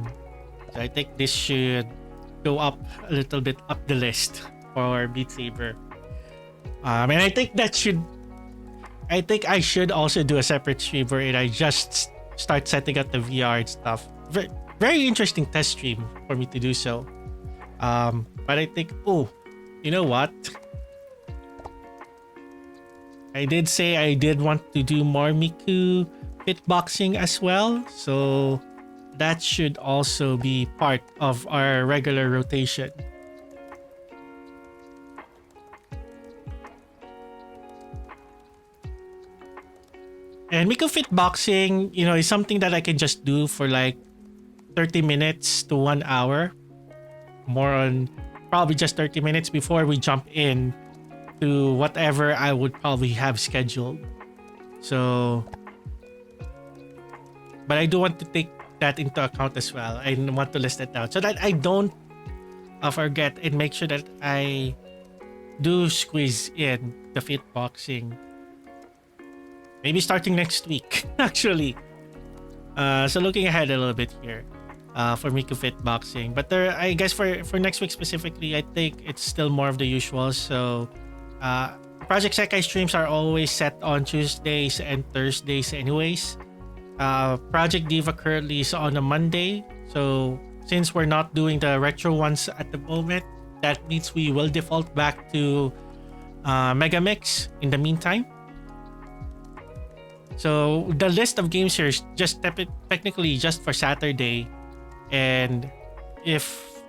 think this should go up a little bit up the list for Beat Saber. And I think I should also do a separate stream where I just start setting up the VR and stuff. Very interesting test stream for me to do so. But I think, you know what? I did say I did want to do more Miku fitboxing as well. So that should also be part of our regular rotation. And Miku fitboxing, is something that I can just do for like 30 minutes to 1 hour. More on probably just 30 minutes before we jump in to whatever I would probably have scheduled. So, but I do want to take that into account as well. I want to list it out so that I don't forget and make sure that I do squeeze in the fit boxing. Maybe starting next week, actually. So looking ahead a little bit here for Miku Fit Boxing. But there, I guess for next week specifically, I think it's still more of the usual. So Project Sekai streams are always set on Tuesdays and Thursdays anyways. Project Diva currently is on a Monday. So since we're not doing the retro ones at the moment, that means we will default back to Megamix in the meantime. So the list of games here is just technically just for Saturday. And if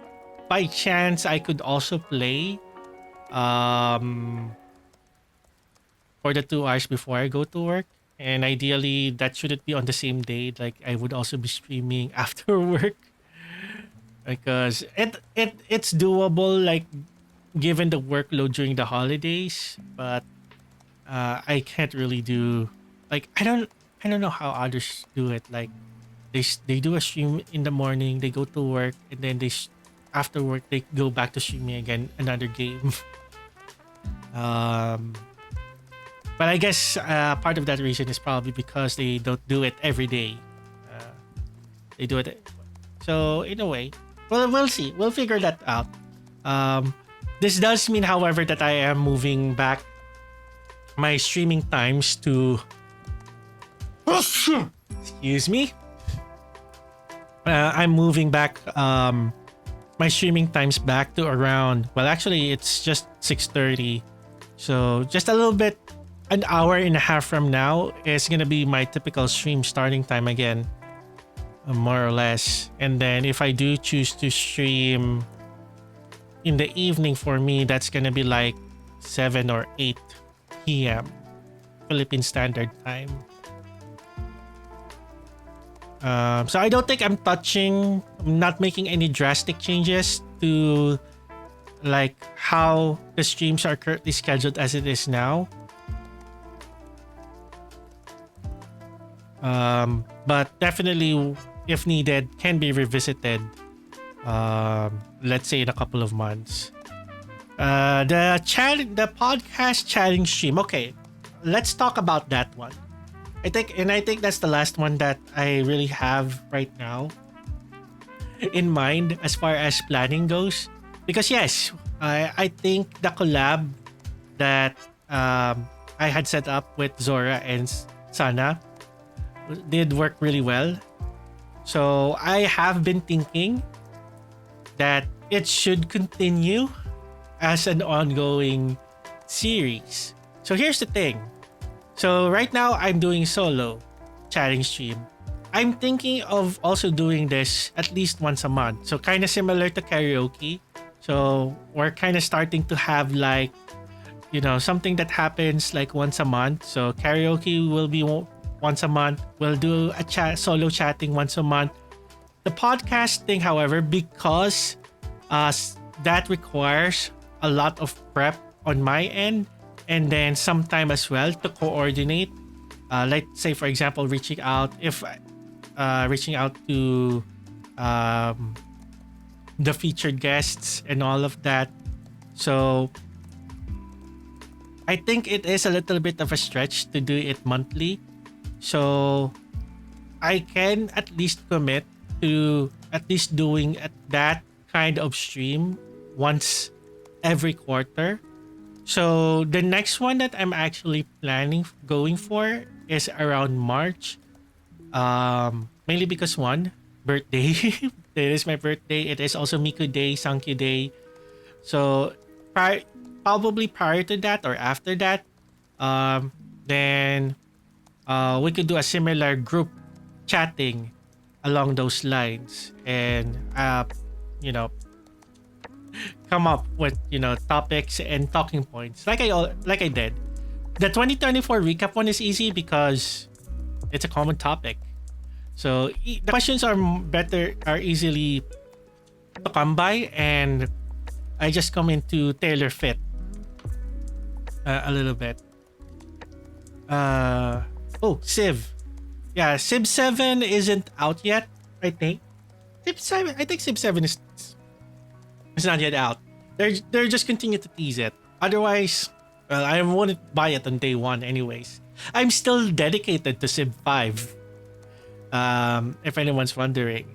by chance I could also play for the 2 hours before I go to work. And ideally that shouldn't be on the same day. Like I would also be streaming after work. Because it's doable, like given the workload during the holidays, but I can't really do, like I don't know how others do it. Like they do a stream in the morning, they go to work, and then after work they go back to streaming again another game. But I guess part of that reason is probably because they don't do it every day. They do it. So in a way, well, we'll see. We'll figure that out. This does mean, however, that I am moving back my streaming times to. Excuse me. I'm moving back my streaming times back to around. Well, actually, it's just 6:30. So just a little bit, an hour and a half from now is gonna be my typical stream starting time again. More or less. And then if I do choose to stream in the evening, for me that's gonna be like 7 or 8 p.m. Philippine Standard Time. So I don't think I'm not making any drastic changes to like how the streams are currently scheduled as it is now. But definitely, if needed, can be revisited. Let's say in a couple of months. The podcast challenge stream. Okay, let's talk about that one. I think that's the last one that I really have right now in mind as far as planning goes. Because yes, I think the collab that I had set up with Zora and Sana did work really well. So I have been thinking that it should continue as an ongoing series. So here's the thing. So right now I'm doing solo chatting stream. I'm thinking of also doing this at least once a month. So kind of similar to karaoke. So we're kind of starting to have like, something that happens like once a month. So karaoke will be once a month. We'll do a solo chatting once a month. The podcast thing, however, because that requires a lot of prep on my end, and then some time as well to coordinate. Like say for example, reaching out to the featured guests and all of that. So I think it is a little bit of a stretch to do it monthly. So I can at least commit to at least doing that kind of stream once every quarter. So the next one that I'm actually planning going for is around March. Mainly because one, birthday. It is my birthday. It is also Miku Day, Sankyu Day. So probably prior to that or after that, then we could do a similar group chatting along those lines, and come up with topics and talking points like I did. The 2024 recap one is easy because it's a common topic. So the questions are easily to come by, and I just come in to tailor fit a little bit. Uh, oh, Civ. Yeah, Civ 7 isn't out yet, I think. Civ 7, I think Civ 7 is not yet out. They're just continue to tease it. Otherwise, well, I wouldn't buy it on day one anyways. I'm still dedicated to Civ 5. If anyone's wondering.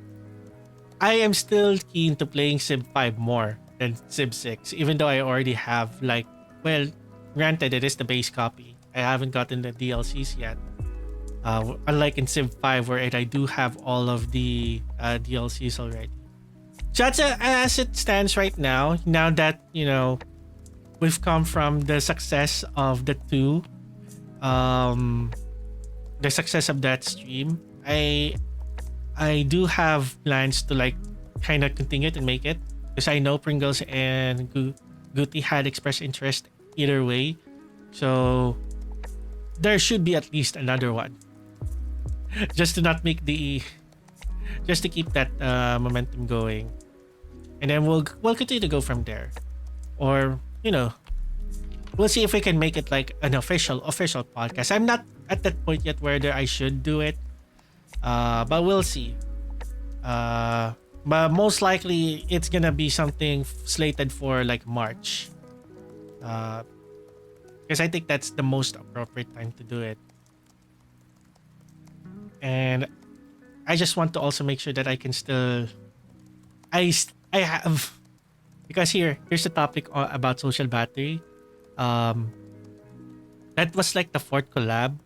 I am still keen to playing Civ 5 more than Civ 6, even though I already have like, well, granted it is the base copy. I haven't gotten the DLCs yet. Unlike in Civ 5 where I do have all of the DLCs already. So that's as it stands right now. Now that, we've come from the success of the success of that stream, I do have plans to like kind of continue it and make it because I know Pringles and Guti had expressed interest either way. So there should be at least another one. Just to not make just to keep that momentum going. And then we'll continue to go from there. Or, we'll see if we can make it like an official podcast. I'm not at that point yet whether I should do it. But we'll see. But most likely it's gonna be something slated for like March. Because I think that's the most appropriate time to do it. And I just want to also make sure that I can still I have, because here's the topic about social battery. That was like the fourth collab.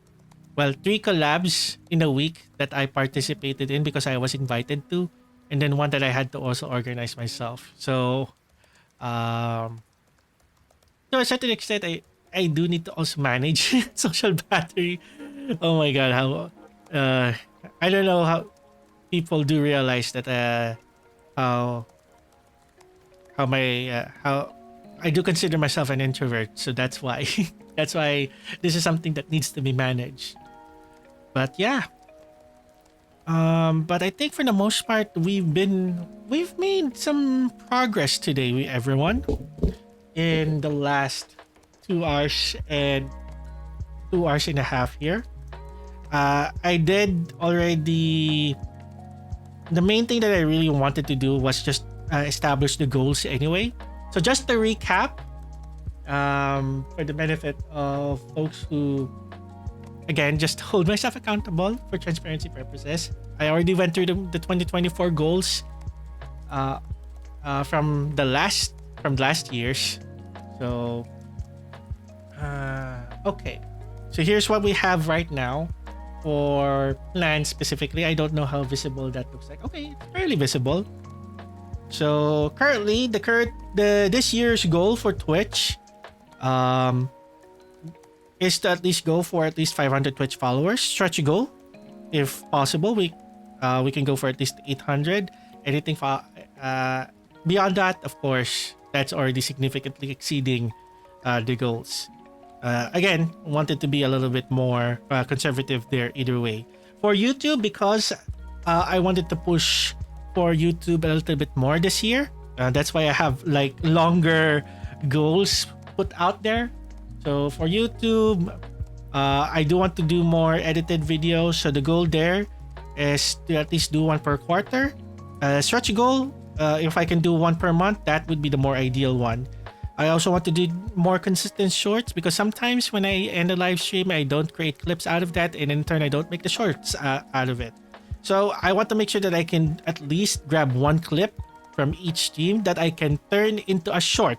Well, 3 collabs in a week that I participated in because I was invited to, and then one that I had to also organize myself. So to a certain extent I do need to also manage social battery. Oh my god, how I don't know how people do realize that how I do consider myself an introvert, so that's why that's why this is something that needs to be managed. But yeah, but I think for the most part we've made some progress today, everyone, in the last 2 hours and 2 hours and a half here. I did already. The main thing that I really wanted to do was just establish the goals anyway. So just to recap, for the benefit of folks who, again, just hold myself accountable for transparency purposes. I already went through the 2024 goals from last year's. So, okay. So here's what we have right now for plans specifically. I don't know how visible that looks like. Okay, it's fairly visible. So currently, this year's goal for Twitch is to at least go for at least 500 Twitch followers. Stretch goal, if possible. We can go for at least 800. Anything beyond that, of course, that's already significantly exceeding the goals. Again, wanted to be a little bit more conservative there either way. For YouTube, because I wanted to push for YouTube a little bit more this year. That's why I have like longer goals put out there. So for YouTube, I do want to do more edited videos. So the goal there is to at least do one per quarter. Stretch goal, if I can do one per month, that would be the more ideal one. I also want to do more consistent shorts because sometimes when I end a live stream, I don't create clips out of that, and in turn, I don't make the shorts out of it. So I want to make sure that I can at least grab one clip from each stream that I can turn into a short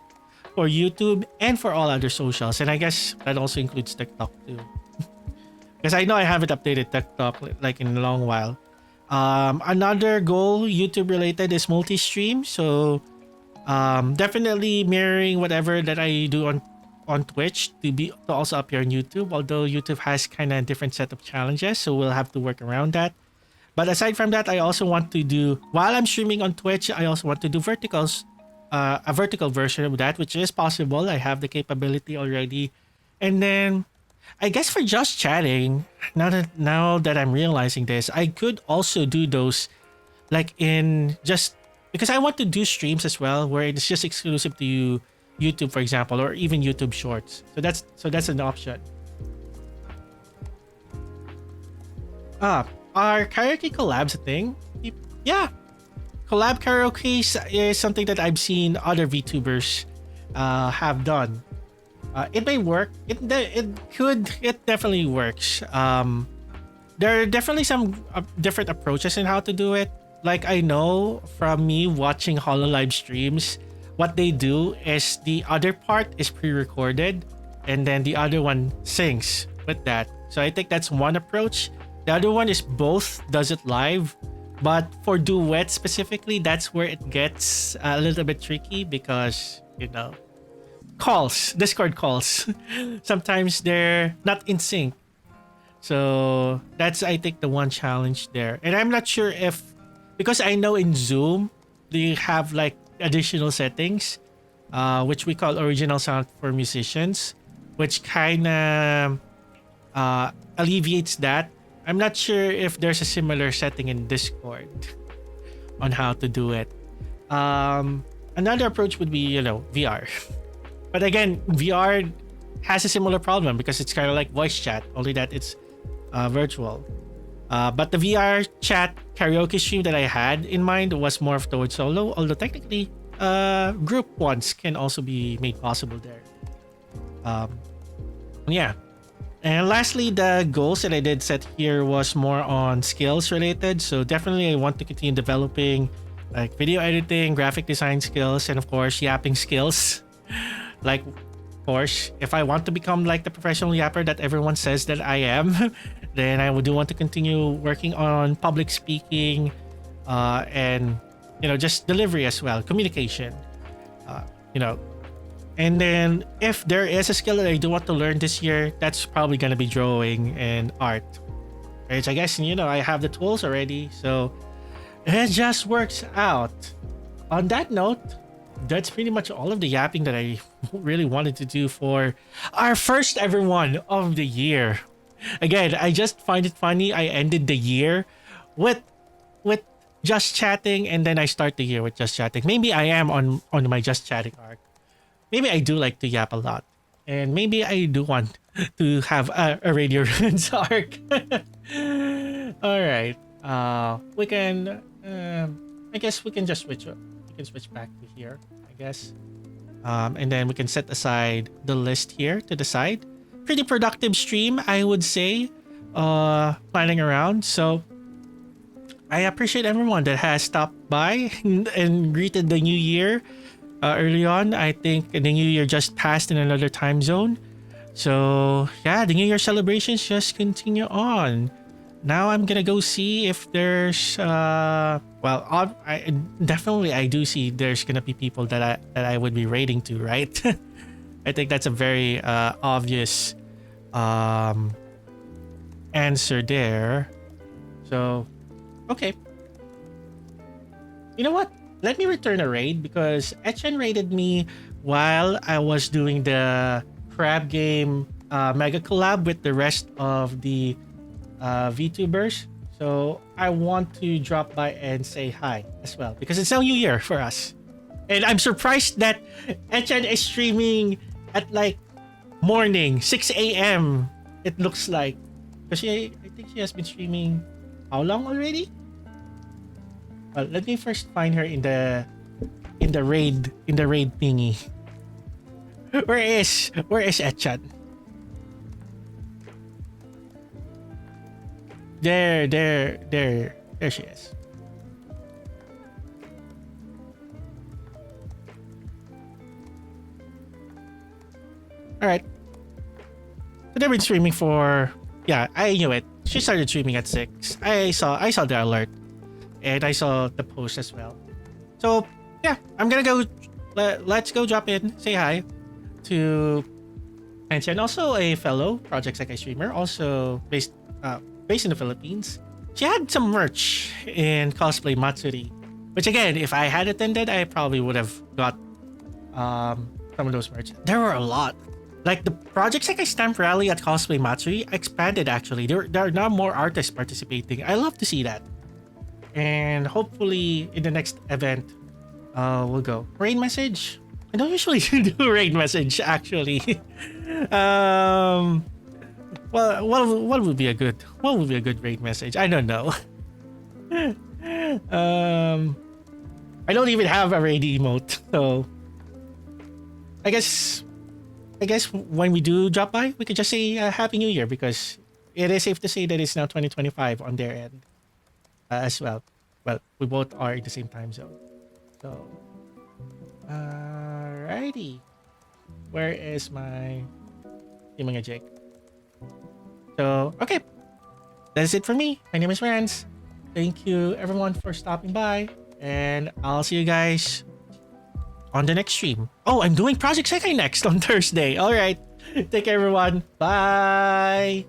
for YouTube and for all other socials. And I guess that also includes TikTok too. Because I know I haven't updated TikTok like in a long while. Another goal, YouTube related, is multi-stream. So definitely mirroring whatever that I do on Twitch to also appear on YouTube. Although YouTube has kind of a different set of challenges, so we'll have to work around that. But aside from that, I also want to do, while I'm streaming on Twitch, I also want to do verticals, a vertical version of that, which is possible. I have the capability already. And then I guess for just chatting, now that I'm realizing this, I could also do those like in just because I want to do streams as well where it's just exclusive to YouTube, for example, or even YouTube Shorts. So that's an option. Are karaoke collabs a thing? Yeah, collab karaoke is something that I've seen other VTubers have done. It may work. It definitely works. There are definitely some different approaches in how to do it. Like I know from me watching HoloLive streams, what they do is the other part is pre-recorded, and then the other one sings with that. So I think that's one approach. The other one is both does it live, but for duet specifically, that's where it gets a little bit tricky because calls, Discord calls, sometimes they're not in sync. So that's I think the one challenge there. And I'm not sure if, because I know in Zoom they have like additional settings, which we call original sound for musicians, which kind of alleviates that. I'm not sure if there's a similar setting in Discord on how to do it. Another approach would be, VR. But again, VR has a similar problem because it's kind of like voice chat, only that it's virtual. But the VR chat karaoke stream that I had in mind was more of towards solo, although technically group ones can also be made possible there. Yeah. And lastly, the goals that I did set here was more on skills related. So definitely I want to continue developing like video editing, graphic design skills, and of course yapping skills. Like, of course, if I want to become like the professional yapper that everyone says that I am, then I do want to continue working on public speaking, and just delivery as well, communication. And then if there is a skill that I do want to learn this year, that's probably gonna be drawing and art, which I guess I have the tools already, so it just works out. On that note, that's pretty much all of the yapping that I really wanted to do for our first ever one of the year. Again, I just find it funny I ended the year with just chatting, and then I start the year with just chatting. Maybe I am on my just chatting arc. Maybe I do like to yap a lot, and maybe I do want to have a radio runs arc. All right, we can. I guess we can just switch up. We can switch back to here, I guess. And then we can set aside the list here to the side. Pretty productive stream, I would say. Planning around. So I appreciate everyone that has stopped by and greeted the new year early on. I think the new year just passed in another time zone. So yeah, the new year celebrations just continue on. Now I'm gonna go see if there's I do see there's gonna be people that I would be raiding to, right? I think that's a very obvious answer there. So okay, you know what, let me return a raid because Etchen raided me while I was doing the crab game mega collab with the rest of the VTubers. So I want to drop by and say hi as well because it's now New Year for us. And I'm surprised that Etchen is streaming at like morning, 6 a.m. it looks like. Because I think she has been streaming how long already? Well, let me first find her in the raid thingy. Where is Etchen? There she is. All right. So they've been streaming for, yeah, I knew it. She started streaming at 6. I saw the alert, and I saw the post as well. So yeah, I'm gonna go. Let's go drop in, say hi to Ancha, and also a fellow Project Sekai streamer, also based in the Philippines. She had some merch in Cosplay Matsuri, which again, if I had attended, I probably would have got some of those merch. There were a lot. Like the Project Sekai Stamp Rally at Cosplay Matsuri expanded actually. There are now more artists participating. I love to see that. And hopefully in the next event, we'll go. Raid message? I don't usually do raid message actually. um, well, what would be a good raid message? I don't know. um, I don't even have a raid emote, so I guess when we do drop by, we could just say Happy New Year because it is safe to say that it's now 2025 on their end as well. Well, we both are in the same time zone. So, alrighty. Where is my Timanga Jake? So, okay. That's it for me. My name is Rance. Thank you everyone for stopping by. And I'll see you guys on the next stream. Oh, I'm doing Project Sekai next on Thursday. Alright. Take care everyone. Bye.